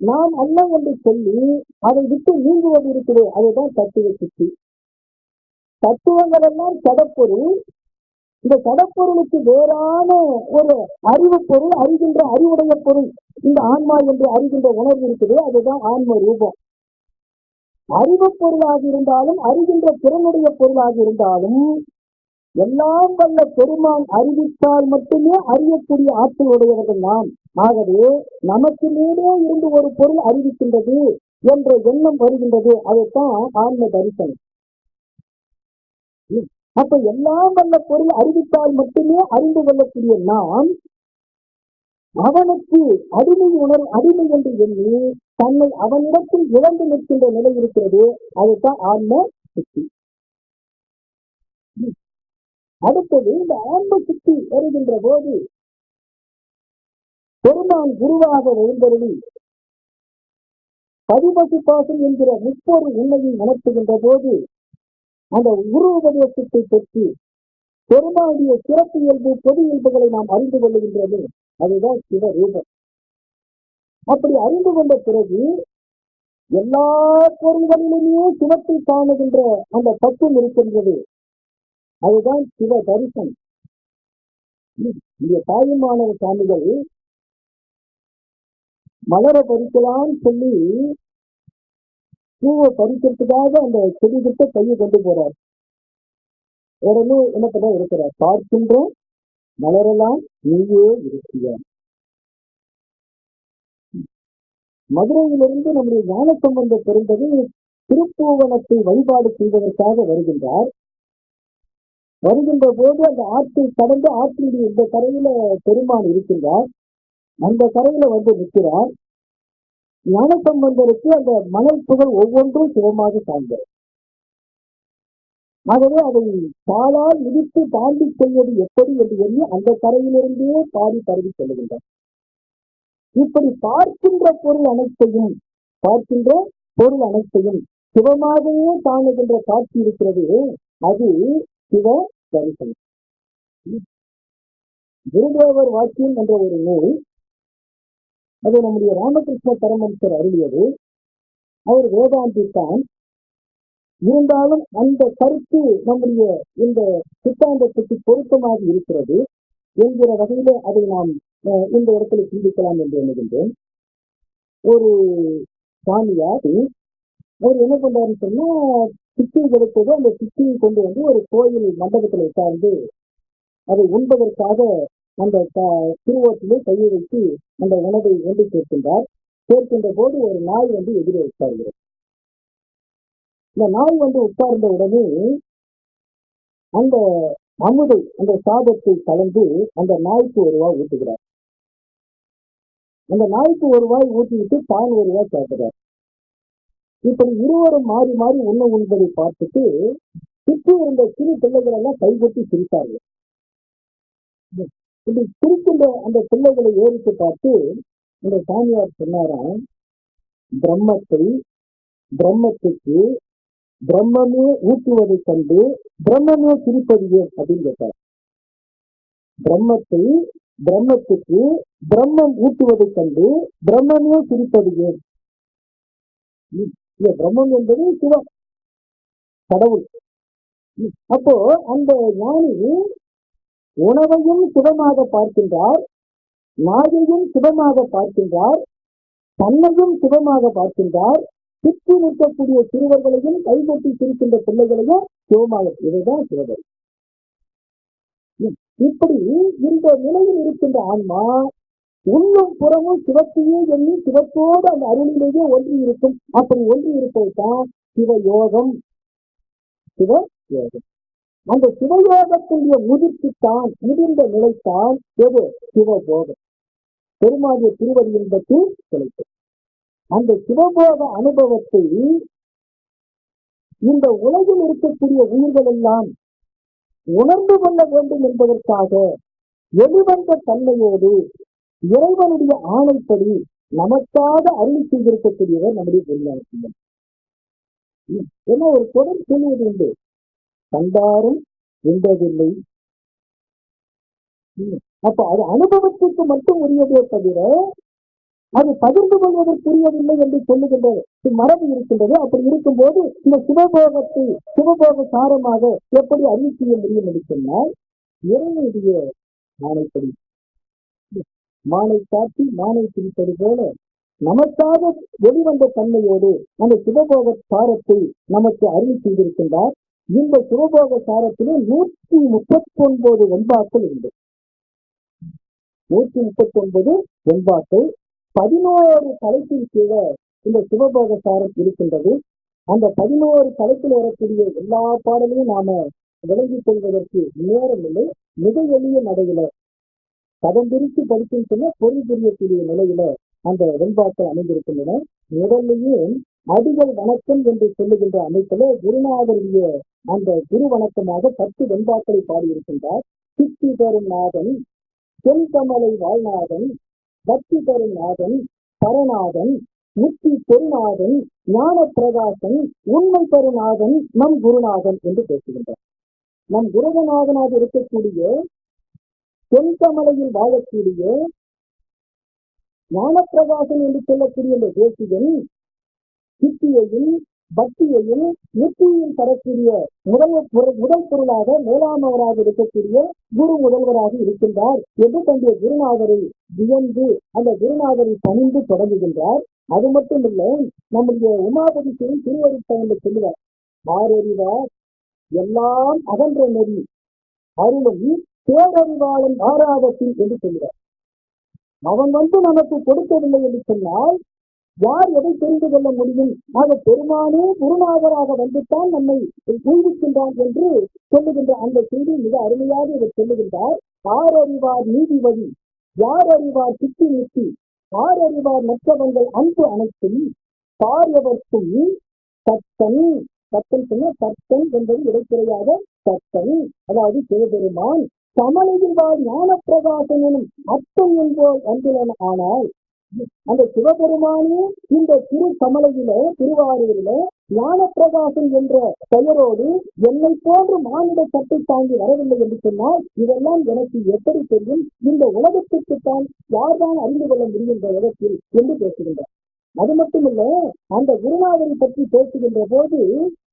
நாம் அல்ல என்று சொல்லி அதை விட்டு நீங்குவது இருக்குது, அதுதான் தத்துவ சுத்தி. தத்துவங்கள் எல்லாம் சடப்பொருள். இந்த சடப்பொருளுக்கு வேறான ஒரு அறிவு பொருள், அறிகின்ற அறிவுடைய பொருள், இந்த ஆன்மா என்று அறிகின்ற உணர்வு இருக்குது, அதுதான் ஆன்ம ரூபம். அறிவு பொருளாக இருந்தாலும் அறிகின்ற திறனுடைய பொருளாக இருந்தாலும் எல்லாம் வல்ல பெருமான் அறிவித்தால் மட்டுமே அறியக்கூடிய ஆற்றல் உடையவர்கள் நாம். ஆகவே நமக்கு மேலே இருந்து ஒரு பொருள் அறிவிக்கின்றது என்ற எண்ணம் வருகின்றது, அதைத்தான் ஆன்ம தரிசனம். அப்ப எல்லாம் வல்ல பொருள் அறிவித்தால் மட்டுமே அறிந்து கொள்ளக்கூடிய நாம் அவனுக்கு அடிமை என்று எண்ணி தன்னை அவனிடத்தில் இழந்து நிற்கின்ற நிலை இருக்கிறது, அதுதான் ஆன்ம சுத்தி. அடுத்தது இந்த ஆன்ம சுத்தி வருகின்ற போது பெருமான் குருவாக எழுந்தருளி பதிபசு பாசம் என்கிற முப்பொரு உண்மையை நடத்துகின்ற போது அந்த குரு உபதேசத்தை பெற்று பெருமானுடைய சிறப்பு இயல்பு, பொது இயல்புகளை நாம் அறிந்து கொள்ளுகின்றது, அதுதான் சிவ ரூபம். அப்படி அறிந்து கொண்ட பிறகு எல்லா பொருள்களிலுமே சிவத்தை காணுகின்ற அந்த தத்துவம் இருக்கின்றது, அதுதான் சிவ தரிசனம். இந்த தாயுமானவ சாமிகள் மலரை பறிக்கலாம் சொல்லி பூவை பறிக்கிறதுக்காக அந்த செடி கிட்ட கையை கொண்டு போறார். உடனே என்ன பண்ண இருக்கிறார், பார்க்கின்ற மலரெல்லாம் நீயே இருக்கிறார். மதுரையிலிருந்து நம்முடைய ஞான சம்பந்தம் பிறந்தது திருப்பூவனத்தை வழிபாடு செய்வதற்காக வருகின்றார். வருகின்ற போது அந்த ஆற்றை கடந்து ஆற்றினுடைய இந்த கரையில பெருமான் இருக்கின்றார். அந்த கரையில வந்து நிற்கிறார். ஞான சம்பந்தருக்கு அந்த மணல் புகழ் ஒவ்வொன்றும் சிவமாக சார்ந்தது. ஆகவே அதை காலால் மிதித்து தாண்டி செல்வது எப்படி என்று எண்ணி அந்த கரையிலிருந்தே பாடி பரவி செல்லுகின்றார். இப்படி பார்க்கின்ற பொருள் அனைத்தையும் சிவமாகவே காணுகின்ற காட்சி இருக்கிறது, அது சிவ தரிசனம். குருதேவர் வாக்கியம் என்ற ஒரு நூல், அது நம்முடைய ராமகிருஷ்ண பரமஹம்சர் அருளியது. அவர் வேதாந்தித்தான், இருந்தாலும் அந்த கருத்து நம்முடைய இந்த சித்தாந்தத்துக்கு பொருத்தமாக இருக்கிறது என்கிற வகையில அதை நாம் இந்த இடத்துல சிந்திக்கலாம் என்று எண்ணுகின்றேன். ஒரு சாமியார் அவர் என்ன பண்றாருன்னு சொன்னா, சித்தி கொடுத்தது, அந்த சித்தியை கொண்டு வந்து ஒரு கோயில் மண்டபத்தில் உட்கார்ந்து அதை உண்பதற்காக அந்த திருவோட்டிலே கையை வைத்து அந்த உணவை ஒன்று சேர்க்கின்ற போது ஒரு நாய் வந்து எதிரே உட்கார்கிறது. இந்த நாய் வந்து உட்கார்ந்த உடனே அந்த அமுதை, அந்த சாதத்தை கலந்து அந்த நாய்க்கு ஒரு ரூபாய் ஊட்டுகிறார். அந்த நாய்க்கு ஒரு ரூபாய் ஊட்டிவிட்டு தான் ஒரு ரூபாய் சாப்பிடுறார். இப்படி இருவரும் மாறி மாறி உண்பதை பார்த்துட்டு சுற்றி இருந்த சிறு பிள்ளைகள் எல்லாம் கைகொட்டி சிரித்தார்கள். இப்படி சிரிக்கின்ற அந்த பிள்ளைகளை ஏறிட்டு பார்த்து இந்த சாமியார் சொன்னாராம், பிரம்மத்துக்கு பிரம்மமே ஊட்டுவதை கண்டு பிரம்மமே சிரிப்பது ஏன் அப்படின்னு கேட்டார். பிரம்மத்துக்கு பிரம்மம் ஊட்டுவதை கண்டு பிரம்மமே சிரிப்பது ஏன்? பிரம்மம் என்பது சிவம், கடவுள். அப்போ அந்த ஞானி உணவையும் சிவமாக பார்க்கின்றார், நாயையும் சிவமாக பார்க்கின்றார், தன்னையும் சிவமாக பார்க்கின்றார், சுற்றி நிற்கக்கூடிய சிறுவர்களையும் கைகொட்டி சிரிக்கின்ற பிள்ளைகளையும் சிவமாக. இதுதான் சிவகை. இப்படி இந்த நிலையில் இருக்கின்ற ஆன்மா உள்ளும் புறமும் சிவத்தையே எண்ணி சிவத்தோடு அந்த அருளிலேயே ஒன்றி இருக்கும். அப்படி ஒன்றி இருப்பதுதான் சிவயோகம். அந்த சிவயோகத்துடைய முதிர்ந்த நிலைத்தான் எது? சிவபோகம். பெருமாதிய திருவடியின் பற்றி கிடைக்கும். அந்த சிவபோக அனுபவத்தை இந்த உலகில் இருக்கக்கூடிய உயிர்கள் எல்லாம் உணர்ந்து கொள்ள வேண்டும் என்பதற்காக வெளிவந்த தன்மையோடு இறைவனுடைய ஆணைப்படி நமக்காக அருள் செய்திருக்கக்கூடியவர் நம்முடைய குருநாதர். ஏன்னா ஒரு தொடர் சொல்வது உண்டு, கண்டாரும் உண்டதில்லை. அப்ப அது அனுபவத்திற்கு மட்டும் உரியதே தவிர அது பகிர்ந்து கொள்வதற்குரியவில்லை என்று சொல்லுகின்ற மரபு இருக்கின்றது. அப்படி இருக்கும்போது இந்த சிவபோக சாரமாக எப்படி அறிவு செய்ய முடியும் என்று சொன்னால், இறைவனுடைய ஆணைப்படி மானை காட்டி மானை பிடிப்பது போல நமக்காக வெளிவந்த தன்மையோடு அந்த சிவபோக சாரத்தை நமக்கு அறிவு செய்திருக்கின்றார். இந்த சிவபோக சாரத்திலே 139 வெண்பாக்கள் உண்டு. 139 வெண்பாக்கள் 11 தலைப்பின் கீழே இந்த சிவபோக சாரம் இருக்கின்றது. அந்த 11 தலைப்பில் வரக்கூடிய எல்லா பாடலையும் நாம விளங்கிக் கொள்வதற்கு நேரம் இல்லை. மிக எளிய நடையில பதம் பிரித்து படிக்கும் சொன்ன பொருள் புரியக்கூடிய நிலையில அந்த வெண்பாக்கள் அமைந்திருக்கின்றன. முதல்லையே அடிகள் வணக்கம் என்று சொல்லுகின்ற அமைப்பில குருநாதருடைய அந்த குரு வணக்கமாக 10 வெண்பாக்களை பாடியிருக்கின்றார். சித்தி தரும் நாதன், தென்கமலை வாழ்நாதன், பக்தி தரும் நாதன், பரநாதன், முக்தி பெருநாதன், ஞான பிரகாசன், உண்மை பெருநாதன், நம் குருநாதன் என்று பேசுகின்றார். நம் குருநாதனாக இருக்கக்கூடிய தென்கமலையில் வாழக்கூடிய ஞானப்பிரகாசன் என்று சொல்லக்கூடிய இந்த தேசிகன் சித்தியையும் பக்தியையும் முக்தியையும் தரக்கூடிய முதல் பொருளாக மேலானவராக இருக்கக்கூடிய குரு முதல்வராக இருக்கின்றார் என்று தன்னுடைய குருநாதரை வியந்து அந்த குருநாதரை பணிந்து தொடங்குகின்றார். அது மட்டுமில்ல, நம்முடைய உமாபதிக்கும் திருவருத்தவங்களை சொல்லுவார், ஆறறிவார் எல்லாம் அகன்ற நெறி அருளும் பேரறிவாளன் ஆராதத்தில் என்று சொல்கிறார். அவன் நமக்கு கொடுக்கவில்லை என்று சொன்னால் யார் எதை தெரிந்து கொள்ள முடியும்? ஆக பெருமானே குருநாதராக வந்துத்தான் நம்மை ஊழ்விக்கின்றான் என்று சொல்லுகின்ற அந்த செய்தி மிக அருமையாக இவர் சொல்லுகின்றார். ஆறறிவார் நீதி வழி, யார் அறிவார் சித்தி நித்தி, ஆர் அறிவார் மற்றவங்கள் அன்பு அனைத்தும் பாரியவர்க்கும் தத்தன். தத்தன் சொன்ன தத்தன் என்பது இடைக்குறையாக தத்தன், அதாவது சிவபெருமான் சமலையில் வாழ் ஞான பிரகாசன் எனும் அத்தன் என்போர் அன்புலன். ஆனால் அந்த சிவபெருமானே இந்த திரு சமலையில திருவாரூரில ஞான பிரகாசன் என்ற பெயரோடு என்னை போன்று மானிட சட்டை தாங்கி வரவில்லை என்று சொன்னால் இதெல்லாம் எனக்கு எப்படி தெரியும்? இந்த உலகத்திற்குத்தான் யார்தான் அறிந்து கொள்ள முடியும் என்ற இடத்தில் என்று பேசுகின்றார். அது மட்டுமல்ல, அந்த குருநாதரை பற்றி பேசுகின்ற போது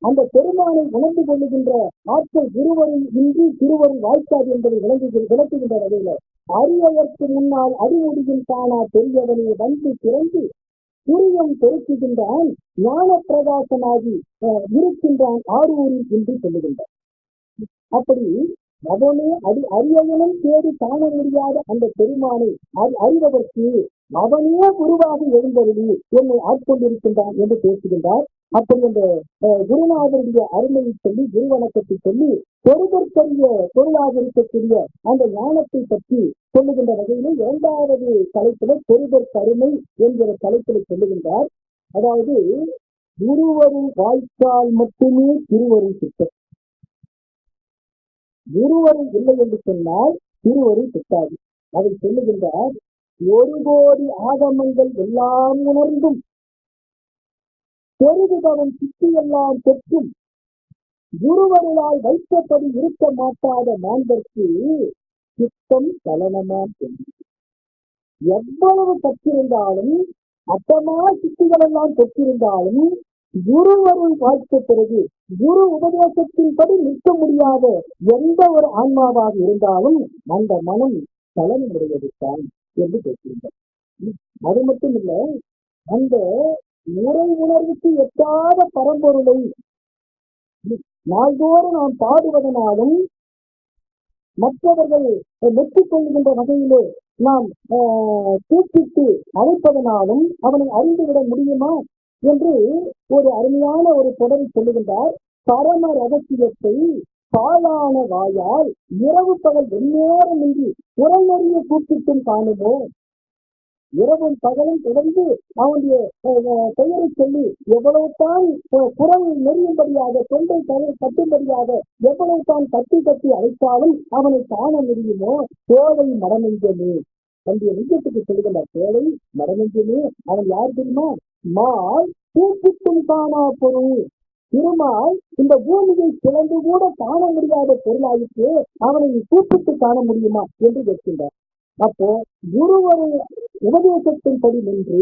அந்த பெருமானை உணர்ந்து கொள்ளுகின்ற ஆட்கள் குருவரில் இன்றி திருவருள் வாய்க்காது என்பதை விளக்குகின்ற வகையில அரியவர்க்கு முன்னால் அறிவுடியும் காணா பெரியவனை வந்து திறந்து புரியம் பெருக்குகின்றான் ஞான பிரகாசனாகி இருக்கின்றான் ஆரூரில் என்று சொல்லுகின்றார். அப்படி அவனே அரியவனும் தேடி காண முடியாத அந்த பெருமானை அறிவதற்கு அவனே குருவாக எழுந்தருளி என்னை ஆட்கொண்டிருக்கின்றான் என்று பேசுகின்றார். அப்படி அந்த குருநாதருடைய அருமையை சொல்லி குரு வணக்கத்தை சொல்லி பொருதற்கரிய பொருளாக இருக்கக்கூடிய அந்த ஞானத்தை பற்றி சொல்லுகின்ற வகையிலே 2வது தலைப்பில பொருதற்கருமை என்கிற தலைப்பில் சொல்லுகின்றார். அதாவது குருவருள் வாய்க்கால் மட்டுமே திருவருள் சித்தம். குருவருள் இல்லை என்று சொன்னால் திருவருள் சித்தாது. அதை சொல்லுகின்றார். 1 கோடி ஆகமங்கள் எல்லாம் உணர்ந்தும் பெருகுபவன் சித்தி எல்லாம் பெற்றும் குருவருளால் வைத்தபடி இருக்க மாட்டாத மாந்தற்கு சித்தம் சலனமாம். எவ்வளவு பெற்றிருந்தாலும் அத்தமா சித்திகள் எல்லாம் பெற்றிருந்தாலும் குருவருள் வாய்த்த பிறகு குரு உபதேசத்தின்படி நிற்க முடியாத எந்த ஒரு ஆன்மாவாக இருந்தாலும் அந்த மனம் சலனமுடையதுதான் என்று பேசுகின்றார். அது மட்டும் இல்ல, அந்த முறை உணர்வுக்கு எட்டாத பரம்பொருளை நாள்தோறும் நாம் பாடுவதனாலும் மற்றவர்கள் வெற்றிக் கொள்கின்ற வகையிலே நாம் கூப்பிட்டு அழைப்பதனாலும் அவனை அறிந்துவிட முடியுமா என்று ஒரு அருமையான ஒரு தொடரை சொல்லுகின்றார். பரம ரகசியத்தை பாழான வாயால் இரவு பகல் வெண்ணேரமின்றி புறநெறிய கூப்பிட்டும் காணுமோ. இரவும் பகலும் தொடர்ந்து அவனுடைய பெயரை சொல்லி எவ்வளவு தான் குரல் நெறியும்படியாக தொண்டை கட்டும்படியாக எவ்வளவு தான் கட்டி கட்டி அழைத்தாலும் அவனை காண முடியுமோ கோவை மடமெஞ்சமே. தன்னுடைய நெஞ்சத்துக்கு சொல்லுகின்ற கோவை மடமெஞ்சமே. அவன் யார் தெரியுமா? மால் பூப்புக்கும் காணா பொருள். திருமால் இந்த பூமியை பிளந்து கூட காண முடியாத பொருளாயிற்று, அவனை கூப்பிட்டு காண முடியுமா என்று கேட்கின்றார். அப்போ குருவரு உபதேசத்தின்படி நின்று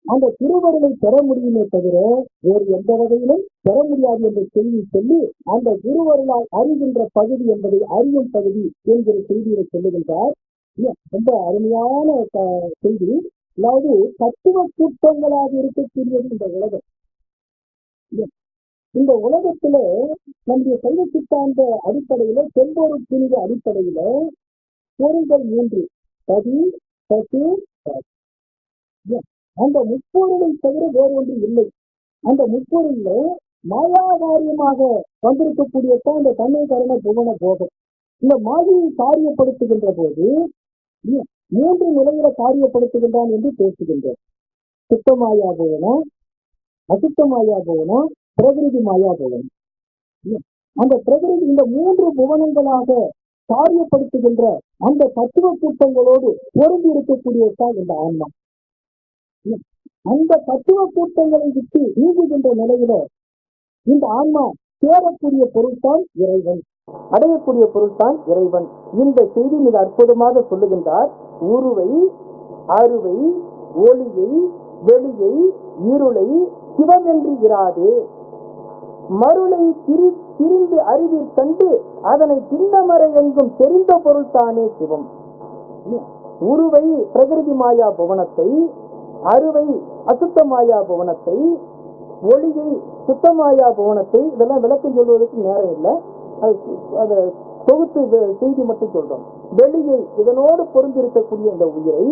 அந்த திருவருளை பெற முடியுமே தவிர வேறு எந்த வகையிலும் பெற முடியாது என்ற செய்தி சொல்லி அந்த குருவருளால் அறிகின்ற பகுதி என்பதை அறியும் பகுதி என்கிற செய்தியை சொல்லுகின்றார். ரொம்ப அருமையான செய்தி. அதாவது தத்துவ கூட்டங்களாக இருக்கக்கூடியது இந்த உலகம். இந்த உலகத்துல நம்முடைய சைவ சித்தாந்த அடிப்படையில செம்பொருள் புனித அடிப்படையில பொருள்கள் 3: பதி, பசு, அந்த முப்பொருளை தவிர வேறு ஒன்று இல்லை. அந்த முப்பொருள்ல மாயாகாரியமாக வந்திருக்கக்கூடியதான் இந்த தன்மை கரண புவன போகம். இந்த மாயை காரியப்படுத்துகின்ற போது 3 நிலையில காரியப்படுத்துகின்றான் என்று பேசுகின்றோம். சுத்தமாயா புவனம், அசுத்தமாயா புவனம், பிரகிருதி மாயா புவனம். அந்த பிரகிருதி இந்த 3 புவனங்களாக காரியப்படுத்துகின்ற அந்த தத்துவ கூட்டங்களோடு பொருந்தி இருக்கக்கூடியதான் இந்த ஆன்மா. அந்த தத்துவ கூட்டங்களை விட்டு நீங்குகின்ற நிலையில இந்த ஆன்மா சேரக்கூடிய பொருள்தான் இறைவன், அடையக்கூடிய பொருள்தான் இறைவன். இந்த செய்தி மிக அற்புதமாக சொல்லுகின்றார். உருவை, அருவை, ஒளியை, வெளியை, இருளை சிவமென்று இராது, மருளை திரிந்து அறிவில் கண்டு அதனை திண்ணமர எங்கும் தெரிந்த பொருள் தானே சிவம். உருவை பிரகிருதி மாயா புவனத்தை, அருவை அசுத்த மாயா புவனத்தை, ஒளியை சுத்தமாயா புவனத்தை, இதெல்லாம் விளக்கம் சொல்வதற்கு நேரம் இல்லை, அதை தொகுத்து செய்தி மட்டும் சொல்றோம். வெளியை இதனோடு பொருந்திருக்கக்கூடிய இந்த உயிரை,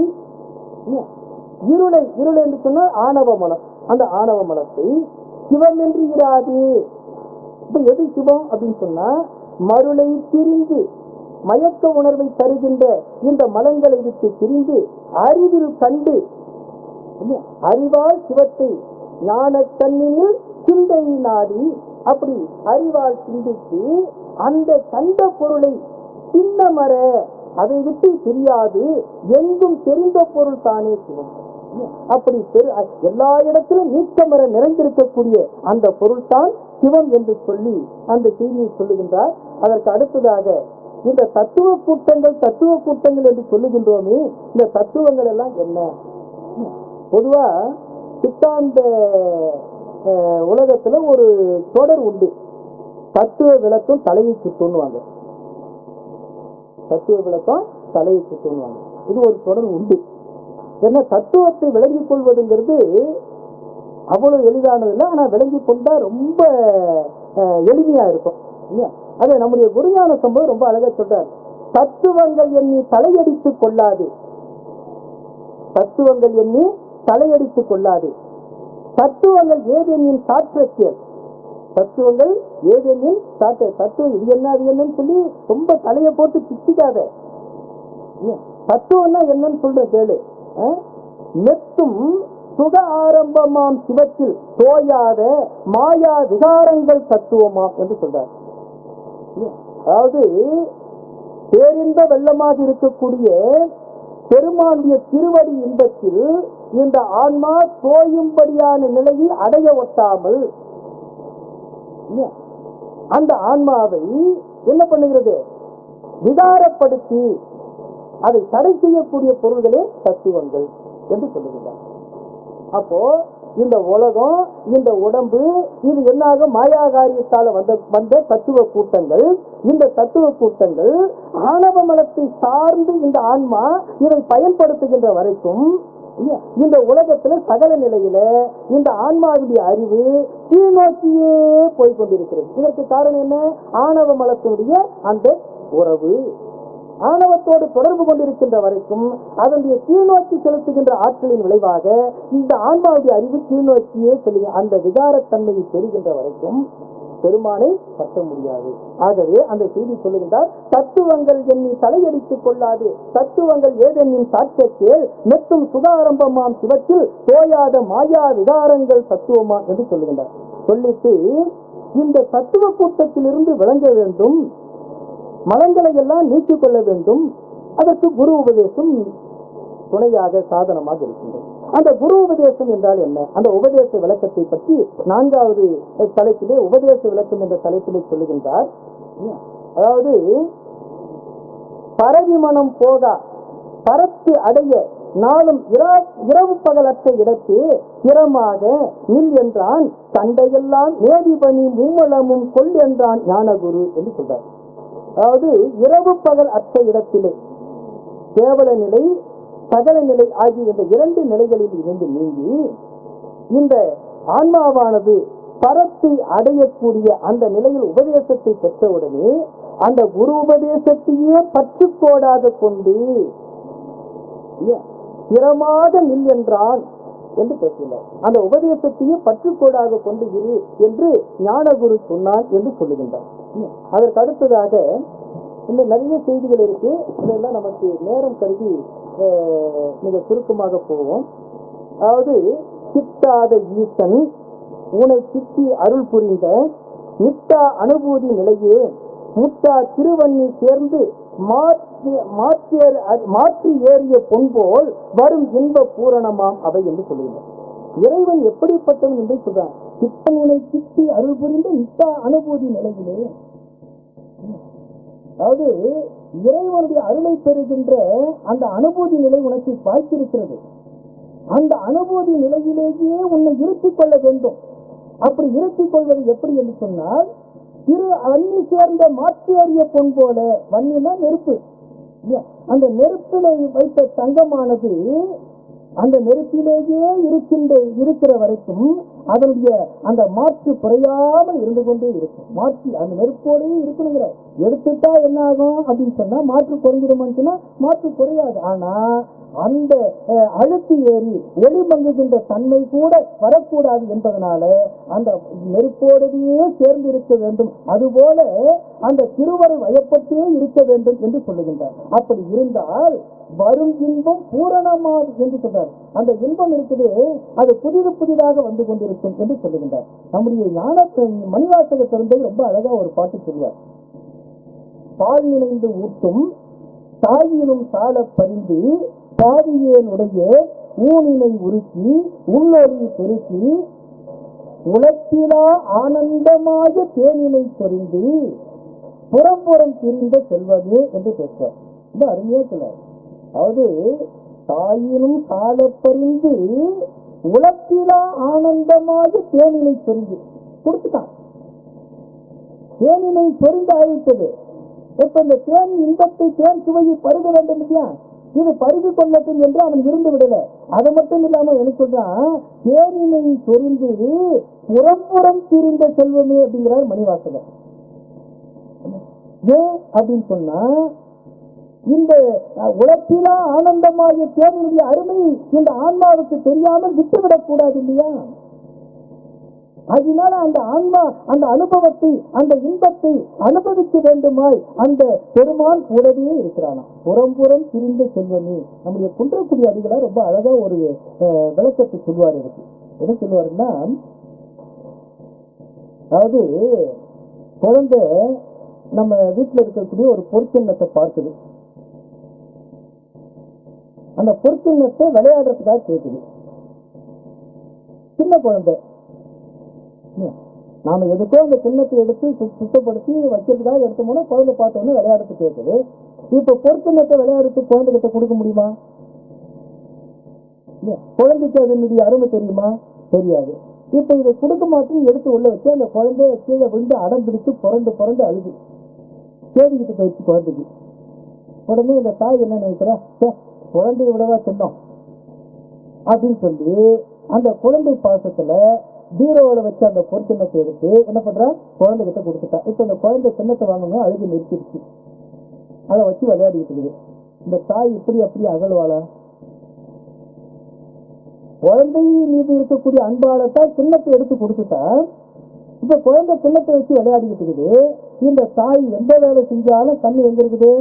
இருளை என்று சொன்ன ஆணவ மலம், அந்த ஆணவ மலத்தை சிவம் என்று இராது. இப்ப எது சிவம் அப்படின்னு சொன்னா, மருளை திரிந்து மயக்க உணர்வை தருகின்ற இந்த மலங்களை விட்டு திரிந்து அறிவில் கண்டு, அறிவால் சிவத்தை ஞான கண்ணினில் சிந்தை நாடி, அப்படி அறிவால் சிந்தித்து அந்த கண்ட பொருளை சின்னமர அதை விட்டு தெரியாது எங்கும் தெரிந்த பொருள் தானே சிவம். அப்படி எல்லா இடத்திலும் நீக்கமர நிறைந்திருக்கக்கூடிய அந்த பொருள் தான் சிவம் என்று சொல்லி அந்த செய்தியை சொல்லுகின்றார். அதற்கு அடுத்ததாக இந்த தத்துவ கூட்டங்கள் என்று சொல்லுகின்றோமே, இந்த தத்துவங்கள் எல்லாம் என்ன? பொதுவா சித்தாந்த உலகத்துல ஒரு தொடர் உண்டு, தத்துவ விளக்கம் தலையை சுட்டுவாங்க. தத்துவ விளக்கம் தலையை சுட்டுவாங்க. இது ஒரு தொடர் உண்டு. என்ன, தத்துவத்தை விளங்கிக் கொள்வதுங்கிறது அவ்வளவு எளிதானது இல்லை. ஆனா விளங்கிக் கொண்டா ரொம்ப எளிமையா இருக்கும். அதை நம்முடைய குருஞான சம்பவம் ரொம்ப அழகா சொல்றார். தத்துவங்கள் எண்ணி தலையடித்துக் கொள்ளாது, தத்துவங்கள் எண்ணி தலையடித்துக் கொள்ளாது, தத்துவங்கள் ஏதெனின் சாற்றத்தியல், தத்துவங்கள் ஏதெனின் சாற்ற, தத்துவம் இது என்ன அது என்னன்னு சொல்லி ரொம்ப தலையை போட்டு திட்டிக்காத. தத்துவம்னா என்னன்னு சொல்ற கேளு. மெத்தும் சுக ஆரம்பமாம் சிவத்தில் தோயாத மாயா விகாரங்கள் தத்துவமாம் என்று சொல்றார். அதாவது பேரின்ப வெள்ளமாக இருக்கக்கூடிய பெருமாண்டிய திருவடி இன்பத்தில் இந்த ஆன்மா தோயும்படியான நிலையை அடைய ஒட்டாமல் அந்த ஆன்மாவை என்ன பண்ணுகிறது? விகாரப்படுத்தி அதை தடை செய்யக்கூடிய பொருள்களே தத்துவங்கள் என்று சொல்லுகிறார். அப்போ இந்த உலகம், இந்த உடம்பு, இது என்னாக மாயாகாரியத்தால் வந்த தத்துவ கூட்டங்கள். இந்த தத்துவ கூட்டங்கள் ஆணவ மலத்தை சார்ந்து இந்த ஆன்மா இதை பயன்படுத்துகின்ற வரைக்கும் இந்த உலகத்துல சகல நிலையில இந்த ஆன்மாவுடைய அறிவு கீழ்நோக்கியே போய்கொண்டிருக்கிறது. இதற்கு காரணம் என்ன? ஆணவ மலத்தினுடைய அந்த உறவு. ஆணவத்தோடு தொடர்பு கொண்டிருக்கின்ற வரைக்கும் அதனுடைய கீழ்நோக்கி செலுத்துகின்ற ஆற்றலின் விளைவாக இந்த ஆன்மாவுடைய அறிவு கீழ்நோக்கியே செல்லுங்க. அந்த விகாரத்தன்மையை பெறுகின்ற வரைக்கும் பெருமானை பற்ற முடியாது. ஆகவே அந்த செய்தி சொல்லுகின்றார், தத்துவங்கள் எண்ணி தலையடித்துக் கொள்ளாது, தத்துவங்கள் ஏதென்னின் சாற்ற கேள், மெத்தும் சுதாரம்பமாம் சிவத்தில் தோயாத மாயா விகாரங்கள் தத்துவமா என்று சொல்லுகின்றார். சொல்லிட்டு இந்த தத்துவ கூட்டத்திலிருந்து விளங்க வேண்டும், மலங்களை எல்லாம் நீக்கிக் கொள்ள வேண்டும். அதற்கு குரு உபதேசம் துணையாக சாதனமாக இருக்கின்றது. அந்த குரு உபதேசம் என்றால் என்ன? அந்த உபதேச விளக்கத்தை பற்றி 4வது தலைப்பிலே உபதேச விளக்கம் என்ற தலைப்பிலே சொல்லுகின்றார். அதாவது பரவிமனம் போகா பரத்து அடைய நாளும் இரவு பகலற்ற இடத்து திறமாக நில் என்றான், தண்டையெல்லாம் நேதிபணி மும்மலமும் கொள் என்றான் ஞானகுரு என்று சொல்றார். அதாவது இரவு பகல் அற்ற இடத்திலே கேவல நிலை சகல நிலை ஆகிய இந்த 2 நிலைகளில் இருந்து நீங்கி இந்த ஆன்மாவானது பரத்தை அடையக்கூடிய அந்த நிலையில் உபதேசத்தை பெற்றவுடனே அந்த குரு உபதேசத்தையே பற்றுக்கோடாக கொண்டு திறமாக நில் என்றான் என்று பேசுகிறார். அந்த உபதேசத்தையே பற்றுக்கோடாக கொண்டு இரு என்று ஞானகுரு சொன்னான் என்று சொல்லுகின்றார். அதற்கு அடுத்ததாக இன்னும் நிறைய செய்திகள் இருக்கு. இதெல்லாம் நமக்கு நேரம் கருதி மிக சுருக்கமாக போவோம். அதாவது சித்தாத ஈசன் உனை சித்தி அருள் புரிந்த நித்தா அனுபூதி நிலையே முத்தா திருவண்ணி சேர்ந்து மாற்றி ஏறிய பொன்போல் வரும் இன்ப பூரணமாம் அவை என்று சொல்லுகிறார். இறைவன் எப்படிப்பட்டவன் என்று சொல்றான். சித்தனை சித்தி அருள் புரிந்த நித்தா அனுபூதி நிலையிலே, அதாவது இறைவனுடைய அருளை பெறுகின்ற அந்த அனுபூதி நிலை உனக்கு வாய்த்திருக்கிறது. அந்த அனுபூதி நிலையிலேயே உன்னை இருத்திக் கொள்ள வேண்டும். அப்படி இருத்திக் கொள்வது எப்படி என்று சொன்னால், திரு வன்னி சேர்ந்த மாற்றி அறிய பொன் போல, வன்னினா நெருப்பு, அந்த நெருப்பிலை வைத்த தங்கமானது அந்த நெருப்பிலேயே இருக்கிற வரைக்கும் அதனுடைய அந்த மாற்று குறையாமல் இருந்து கொண்டே இருக்கும். மாற்றி அந்த நெருப்போடையே இருக்கணுங்கிற எடுத்துட்டா என்ன ஆகும் அப்படின்னு சொன்னா மாற்று குறைஞ்சிடுமான்னு சொன்னா மாற்று குறையாது. ஆனா அந்த அழுத்தி ஏறி ஒளி மங்குகின்ற தன்மை கூட வரக்கூடாது என்பதனால அந்த நெருப்போடையே சேர்ந்து இருக்க வேண்டும். அதுபோல அந்த திருவரை வயப்பட்டே இருக்க வேண்டும் என்று சொல்லுகின்றார். அப்படி இருந்தால் வரும் இன்பம் பூரணமாகும் என்று சொல்றார். அந்த இன்பம் இருக்குது, அது புதிதாக வந்து கொண்டிருக்கும் என்று சொல்லுகின்றார். நம்முடைய ஞான மணிவாசக திறந்தை ரொம்ப அழகா ஒரு பாட்டு சொல்வார். பால் நினைந்து ஊட்டும் தாயினும் சால பறிந்து பாதியேனுடைய ஊனினை உருக்கி உள்ளொளி பெருக்கி உலப்பிலா ஆனந்தமாக தேனினை சொரிந்து புறம்புறம் திரிந்த செல்வதே என்று பேசுவார். ரொம்ப அருமையா சொல்றார். அதாவது தாயினும் காலப்பறிந்து உலப்பிலா ஆனந்தமாக தேனினை சொரிந்து கொடுத்துட்டான். தேனினை சொரிந்து ஆயிட்டது. இப்ப இந்த தேன் இன்பத்தை தேன் சுவையை பருக வேண்டும் இல்லையா, இது பருகி கொள்ளட்டும் என்று அவன் இருந்து விடல. அது மட்டும் இல்லாம என்ன சொல்றான், தேனினை சொரிந்து புறம்புறம் திரிந்த செல்வமே அப்படிங்கிறார் மணிவாசகர். ஏன் அப்படின்னு சொன்னா, இந்த உலப்பிலா ஆனந்தமாக தேனினுடைய அருமை இந்த ஆன்மாவுக்கு தெரியாமல் விட்டுவிடக் கூடாது இல்லையா. அதனால அந்த ஆன்மா அந்த அனுபவத்தை அந்த இன்பத்தை அனுபவிக்க வேண்டுமாய் அந்த பெருமான் கூடவே இருக்கிறானா. புறம்புறம் திரிந்த செல்வமே. நம்முடைய குன்றக்குடி அடிகளார் ரொம்ப அழகா ஒரு விளக்கத்தை சொல்வார். இருக்கு என்ன சொல்லுவாருன்னா, அதாவது குழந்தை நம்ம வீட்டில் இருக்கக்கூடிய ஒரு பொற்கிண்ணத்தை பார்க்குது. அந்த பொற்கிண்ணத்தை விளையாடுறதுக்காக கேட்குது. சின்ன குழந்தை, நாம எதுக்கோ அந்த கிண்ணத்தை எடுத்து சுத்தப்படுத்தி வைக்கிறதுக்காக எடுத்தோம்னா குழந்தை பார்த்தோன்னு விளையாடுறது கேட்குது. இப்ப பொற்கிண்ணத்தை விளையாடுறதுக்கு குழந்தைகிட்ட கொடுக்க முடியுமா? குழந்தைக்கு அதனுடைய அருமை தெரியுமா? தெரியாது. இப்ப இதை கொடுக்க மாட்டேன்னு எடுத்து உள்ள வச்சு அந்த குழந்தைய கீழே விழுந்து அடம் பிடிச்சு புரண்டு அழுது கேட்டுக்கிட்டு போயிடுச்சு குழந்தைக்கு. உடனே இந்த தாய் என்ன நினைக்கிறா, குழந்தைய விடவா சொன்னோம் அப்படின்னு சொல்லி அந்த குழந்தை பாசத்துல பீரோவில் வச்சு அந்த பொற்கிண்ணத்தை எடுத்து என்ன பண்றா, குழந்தைகிட்ட கொடுத்துட்டா. இப்ப இந்த குழந்தை சின்னத்தை வாங்கணும் அழுகி நிறுத்திடுச்சு. அதை வச்சு விளையாடிட்டு இருக்குது. இந்த தாய் இப்படி அப்படி அகழ்வாளா? குழந்தை மீது இருக்கக்கூடிய அன்பாலத்தான் சின்னத்தை எடுத்து கொடுத்துட்டா. இப்ப குழந்தை கிண்ணத்தை வச்சு விளையாடிக்கிட்டு இருக்குது. இந்த தாய் எந்த வேலை செஞ்சாலும் கண்ணு எங்க இருக்குது?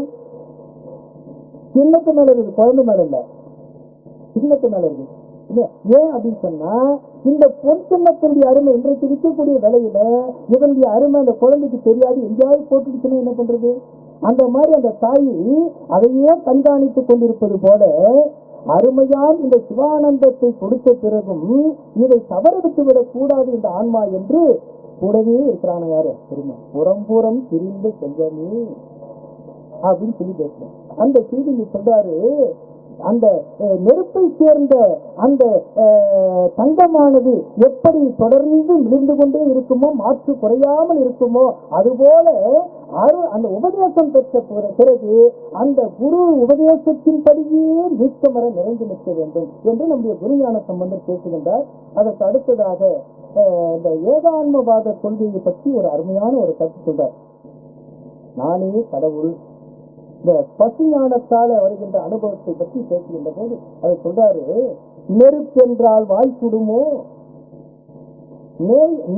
கிண்ணத்து மேல இருக்குது, குழந்தை மேல இல்ல, கிண்ணத்து மேல இருக்குது. ஏன் அப்படின்னு சொன்னா இந்த பொன் கிண்ணத்தினுடைய அருமை இன்றைக்கு விற்கக்கூடிய விலையில இதனுடைய அருமை அந்த குழந்தைக்கு தெரியாது. எங்கேயாவது போட்டுடுச்சுன்னா என்ன பண்றது? அந்த மாதிரி அந்த தாய் அதையே கண்காணித்துக் கொண்டிருப்பது போல அருமையால் இந்த சிவானந்தத்தை கொடுத்த பிறகும் இதை தவற விட்டுவிடக் கூடாது இந்த ஆன்மா என்று கூடவே இருக்கிறான யாரு தெரியுமா? புறம்புறம் திரிந்த செல்வமே அப்படின்னு சொல்லி பேசுறேன். அந்த செய்தி சொல்றாரு, அந்த நெருப்பை சேர்ந்த அந்த தங்கமானது எப்படி தொடர்ந்து விழுந்து கொண்டே இருக்குமோ, மாற்று குறையாமல் இருக்குமோ, அதுபோல அந்த உபதேசம் பெற்ற பிறகு அந்த குரு உபதேசத்தின்படியே நீக்கமர நிறைந்து நிற்க வேண்டும் என்று நம்முடைய குருஞான சம்பந்தர் பேசுகின்றார். அதற்கு அடுத்ததாக இந்த ஏகான்மவாத கொள்கையை பற்றி ஒரு அருமையான ஒரு கருத்து சொல்றார். நானே கடவுள், இந்த பசுஞானத்தால வருகின்ற அனுபவத்தை பற்றி பேசுகின்ற போது அதை சொல்றாரு, நெருப்பென்றால் வாய் சுடுமோ,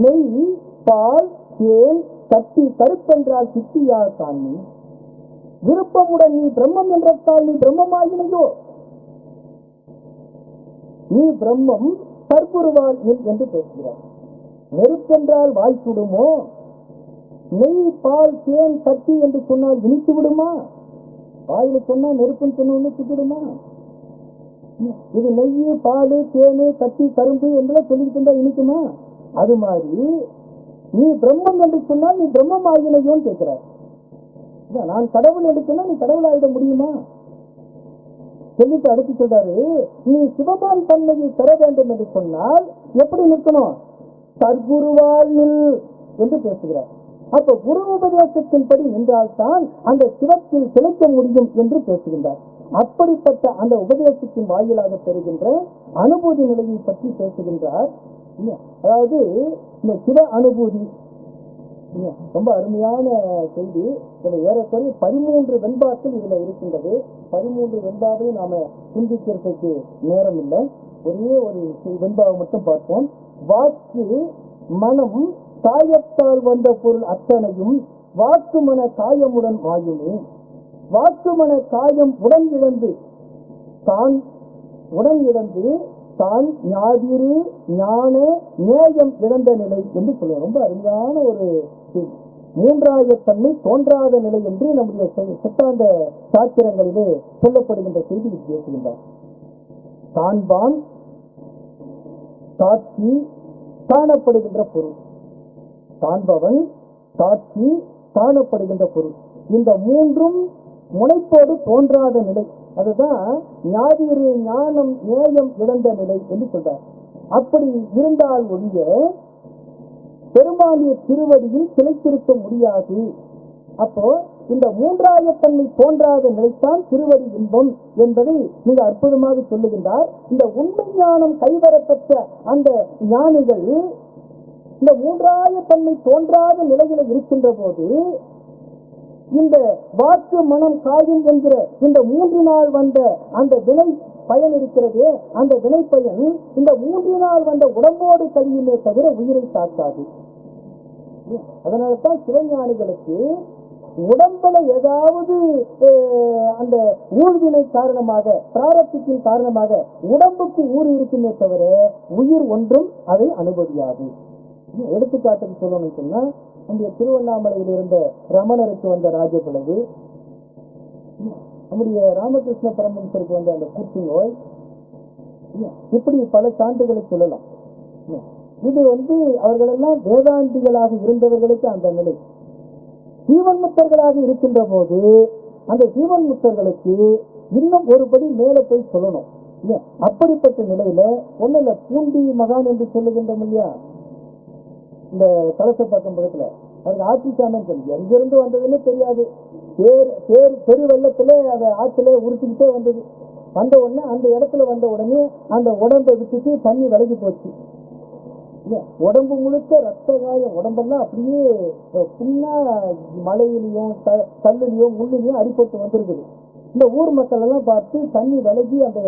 நெய் பால் தேன் சட்டி கருப்பென்றால் சித்தியா காணி, விருப்பமுடன் நீ பிரம்மம் என்றால் நீ பிரம்மமாயினையோ, நீ பிரம்மம் தற்புருவாள் என்று பேசுகிறார். நெருப்பென்றால் வாய் சுடுமோ, நெய் பால் தேன் சட்டி என்று சொன்னால் இனித்து விடுமா? வாயில சொன்னா நெருப்புன்னு சொன்ன சுட்டுடுமா? இது நெய் பால் தேனு கட்டி கரும்பு என்றெல்லாம் சொல்லிட்டு இருந்தா இனிக்குமா? அது மாதிரி நீ பிரம்மம் என்று சொன்னால் நீ பிரம்மம் ஆகினையோன்னு கேட்கிறார். நான் கடவுள் என்று சொன்னா நீ கடவுள் ஆகிட முடியுமா? சொல்லிட்டு அடுத்து சொல்றாரு, நீ சிவபான் தன்மையை பெற வேண்டும் என்று சொன்னால் எப்படி நிற்கணும்? சர்க்குருவாள் என்று பேசுகிறார். அப்ப குரு உபதேசத்தின்படி நின்றால்தான் அந்த சிவத்தில் திளைக்க முடியும் என்று பேசுகின்றார். அப்படிப்பட்ட அந்த உபதேசத்தின் வாயிலாக பெறுகின்ற அனுபூதி நிலையை பற்றி பேசுகின்றார். அதாவது இந்த சிவ அனுபூதி ரொம்ப அருமையான செய்தி. இதுல ஏறக்குறைய 13 வெண்பாக்கள் இதுல இருக்கின்றது. 13 வெண்பாவை நாம சிந்திக்கிறதுக்கு நேரம் இல்லை. ஒரே ஒரு வெண்பாவை மட்டும் பார்ப்போம். வாக்கு மனம் காயத்தால் வந்த பொருள் அத்தனையும் வாக்கு மன காயமுடன் மாயுமே, வாக்கு மன காயம் உடன் இழந்து தான் ஞாதிரு ஞான நேயம் இழந்த நிலை என்று சொல்லுவோம். ரொம்ப அருமையான ஒரு மூன்றாயத்தன்மை தோன்றாத நிலை என்று நம்முடைய சித்தாந்த சாத்திரங்களிலே சொல்லப்படுகின்ற செய்தி பேசுகின்றார். காண்பான் காட்சி காணப்படுகின்ற பொருள், காண்பவன் காட்சி காணப்படுகின்ற பொருள், இந்த மூன்றும் முனைப்போடு தோன்றாத நிலை, அதுதான் ஞாதிரு ஞானம் நேயம் இழந்த நிலை என்று சொல்றார். அப்படி இருந்தால் ஒழிய பெருமானிய திருவடியில் திளைத்திருக்க முடியாது. அப்போ இந்த மூன்றாயத்தன்மை தோன்றாத நிலைத்தான் திருவடி இன்பம் என்பதை மிக அற்புதமாக சொல்லுகின்றார். இந்த உண்மை ஞானம் கைவரப்பெற்ற அந்த ஞானிகள் இந்த மூன்றாயத்தன்மை தோன்றாத நிலையில இருக்கின்ற போது இந்த வாக்கு மனம் காயும் என்கிற இந்த 3 நாள் வந்த அந்த வினை பயன் இருக்கிறது. அந்த வினை பயன் இந்த 3 நாள் வந்த உடம்போடு கழியுமே தவிர உயிரை தாக்காது. அதனால்தான் சிவஞானிகளுக்கு உடம்புல ஏதாவது அந்த ஊழ்வினை காரணமாக பிராரத்தின் காரணமாக உடம்புக்கு ஊர் இருக்குமே தவிர உயிர் ஒன்றும் அதை அனுபவியாது. எடுத்துக்காட்டுக்கு சொல்லணும்னு சொன்னா, நம்முடைய திருவண்ணாமலையில் இருந்த ரமணருக்கு வந்த ராஜபிளவு, நம்முடைய ராமகிருஷ்ண பரமஹம்சருக்கு வந்த அந்த புற்று நோய், இப்படி பல சான்றுகளை சொல்லலாம். இது அவர்களெல்லாம் வேதாந்திகளாக இருந்தவர்களுக்கு அந்த நிலை. ஜீவன் முத்தர்களாக இருக்கின்ற போது அந்த ஜீவன் முத்தர்களுக்கு இன்னும் ஒருபடி மேல போய் சொல்லணும். அப்படிப்பட்ட நிலையில ஒண்ணுல பூண்டி மகான் என்று சொல்லுகின்றோம் இல்லையா, இந்த கலசப்பாக்கம் பக்கத்துல அதுக்கு ஆட்சிச்சாமன் சொல்லி எங்கிருந்து வந்ததுன்னு தெரியாது. பெரு வெள்ளத்துல அதை ஆற்றுல உருட்டிக்கிட்டே வந்தது. வந்த உடனே அந்த இடத்துல வந்த உடனே அந்த உடம்பை விட்டுட்டு தண்ணி விலகி போச்சு. உடம்பு முழுக்க ரத்த காயம், உடம்பெல்லாம் அப்படியே புண்ணா மலையிலையும் கல்லுலையும் முள்ளிலையும் அடிபட்டு வந்திருக்குது. இந்த ஊர் மக்கள் எல்லாம் பார்த்து தண்ணி விலகி அந்த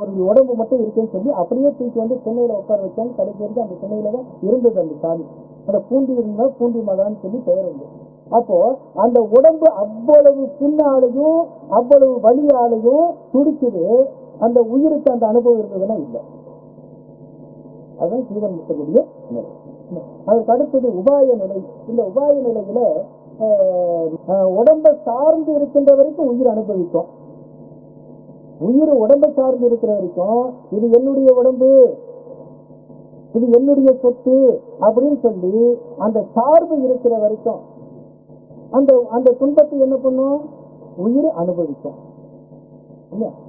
ஒரு உடம்பு மட்டும் இருக்குன்னு சொல்லி அப்படியே தூக்கி வந்து திண்ணையில உட்கார வச்சாங்க. கடைசி அந்த திண்ணையில தான் இருந்தது அந்த சாமி. அந்த பூண்டி இருந்தா பூண்டி மகான்னு சொல்லி பெயர் உண்டு. அப்போ அந்த உடம்பு அவ்வளவு பின்னாலையும் அவ்வளவு வலியாலையும் துடிக்குது. அந்த உயிருக்கு அந்த அனுபவம் இருந்ததுன்னா இல்லை. அதுதான் ஜீவன் முக்தக்கூடிய நிலை. அதுக்கு அடுத்தது உபாய நிலை. இந்த உபாய நிலையில உடம்பை சார்ந்து இருக்கின்ற வரைக்கும் உயிர் அனுபவிக்கும். உயிர் உடம்பை சார்ந்து இருக்கிற வரைக்கும் இது என்னுடைய உடம்பு, இது என்னுடைய சொத்து அப்படின்னு சொல்லி அந்த சார்பு இருக்கிற வரைக்கும் அந்த அந்த துன்பத்தை என்ன பண்ணும், உயிர் அனுபவிக்கும்.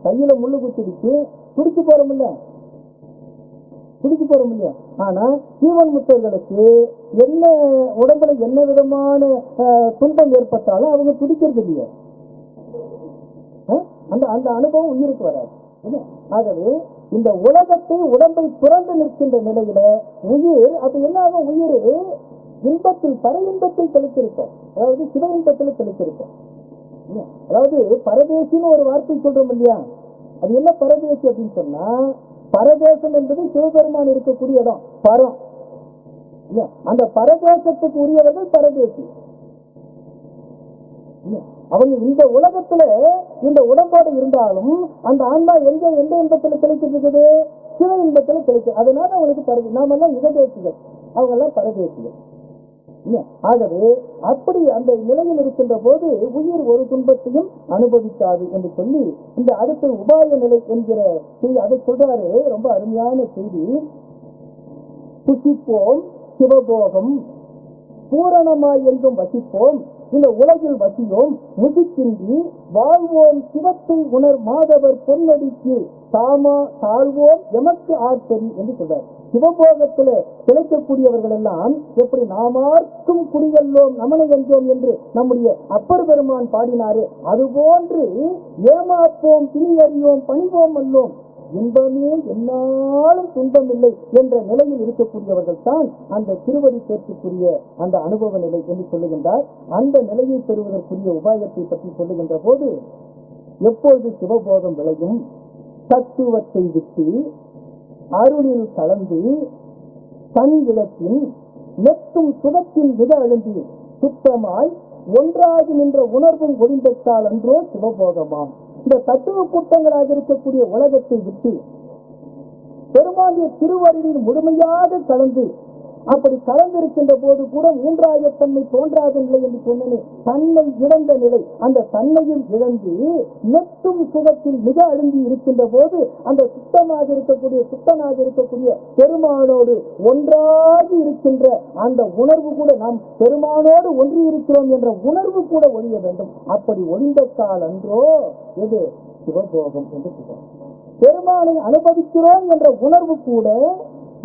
கையில முள்ளு குத்திடுச்சு, துடிச்சு போறோம் இல்ல, துடிச்சு போறோம் இல்லையா? ஆனா ஜீவன் முக்தர்களுக்கு என்ன உடம்புல என்ன விதமான துன்பம் ஏற்பட்டாலும் அவங்க துடிக்கிறது இல்லையா? அந்த அந்த அனுபவம் உயிருக்கு வராது. ஆகவே இந்த உலகத்தை உடம்பை துறந்து நிற்கின்ற நிலையில உயிர் அப்ப என்ன ஆகும்? உயிர் இன்பத்தில் பர இன்பத்தில் தெளித்திருக்கும், அதாவது சிவ இன்பத்தில் தெளித்திருக்கும். அதாவது பரதேசின்னு ஒரு வார்த்தை சொல்றோம் இல்லையா? அது என்ன பரதேசி அப்படின்னு சொன்னா, பரதேசம் என்பது சிவபெருமான் இருக்கக்கூடிய இடம் பரம். அந்த பரதேசத்துக்கு உரியவர்கள் பரதேசி. அவங்க இந்த உலகத்துல இந்த உடம்போடு இருந்தாலும் அந்த ஆன்மா எந்த இன்பத்துல கிடைச்சிட்டு இருக்குது? சிவ இன்பத்துல கிடைக்கும். அதனால அவங்களுக்கு நாம எல்லாம் யுகதேசிகள், அவங்க எல்லாம் பரதேசிகள். ஆகவே அப்படி அந்த நிலையில் இருக்கின்ற போது உயிர் ஒரு துன்பத்தையும் அனுபவிக்காது என்று சொல்லி இந்த அடுத்த உபாய நிலை என்கிற செய்தி அதை சொல்றாரு. ரொம்ப அருமையான செய்தி. புசிப்போம் சிவபோகம் பூரணமாய் என்றும் வசிப்போம், இந்த உலகில் வசியோம் முதிக்கின்றி வாழ்வோம் சிவத்தை உணர் மாதவர் பொன்னடிக்கு தாமா தாழ்வோம் எமக்கு ஆற்றறி என்று சொல்றார். சிவபோகத்துல கிடைக்கக்கூடியவர்கள் எல்லாம் எப்படி நாமார்க்கும் குடியல்லோம் நமனை வென்றோம் என்று நம்முடைய அப்பர் பெருமான் பாடினாரே, அதுபோன்று ஏமாப்போம் பிணி அறியோம் பணிவோம் அல்லோம் இன்பமே என்னாலும் துன்பம் இல்லை என்ற நிலையில் இருக்கக்கூடியவர்கள் தான் அந்த திருவடி சேர்த்துக்குரிய அந்த அனுபவ நிலை என்று சொல்லுகின்றார். அந்த நிலையை பெறுவதற்குரிய உபாயத்தை பற்றி சொல்லுகின்ற போது, எப்பொழுது சிவபோகம் விளையும், தத்துவத்தை விட்டு அருளில் கலந்து தன் இடத்தின் மெத்தும் சுகத்தின் மிக அழுந்தி சுத்தமாய் ஒன்றாகி நின்ற உணர்வும் ஒளிந்தத்தால் அன்றோ சிவபோகமாம். இந்த தத்துவ கூட்டங்களாக இருக்கக்கூடிய உலகத்தை விட்டு பெருமானிய திருவருளில் முழுமையாக கலந்து, அப்படி கலந்திருக்கின்ற போது கூட மூன்றாயத்தன்மை தோன்றாத நிலை என்று சொன்னேன். தன்னை இழந்த நிலை, அந்த தன்மையில் இழந்து மெத்தும் சுகத்தில் மிக அழுந்தி இருக்கின்ற போது அந்த சுத்தமாக இருக்கக்கூடிய சுத்தனாக இருக்கக்கூடிய பெருமானோடு ஒன்றாகி இருக்கின்ற அந்த உணர்வு கூட, நாம் பெருமானோடு ஒன்றி இருக்கிறோம் என்ற உணர்வு கூட ஒழிய வேண்டும். அப்படி ஒழிந்த கால் அன்றோ எது சிவபோகம் என்று சொல்றோம். பெருமானை அனுபவிக்கிறோம் என்ற உணர்வு கூட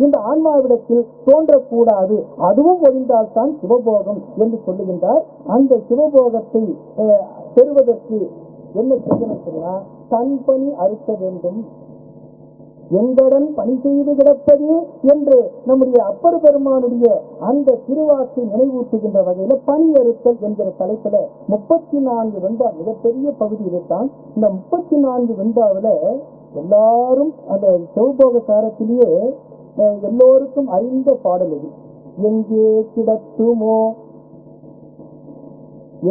இந்த ஆன்மாவிடத்தில் தோன்றக்கூடாது, அதுவும் ஒழிந்தால்தான் சிவபோகம் என்று சொல்லுகின்றார். அந்த சிவபோகத்தை பெறுவதற்கு என்ன செய்யணும் சொன்னா, தன் பணி அறுக்க வேண்டும், எங்களுடன் பணி செய்து கிடப்பது என்று நம்முடைய அப்பர் பெருமானுடைய அந்த திருவாக்கை நினைவூட்டுகின்ற வகையில பணி அறுத்தல் என்கிற தலைப்புல 34 வெண்பா மிகப்பெரிய பகுதி இதுதான். இந்த 34 வெண்பாவில எல்லாரும் அந்த சிவபோக சாரத்திலேயே எல்லோருக்கும் அறிந்த பாடல் இது. எங்கே கிடத்துமோ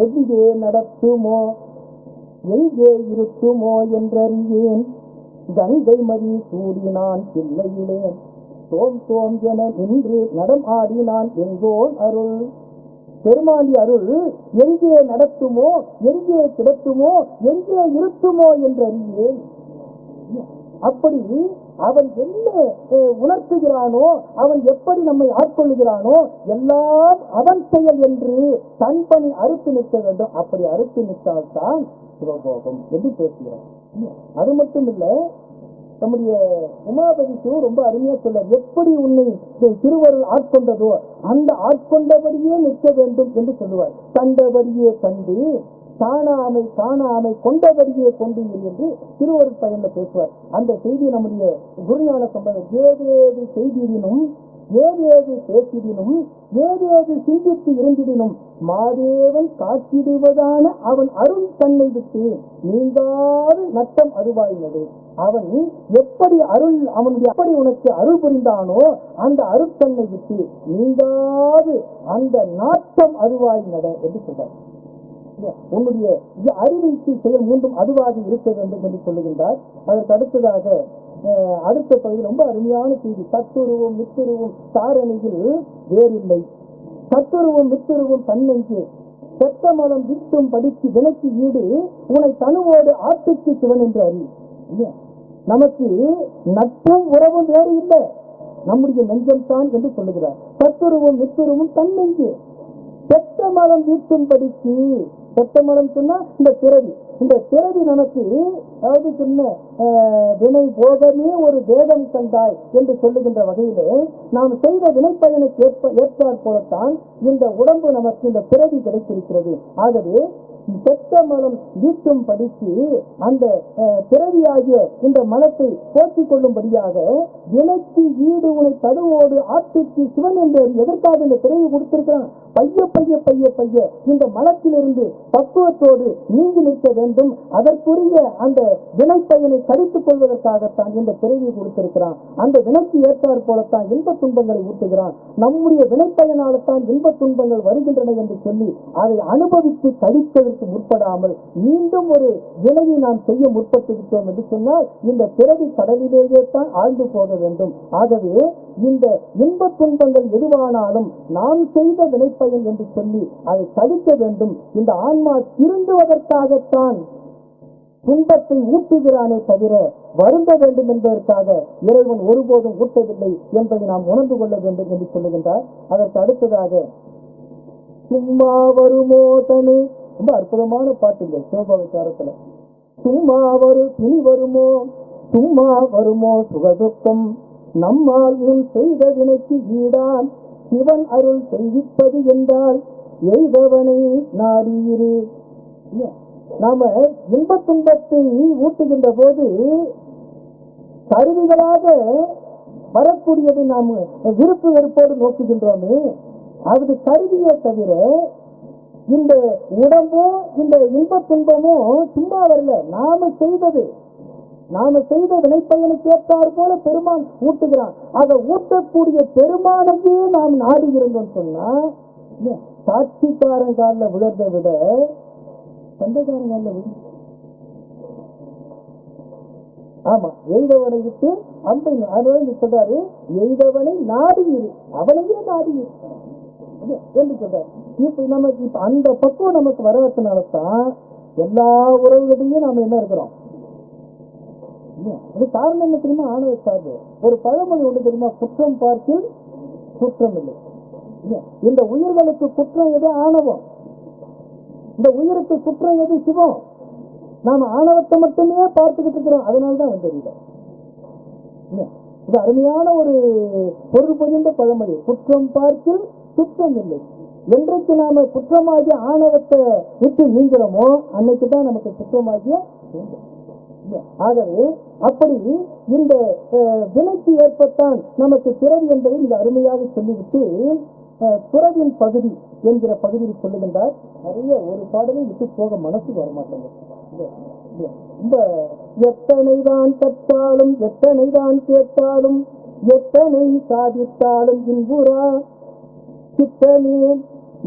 எங்கே நடத்துமோ எங்கே இருக்குமோ என்றறியேன், கங்கை மதி சூடினான் பிள்ளையிலேன் தோம் தோம் என நின்று நடம் ஆடினான் எங்கோன் அருள். பெருமாளி அருள் எங்கே நடத்துமோ எங்கே கிடத்துமோ எங்கே இருக்குமோ என்றறியேன். அப்படி அவன் என்ன உணர்த்துகிறானோ, அவன் எப்படி நம்மை ஆட்கொள்ளுகிறானோ எல்லாம் அவன் செயல் என்று தன் பணி அறுத்து நிற்க வேண்டும். அப்படி அறுத்து நிற்கால்தான் சிவபோகம் என்று பேசுகிறான். அது மட்டும் இல்ல, நம்முடைய உமாபதிக்கு ரொம்ப அருமையா சொல்ல, எப்படி உன்னை திருவருள் ஆட்கொண்டதோ அந்த ஆட்கொண்டபடியே நிற்க வேண்டும் என்று சொல்லுவார். கண்டபடியே கண்டு காணாமை காணாமை கொண்டபடியே கொண்டு என்று திருவருட் பயன்ல பேசுவார். அந்த செய்தி நம்முடைய குருஞான சம்பந்தர் ஏதேது செய்தியினும் ஏதேது பேசிடினும் ஏதேது சிந்தித்து இருந்திடினும் மாதேவன் காத்திடுவதான அவன் அருள் தன்னை விட்டு நீங்காது நட்டம் அருவாயினது. அவன் எப்படி அருள் அவனுடைய எப்படி உனக்கு அருள் புரிந்தானோ அந்த அருட்தன்னை விட்டு நீங்காது அந்த நாட்டம் அருவாயினட என்று சொல்றார். உன்னுடைய அறிவித்து செயல் மீண்டும் அதுவாக இருக்க வேண்டும் என்று சொல்லுகின்றார். அதற்கு அடுத்ததாக அடுத்த பகுதி ரொம்ப அருமையான செய்தி. சத்துருவும் மித்துருவும் சாரணியில் வேறில்லை, சத்துருவும் மித்துருவும் தன்னெஞ்சு செத்த மலம் விட்டும் படித்து விலைக்கு ஈடு உன்னை தனுவோடு ஆட்டுக்கு சிவன் என்று அறி. நமக்கு நட்பும் உறவும் வேறு இல்லை, நம்முடைய நெஞ்சம் தான் என்று சொல்லுகிறார். சத்துருவும் மித்துருவும் தன்னெஞ்சு செத்த மலம் வீட்டும் படிக்கு. செத்த மலம் சொன்னா இந்த பிறவி, இந்த பிறவி நமக்கு அதாவது சொன்ன வினை போகவே ஒரு வேதம் கண்டாய் என்று சொல்லுகின்ற வகையிலே நாம் செய்த வினைப்பயனுக்கு ஏற்றாற் போலத்தான் இந்த உடம்பு நமக்கு இந்த பிறவி கிடைத்திருக்கிறது. ஆகவே செத்த மலம் வீட்டும் படிக்கு அந்த பிறவியாகிய இந்த மனத்தை போற்றிக் கொள்ளும்படியாக வினைக்கு ஈடு உனை தடுவோடு ஆட்டுக்கு சிவன் என்று எதற்காக இந்த பிறவி கொடுத்திருக்கிறான்? பைய பைய பைய பைய இந்த மனத்திலிருந்து பக்குவத்தோடு நீங்கி நிற்க வேண்டும். அதற்குரிய அந்த வினைப்பயனை கடித்துக் கொள்வதற்காகத்தான் இந்த பிறவியை கொடுத்திருக்கிறான். அந்த வினைக்கு ஏற்றாற் போலத்தான் இன்ப துன்பங்களை ஊட்டுகிறான். நம்முடைய வினைப்பயனால்தான் இன்ப துன்பங்கள் வருகின்றன என்று சொல்லி அதை அனுபவித்து கடிப்பதற்கு முற்படாமல் மீண்டும் ஒரு வினையை நாம் செய்ய முற்பட்டு விட்டோம் என்று சொன்னால் இந்த பிறவி கடலிலேயே தான் ஆழ்ந்து போக வேண்டும். ஆகவே இந்த இன்ப துன்பங்கள் எதுவானாலும் நாம் செய்த வினைப்பயன் என்று சொல்லி அதை கழிக்க வேண்டும். இந்த ஆன்மா திருந்துவதற்காகத்தான் துன்பத்தை ஊட்டுகிறானே தவிர வருந்த வேண்டும் என்பதற்காக இறைவன் ஒருபோதும் ஊட்டவில்லை என்பதை நாம் உணர்ந்து கொள்ள வேண்டும் என்று சொல்லுகின்றார். அதற்கு அடுத்ததாக சும்மா வருமோ தனு, ரொம்ப அற்புதமான பாட்டு இந்த சிவபாவிச்சாரத்துல. சும்மா இனி வருமோ, சும்மா வருமோ சுகதுக்கம், நம்மால் உன் செய்த வினைக்கு ஈடான் சிவன் அருள் செய்விப்பது என்றால் எய்தவனை நாடியிரு. நாம இன்ப துன்பத்தை ஊட்டுகின்ற போது கருவிகளாக வரக்கூடியதை நாம் விருப்பு வெறுப்போடு நோக்குகின்றோமே, அது கருவியே தவிர இந்த உடம்போ இந்த இன்ப துன்பமோ சும்மா வரல. நாம செய்த வினைப்பயனுக்கு ஏற்றார் போல பெருமான் ஊட்டுகிறான். அதை ஊட்டக்கூடிய பெருமானையே நாம் நாடி இருந்தோம் சொன்னா சாட்சிக்காரன் காலில் விழுறதை விட சொந்தக்காரன் காலில் விழு. ஆமா, எய்தவனை விட்டு அந்த சொல்றாரு, எய்தவனை நாடி இரு, அவனையே நாடி இரு என்று சொல்றாரு. இப்ப நமக்கு இப்ப அந்த பக்குவம் நமக்கு வரதுனாலதான் எல்லா உறவுகளையும் நாம என்ன இருக்கிறோம். அது காரணம் என்ன தெரியுமா? ஆணவ சார்பு. ஒரு பழமொழி ஒன்று தெரியுமா? குற்றம் பார்க்கில் குற்றம் இல்லை. இந்த உயிர்களுக்கு குற்றம் எது? ஆணவம். இந்த உயிருக்கு குற்றம் எது? சிவம். நாம ஆணவத்தை மட்டுமே பார்த்துக்கிட்டு இருக்கிறோம். அதனால்தான் வந்து தெரியல. இது அருமையான ஒரு பொருள் பொதிந்த பழமொழி. குற்றம் பார்க்கில் குற்றம் இல்லை. என்றைக்கு நாம குற்றமாகிய ஆணவத்தை விட்டு நீங்கிறோமோ அன்னைக்குதான் நமக்கு குற்றமாகிய. ஆகவே அப்படி இந்த வினைக்கு ஏற்பத்தான் நமக்கு பிறவி என்பதை இந்த அருமையாக சொல்லிவிட்டு பிறவின் பகுதி என்கிற பகுதியில் சொல்லுகின்றார். நிறைய ஒரு பாடலை விட்டு போக மனசுக்கு வரமாட்டேங்க. இந்த எத்தனைதான் கற்றாலும் எத்தனைதான் கேட்டாலும் எத்தனை சாதித்தாலும் இன்புறா சித்தமே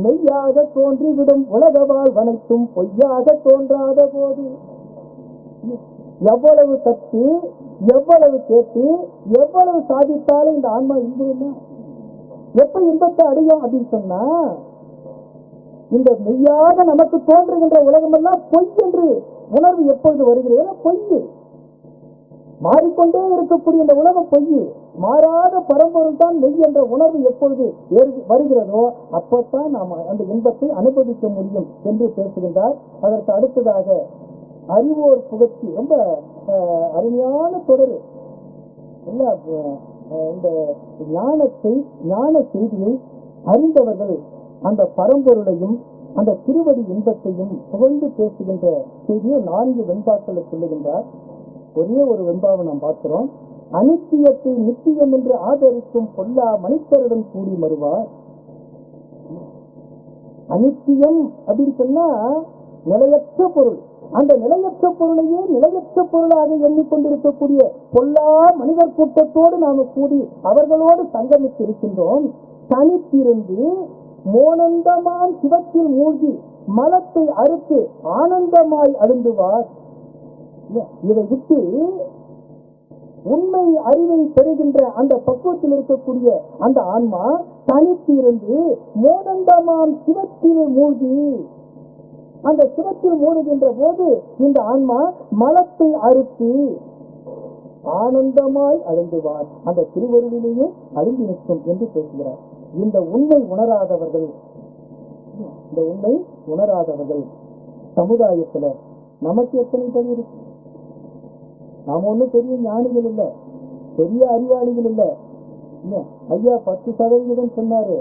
மெய்யாக தோன்றிவிடும் உலக வாழ்வனைத்தும் பொய்யாக தோன்றாத போது. எவ்வளவு கற்று எவ்வளவு கேட்டு எவ்வளவு சாதித்தாலும் இந்த ஆன்மா இன்புமா எப்படி இன்பத்தை அடையும் அப்படின்னு சொன்னா இந்த மெய்யாக நமக்கு தோன்றுகின்ற உலகம் எல்லாம் பொய் என்று உணர்வு எப்பொழுது வருகிறது? பொய் மாறிக்கொண்டே இருக்கக்கூடிய இந்த உலகம் பொய். மாறாத பரம்பொருள் தான் மெய் என்ற உணர்வு எப்பொழுது வருகிறதோ அப்பத்தான் நாம் அந்த இன்பத்தை அனுபவிக்க முடியும் என்று பேசுகின்றார். அதற்கு அடுத்ததாக அறிவோர் புகழ்ச்சி, ரொம்ப அருமையான தொடர். இந்த ஞான செய்தியை அறிந்தவர்கள் அந்த பரம்பொருளையும் அந்த திருவடி இன்பத்தையும் புகழ்ந்து பேசுகின்ற செய்தியை 4 வெண்பாக்களை சொல்லுகின்றார். ஒரே ஒரு வெண்பாவை நாம் பார்க்கிறோம். அனித்தியத்தை நித்தியம் என்று ஆதரிக்கும் பொல்லா மனிதருடன் கூடி வருவார். அனித்தியம் அப்படின்னு சொன்னா நிலையற்ற பொருள். அந்த நிலையற்ற பொருளையே நிலையற்ற பொருளாக எண்ணிக்கொண்டிருக்கக்கூடிய பொல்லா மனிதர் கூட்டத்தோடு நாம கூடி அவர்களோடு சங்கமித்து இருக்கின்றோம். தனித்திருந்து மோனந்தமாம் சிவத்தில் மூழ்கி மலத்தை அறுத்து ஆனந்தமாய் அழுந்துவார். இதை விட்டு உண்மை அறிவை பெறுகின்ற அந்த பக்குவத்தில் இருக்கக்கூடிய அந்த ஆன்மா தனித்திருந்து மோனந்தமாம் சிவத்தில் மூழ்கி, அந்த சிவத்தில் மூழ்கின்ற போது இந்த ஆன்மா மலத்தை அறுத்து ஆனந்தமாய் அழுந்துவார். அந்த திருவருளிலேயே அழுந்தி நிற்கும் என்று பேசுகிறார். இந்த உண்மை உணராதவர்கள், இந்த உண்மை உணராதவர்கள் சமுதாயத்துல நமக்கு எத்தனை பேர் இருக்கு? நாம ஒண்ணும் பெரிய ஞானிகள் இல்ல, பெரிய அறிவாளிகள் இல்ல. ஐயா 10% சொன்னாரு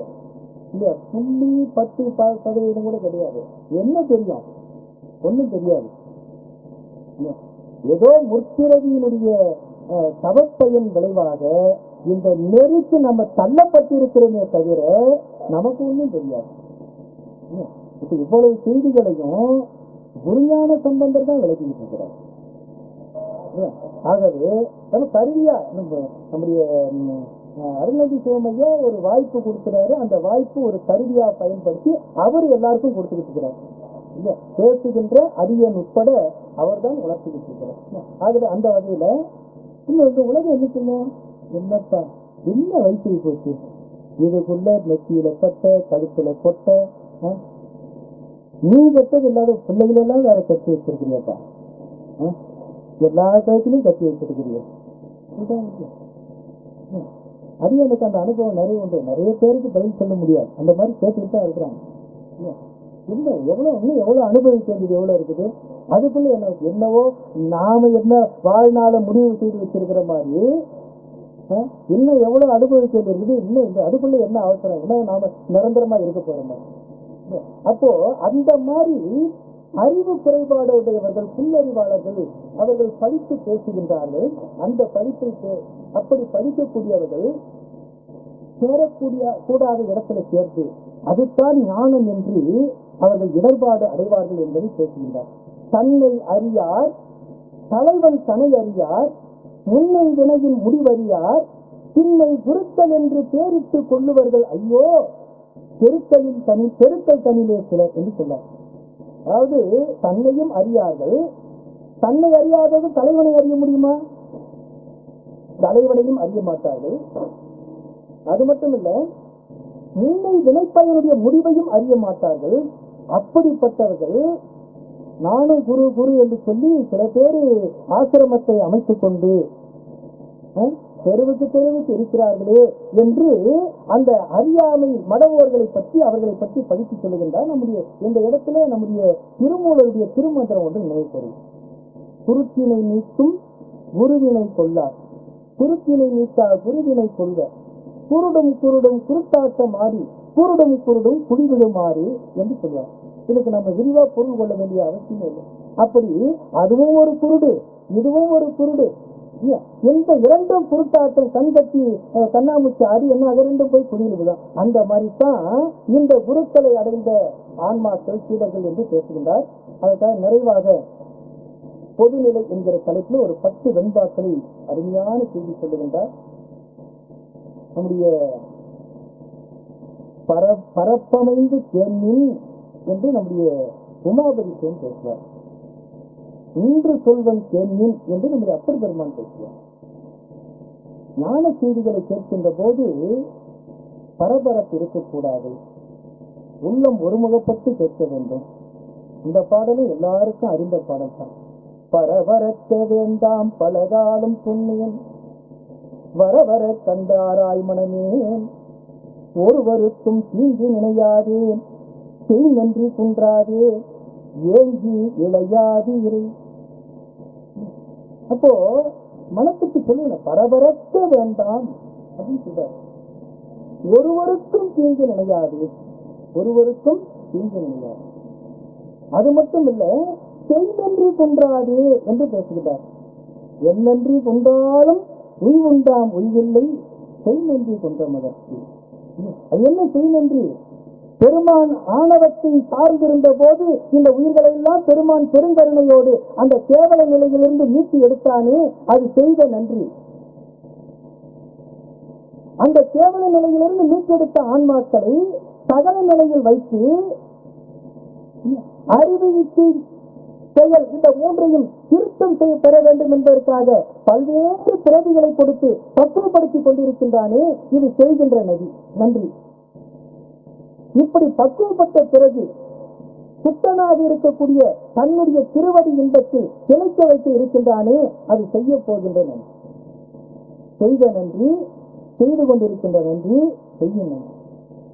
இல்ல, 10% கூட கிடையாது. என்ன தெரியும்? ஒண்ணும் தெரியாது. ஏதோ முற்பிறவியினுடைய தவப்பயன் விளைவாக இந்த நெறிக்கு நம்ம தள்ளப்பட்டிருக்கிறோமே தவிர நமக்கு ஒன்றும் தெரியாது. இப்ப இவ்வளவு செய்திகளையும் குருஞான சம்பந்தர் தான் விளக்கிட்டு இருக்கிறார். ஆகவே நம்ம கருவியா நம்முடைய அருள்நந்தி சிவமையா ஒரு வாய்ப்பு கொடுக்கிறாரு. அந்த வாய்ப்பு ஒரு கருவியா பயன்படுத்தி அவர் எல்லாருக்கும் கொடுத்துக்கிட்டு இருக்கிறார். இல்ல, பேசுகின்ற அடியன் உட்பட அவர் தான் வளர்த்துக்கிட்டு இருக்கிறார். ஆகவே அந்த வகையில இன்னொரு உலகம் என்ன சொல்லும்? என்னப்பா என்ன வயசு போச்சு, இதுக்குள்ள நெத்தியில கொட்ட, கழுத்துல கொட்ட, நீ கட்டது இல்லாத பிள்ளைகளெல்லாம் வேற கட்டி வச்சிருக்கிறீங்கப்பா, எல்லா கழுத்திலையும் கட்டி வச்சிருக்கிறீங்க. அது எனக்கு அந்த அனுபவம் நிறைய உண்டு. நிறைய பேருக்கு பதில் சொல்ல முடியாது. அந்த மாதிரி கேட்டுக்கிட்டு தான் இருக்கிறாங்க. இல்லை, இன்னும் எவ்வளவு அனுபவிக்க வேண்டியது எவ்வளவு இருக்குது. அதுக்குள்ள என்னவோ நாம என்ன வாழ்நாள முடிவு செய்து வச்சிருக்கிற மாதிரி இன்னும் எவ்வளவு அனுபவிக்க வேண்டியது இருக்குது. இன்னும் அதுக்குள்ள என்ன அவசரம்? இன்னும் நாம நிரந்தரமா இருக்க போற மாதிரி. அப்போ அந்த மாதிரி அறிவு குறைபாடு உடையவர்கள், புல்லறிவாளர்கள், அவர்கள் படித்து பேசுகின்றார்கள். அந்த படிப்பை அப்படி படிக்கக்கூடியவர்கள் சேரக்கூடிய கூடாத இடத்துல சேர்த்து அதுதான் ஞானம் என்று அவர்கள் இடர்பாடு அடைவார்கள் என்பதை பேசுகின்றார். தன்னை அறியார், தலைவன் தனை அறியார், முன்னை வினையின் முடிவறியார், பின்னை குருக்கள் என்று பேரிட்டுக் கொள்ளுவர்கள். ஐயோ, பெருக்கல் தனிலே சிலர் என்று சொன்னார். அதாவது தன்னையும் அறியார்கள். தன்னை அறியாதது தலைவனை அறிய முடியுமா? தலைவனையும் அறிய மாட்டார்கள். அது மட்டுமல்ல, முன்னை வினைப்பயனுடைய முடிவையும் அறிய மாட்டார்கள். அப்படிப்பட்டவர்கள் நானும் குரு குரு என்று சொல்லி சில பேர் ஆசிரமத்தை அமைத்துக் கொண்டு தெருவுக்கு இருக்கிறார்களே என்று அந்த அறியாமை மடவோர்களை பற்றி, அவர்களை பற்றி படித்து சொல்லுகின்றார். நம்முடைய இந்த இடத்துல நம்முடைய திருமூலருடைய திருமந்திரம் ஒன்று நினைவுபெறும். குருத்தினை நீக்கும் குருவினை கொள்ளார், குருத்தினை நீக்கா குருவினை கொள்க, குருடும் குருட்டாட்டம் ஆடி, குருடும் குடிவிடும் மாறி என்று சொல்வார். இதுக்கு நம்ம விரிவா பொருள் கொள்ள வேண்டிய அவசியம் இல்லை. அப்படி அதுவும் ஒரு குருடு, இதுவும் ஒரு குருடு. இந்த இரண்டும் குருட்டாட்டம் கண்கட்டி கண்ணாமூச்சி ஆடி என்ன அது ரெண்டும் போய் குடிவிடுதான். அந்த மாதிரி தான் இந்த குருக்களை அடைந்த ஆன்மாக்கள், சீடர்கள் என்று பேசுகின்றார். அதற்காக நிறைவாக பொதுநிலை என்கிற தலைப்பில் ஒரு 10 வெண்பாக்களை அருமையான செய்தி சொல்லுகின்றார். நம்முடைய பரப்பமைந்து கேள்வி என்று நம்முடைய உமாபதி சேன் பேசுவார். இன்று சொல்வன் கேள்வின் என்று நம்முடைய அப்பர் பெருமான் பேசுவார். ஞான செய்திகளை கேட்கின்ற போது பரபரப்பு இருக்கக்கூடாது, உள்ளம் ஒருமுகப்பட்டு கேட்க வேண்டும். இந்த பாடலும் எல்லாருக்கும் அறிந்த பாடல் தான். பரபரக்க வேண்டாம் பலகாலம் புண்ணியன், வரவர கண்டாராய் மனமேன், ஒருவருக்கும் தீங்கு நினையாதே, செய் நன்றி குன்றாதே, ஏங்கி இளையாது இறை. அப்போ மனத்துக்கு சொல்லுங்க, பரபரக்க வேண்டாம் அப்படின்னு சொல்றாரு. ஒருவருக்கும் தீங்கு நினையாது, ஒருவருக்கும் தீங்கு நினையாது. அது மட்டும் இல்ல, செய் நன்றி குன்றாதே என்று பேசுகிறார். என்னன்றி கொண்டாலும் உய்வுண்டாம் உய்வில்லை செய் நன்றி கொன்ற மதற்கு. அது என்ன செய் நன்றி? பெருமான் ஆணவத்தை சார்ந்திருந்த போது இந்த உயிர்களை எல்லாம் பெருமான் பெருங்கருணையோடு அந்த கேவல நிலையிலிருந்து மீட்டு எடுத்தானே, அது செய்த நன்றி. அந்த கேவல நிலையிலிருந்து மீட்டெடுத்த ஆன்மாக்களை சகல நிலையில் வைத்து அறிவிச்சு செயல் இந்த மூன்றையும் திருத்தம் செய்ய பெற வேண்டும் என்பதற்காக பல்வேறு பிறவிகளை கொடுத்து பக்குவப்படுத்திக் கொண்டிருக்கின்றானே, இது செய்கின்ற நன்றி. இப்படி பக்குவப்பட்ட பிறகு சுத்தனாக இருக்கக்கூடிய தன்னுடைய திருவடி இன்பத்தில் திளைக்க வைத்து இருக்கின்றானே, அது செய்ய போகின்ற நன்றி. செய்த நன்றி, செய்து கொண்டிருக்கின்ற நன்றி, செய்யும் நன்றி.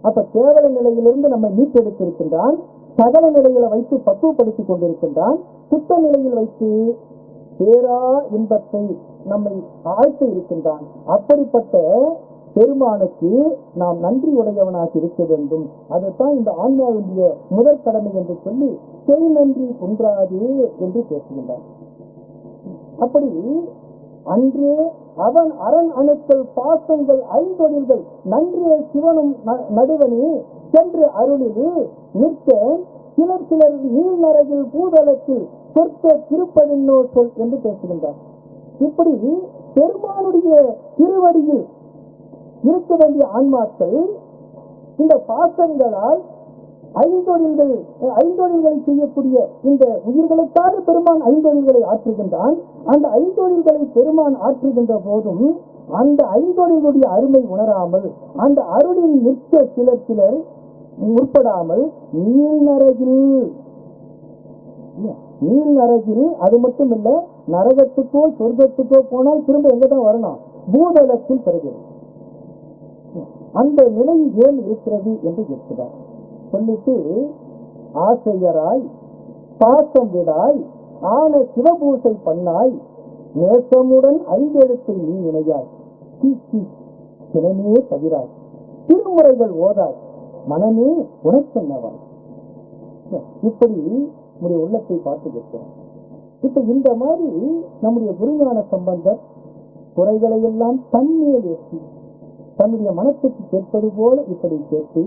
அப்ப கேவல நிலையிலிருந்து நம்மை மீட்டெடுத்திருக்கின்றான், சகல நிலையில வைத்து பக்குவப்படுத்திக் கொண்டிருக்கின்றான், சுத்த நிலையில் வைத்து பேரா இன்பத்தை நம்மை ஆழ்த்த இருக்கின்றான். அப்படிப்பட்ட பெருமானுக்கு நாம் நன்றி உடையவனாக இருக்க வேண்டும். அதைத்தான் இந்த ஆன்மாவுடைய முதற் கடமை என்று சொல்லி செய் நன்றி குன்றாதே என்று பேசுகின்றான். அப்படி அன்றே அவன் அரண் அணுக்கள் பாசங்கள் ஐந்தொழில்கள் நன்றிய சிவனும் நடுவனே சென்று அருளில் நிற்க சிலர் நீள் நரகில் பூதளத்தில் சொற்க திருப்பதின்னோ சொல் என்று பேசுகின்றார். இப்படி பெருமானுடைய திருவடியில் இருக்க வேண்டிய ஆன்மாக்கள் இந்த பாசங்களால் ஐந்தொழில்களை செய்யக்கூடிய இந்த உயிர்களுக்காக பெருமான் ஐந்தொழில்களை ஆற்றுகின்றான். அந்த ஐந்தொழில்களை பெருமான் ஆற்றுகின்ற போதும் அந்த ஐந்தொழிலுடைய அருமை உணராமல் அந்த அருளில் நிற்க சிலர் முற்படாமல் நீள் நரகில் அது மட்டும் இல்ல, நரகத்துக்கோ சொர்க்கத்துக்கோ போனால் திரும்ப எங்கதான் வரணும்? பூதளத்தில் பெறுகிறது. அந்த நிலை ஏன் இருக்கிறது என்று கேட்கிறார். சொல்லிட்டு ஆசையராய் பாசம் விடாய் ஆன சிவபூசை பண்ணாய் நேசமுடன் ஐந்தெழுத்தை நீ இணையாய் சிவனே தவிராய் திருமுறைகள் ஓதாய் மனமே உனக்கென்னவாய். இப்படி நம்முடைய உள்ளத்தை பார்த்து கேட்கிறோம். இப்ப இந்த மாதிரி நம்முடைய குருஞான சம்பந்தர் குறைகளை எல்லாம் தன்மேல் ஏற்றி தன்னுடைய மனத்துக்கு கேட்பது போல இப்படி கேட்டு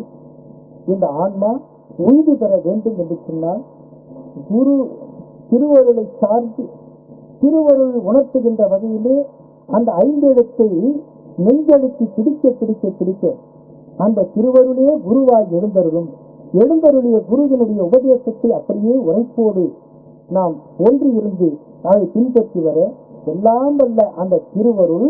இந்த ஆன்மா உய்தி பெற வேண்டும் என்று சொன்னால் குரு திருவருளை சார்ந்து திருவருள் உணர்த்துகின்ற வகையிலே அந்த ஐந்தெழுத்தை நெஞ்செழுத்தி பிடிக்க அந்த திருவருளே குருவாய் எழுந்தருளிய குருவினுடைய உபதேசத்தை அப்படியே உரைப்போடு நாம் ஒன்று இருந்து அதை பின்பற்றி வர எல்லாம் வல்ல அந்த திருவருள்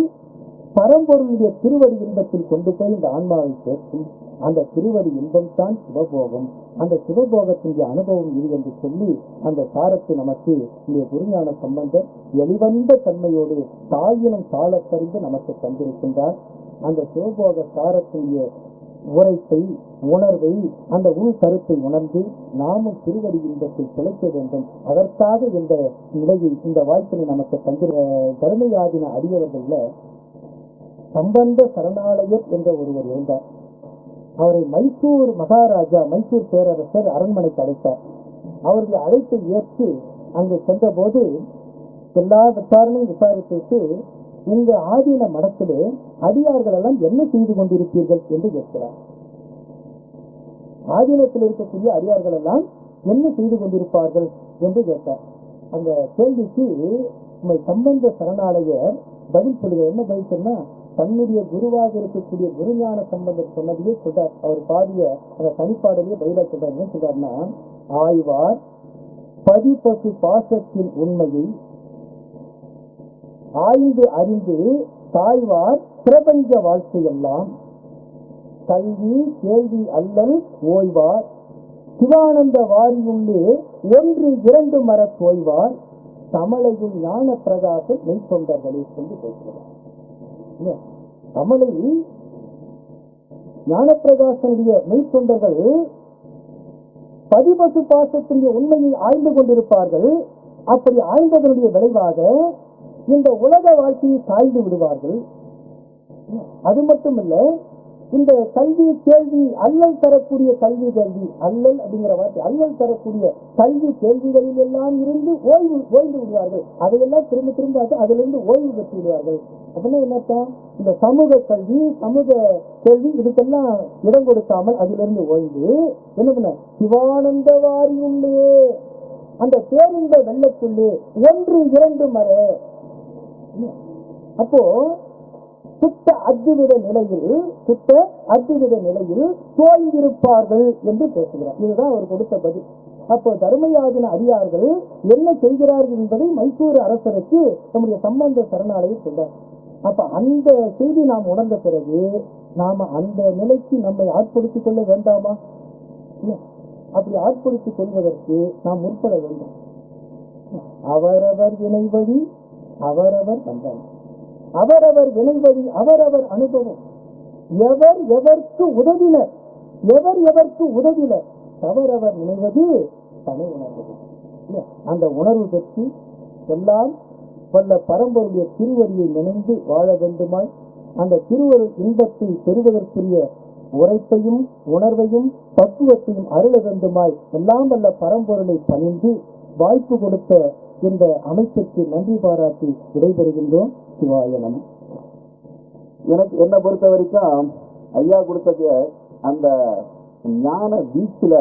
பரம்பொருளுடைய திருவடி இன்பத்தில் கொண்டு போய் இந்த ஆன்மாவை சேர்க்கும். அந்த திருவடி இன்பம் தான் சிவபோகம். அந்த சிவபோகத்தினுடைய அனுபவம் இது என்று சொல்லி அந்த சாரத்தை நமக்கு இந்த குருஞான சம்பந்தர் எளிவந்த தன்மையோடு தாயினும் சாலப்பறிந்து நமக்கு தந்திருக்கின்றார். அந்த சிவபோக சாரத்தினுடைய உரைத்தை உணர்வை அந்த உள் கருத்தை உணர்ந்து நாமும் திருவடி இன்பத்தில் திளைக்க வேண்டும். அதற்காக இந்த நிலையை இந்த வாய்ப்பினை நமக்கு தந்திர தர்மயாதின அடியவர்கள சம்பந்த சரணாலயர் என்ற ஒருவர் இருந்தார். அவரை மைசூர் மகாராஜா மைசூர் பேரரசர் அரண்மனைக்கு அழைத்தார். அவருடைய அழைப்பை ஏற்று அங்கு சென்ற போது எல்லா விசாரணையும் விசாரித்து உங்க ஆதீன மடத்திலே அடியார்கள் எல்லாம் என்ன செய்து கொண்டிருப்பீர்கள் என்று கேட்கிறார். ஆதீனத்தில் இருக்கக்கூடிய அடியார்கள் எல்லாம் என்ன செய்து கொண்டிருப்பார்கள் என்று கேட்டார். அந்த கேள்விக்கு சம்பந்த சரணாலயர் பதில் சொல்லுங்க. என்ன பதில் சொன்னா, தன்னுடைய குருவாக இருக்கக்கூடிய குருஞான சம்பந்தர் சொன்னதையே சொல்றார். அவர் பாடிய அந்த தனிப்பாடலையே பதிலாக சொல்றார். என்ன சொல்றாருன்னா, ஆய்வார் பதிபசு பாசத்தின் உண்மையை ஆய்ந்து அறிந்து தாய்வார் பிரபஞ்ச வாழ்க்கையெல்லாம் கல்வி கேள்வி அல்லல் ஓய்வார் சிவானந்த வாரியுள்ளே ஒன்று இரண்டு மர தோய்வார் தமிழையும் ஞான பிரகாசம் மெய்த்தொண்டர்களை கொண்டு பேசுகிறார். தமிழை ஞானப்பிரகாசனுடைய மெய்த்தொண்டர்கள் பதிபசு பாசத்தினுடைய உண்மையை ஆய்ந்து கொண்டிருப்பார்கள். அப்படி ஆய்ந்ததனுடைய விளைவாக இந்த உலக வாழ்க்கையை சாய்ந்து விடுவார்கள். அது மட்டுமல்ல, இந்த கல்வி கேள்வி அல்லல் தரக்கூடிய கல்வி அல்லல் அப்படிங்கிற வார்த்தை அல்லல் தரக்கூடிய கல்வி கேள்விகளில் எல்லாம் இருந்து ஓய்ந்து விடுவார்கள். அதையெல்லாம் திரும்ப திரும்ப அதிலிருந்து ஓய்வு பெற்று விடுவார்கள். அப்படின்னா என்னத்தான், இந்த சமூக கல்வி சமூக கேள்வி இதுக்கெல்லாம் இடம் கொடுக்காமல் அதிலிருந்து ஓய்ந்து என்ன பண்ண, சிவானந்த வாரியுள்ளே அந்த பேரின்ப வெள்ளத்துள்ளே 1, 2 மறை. அப்போ சுத்த அத்வித நிலையில் தோய்ந்திருப்பார்கள் என்று பேசுகிறார். இதுதான் அவர் கொடுத்த பதில். அப்போ தர்மயாதன அடியார்கள் என்ன செய்கிறார்கள் என்பதை மைசூர் அரசருக்கு நம்முடைய சம்பந்த சரணாலயை சொல்றார். அப்ப அந்த செய்தி நாம் உணர்ந்த பிறகு நாம அந்த நிலைக்கு நம்மை ஆட்படுத்திக் கொள்ள வேண்டாமா? அப்படி ஆட்படுத்திக் கொள்வதற்கு நாம் முற்பட வேண்டும். அவரவர் வினைவழி அவரவர் வந்தார், அவரவர் வினைவழி அவரவர் அனுபவம். எவர் எவருக்கு உதவினர் அவரவர் நினைவது தனி உணர்வது. அந்த உணர்வு பெற்று எல்லாம் வல்ல பரம்பொருடைய திருவடியை நினைந்து வாழ வேண்டுமாய், அந்த திருவருள் இன்பத்தை பெறுவதற்குரிய உரைப்பையும் உணர்வையும் பக்குவத்தையும் அருள வேண்டுமாய் எல்லாம் வல்ல பரம்பொருளை பணிந்து வாய்ப்பு கொடுத்த இந்த அமைச்சருக்கு நன்றி பாராட்டி விடைபெறுகின்றோம். சிவாயனம். எனக்கு என்ன பொறுத்த வரைக்கும் ஐயா கொடுத்தது அந்த ஞான வீச்சில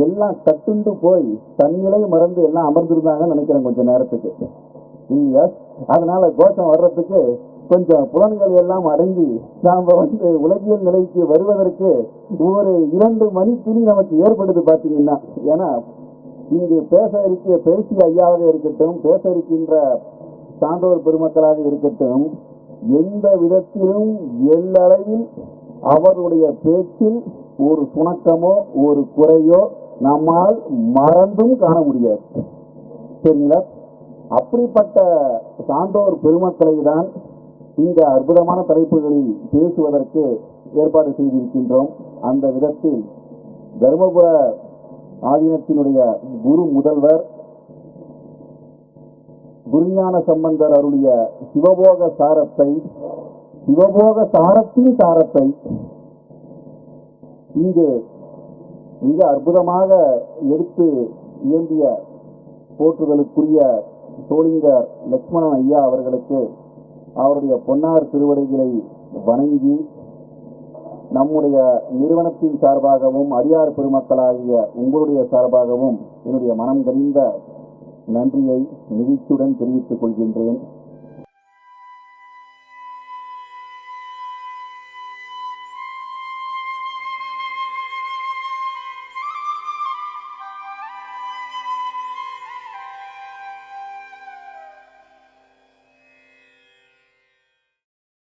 எல்லாம் கட்டுண்டு போய் தன்னிலை மறந்து எல்லாம் அமர்ந்திருந்தாங்கன்னு நினைக்கிறேன் கொஞ்ச நேரத்துக்கு. அதனால கோஷம் வர்றதுக்கு கொஞ்சம் புலன்கள் எல்லாம் அடங்கி நாம உலகியல் நிலைக்கு வருவதற்கு ஒரு 2 மணி துணி நமக்கு ஏற்படுது பாத்தீங்கன்னா. ஏன்னா இங்கு பேசிய ஐயாவாக இருக்கட்டும், பேச இருக்கின்ற சான்றோர் பெருமக்களாக இருக்கட்டும், எந்த விதத்திலும் எல்லளவில் அவருடைய பேச்சில் ஒரு சுணக்கமோ ஒரு குறையோ நம்மால் மறந்தும் காண முடியாது. சரிங்களா? அப்படிப்பட்ட சான்றோர் பெருமக்களை தான் இந்த அற்புதமான தலைப்புகளில் பேசுவதற்கு ஏற்பாடு செய்திருக்கின்றோம். அந்த விதத்தில் தர்மபுர ஆதீனத்தினுடைய குரு முதல்வர் குருஞான சம்பந்தர் அருளிய சிவபோக சாரத்தின் சாரத்தை இங்கு மிக அற்புதமாக எடுத்து இயம்பிய போற்றுதலுக்குரிய சோளிங்கர் லக்ஷ்மணன் ஐயா அவர்களுக்கு அவருடைய பொன்னார் திருவடிகளை வணங்கி நம்முடைய நிறுவனத்தின் சார்பாகவும் அடியார் பெருமக்களாகிய உங்களுடைய சார்பாகவும் என்னுடைய மனம் கனிந்த நன்றியை நிகழ்ச்சியுடன் தெரிவித்துக் கொள்கின்றேன்.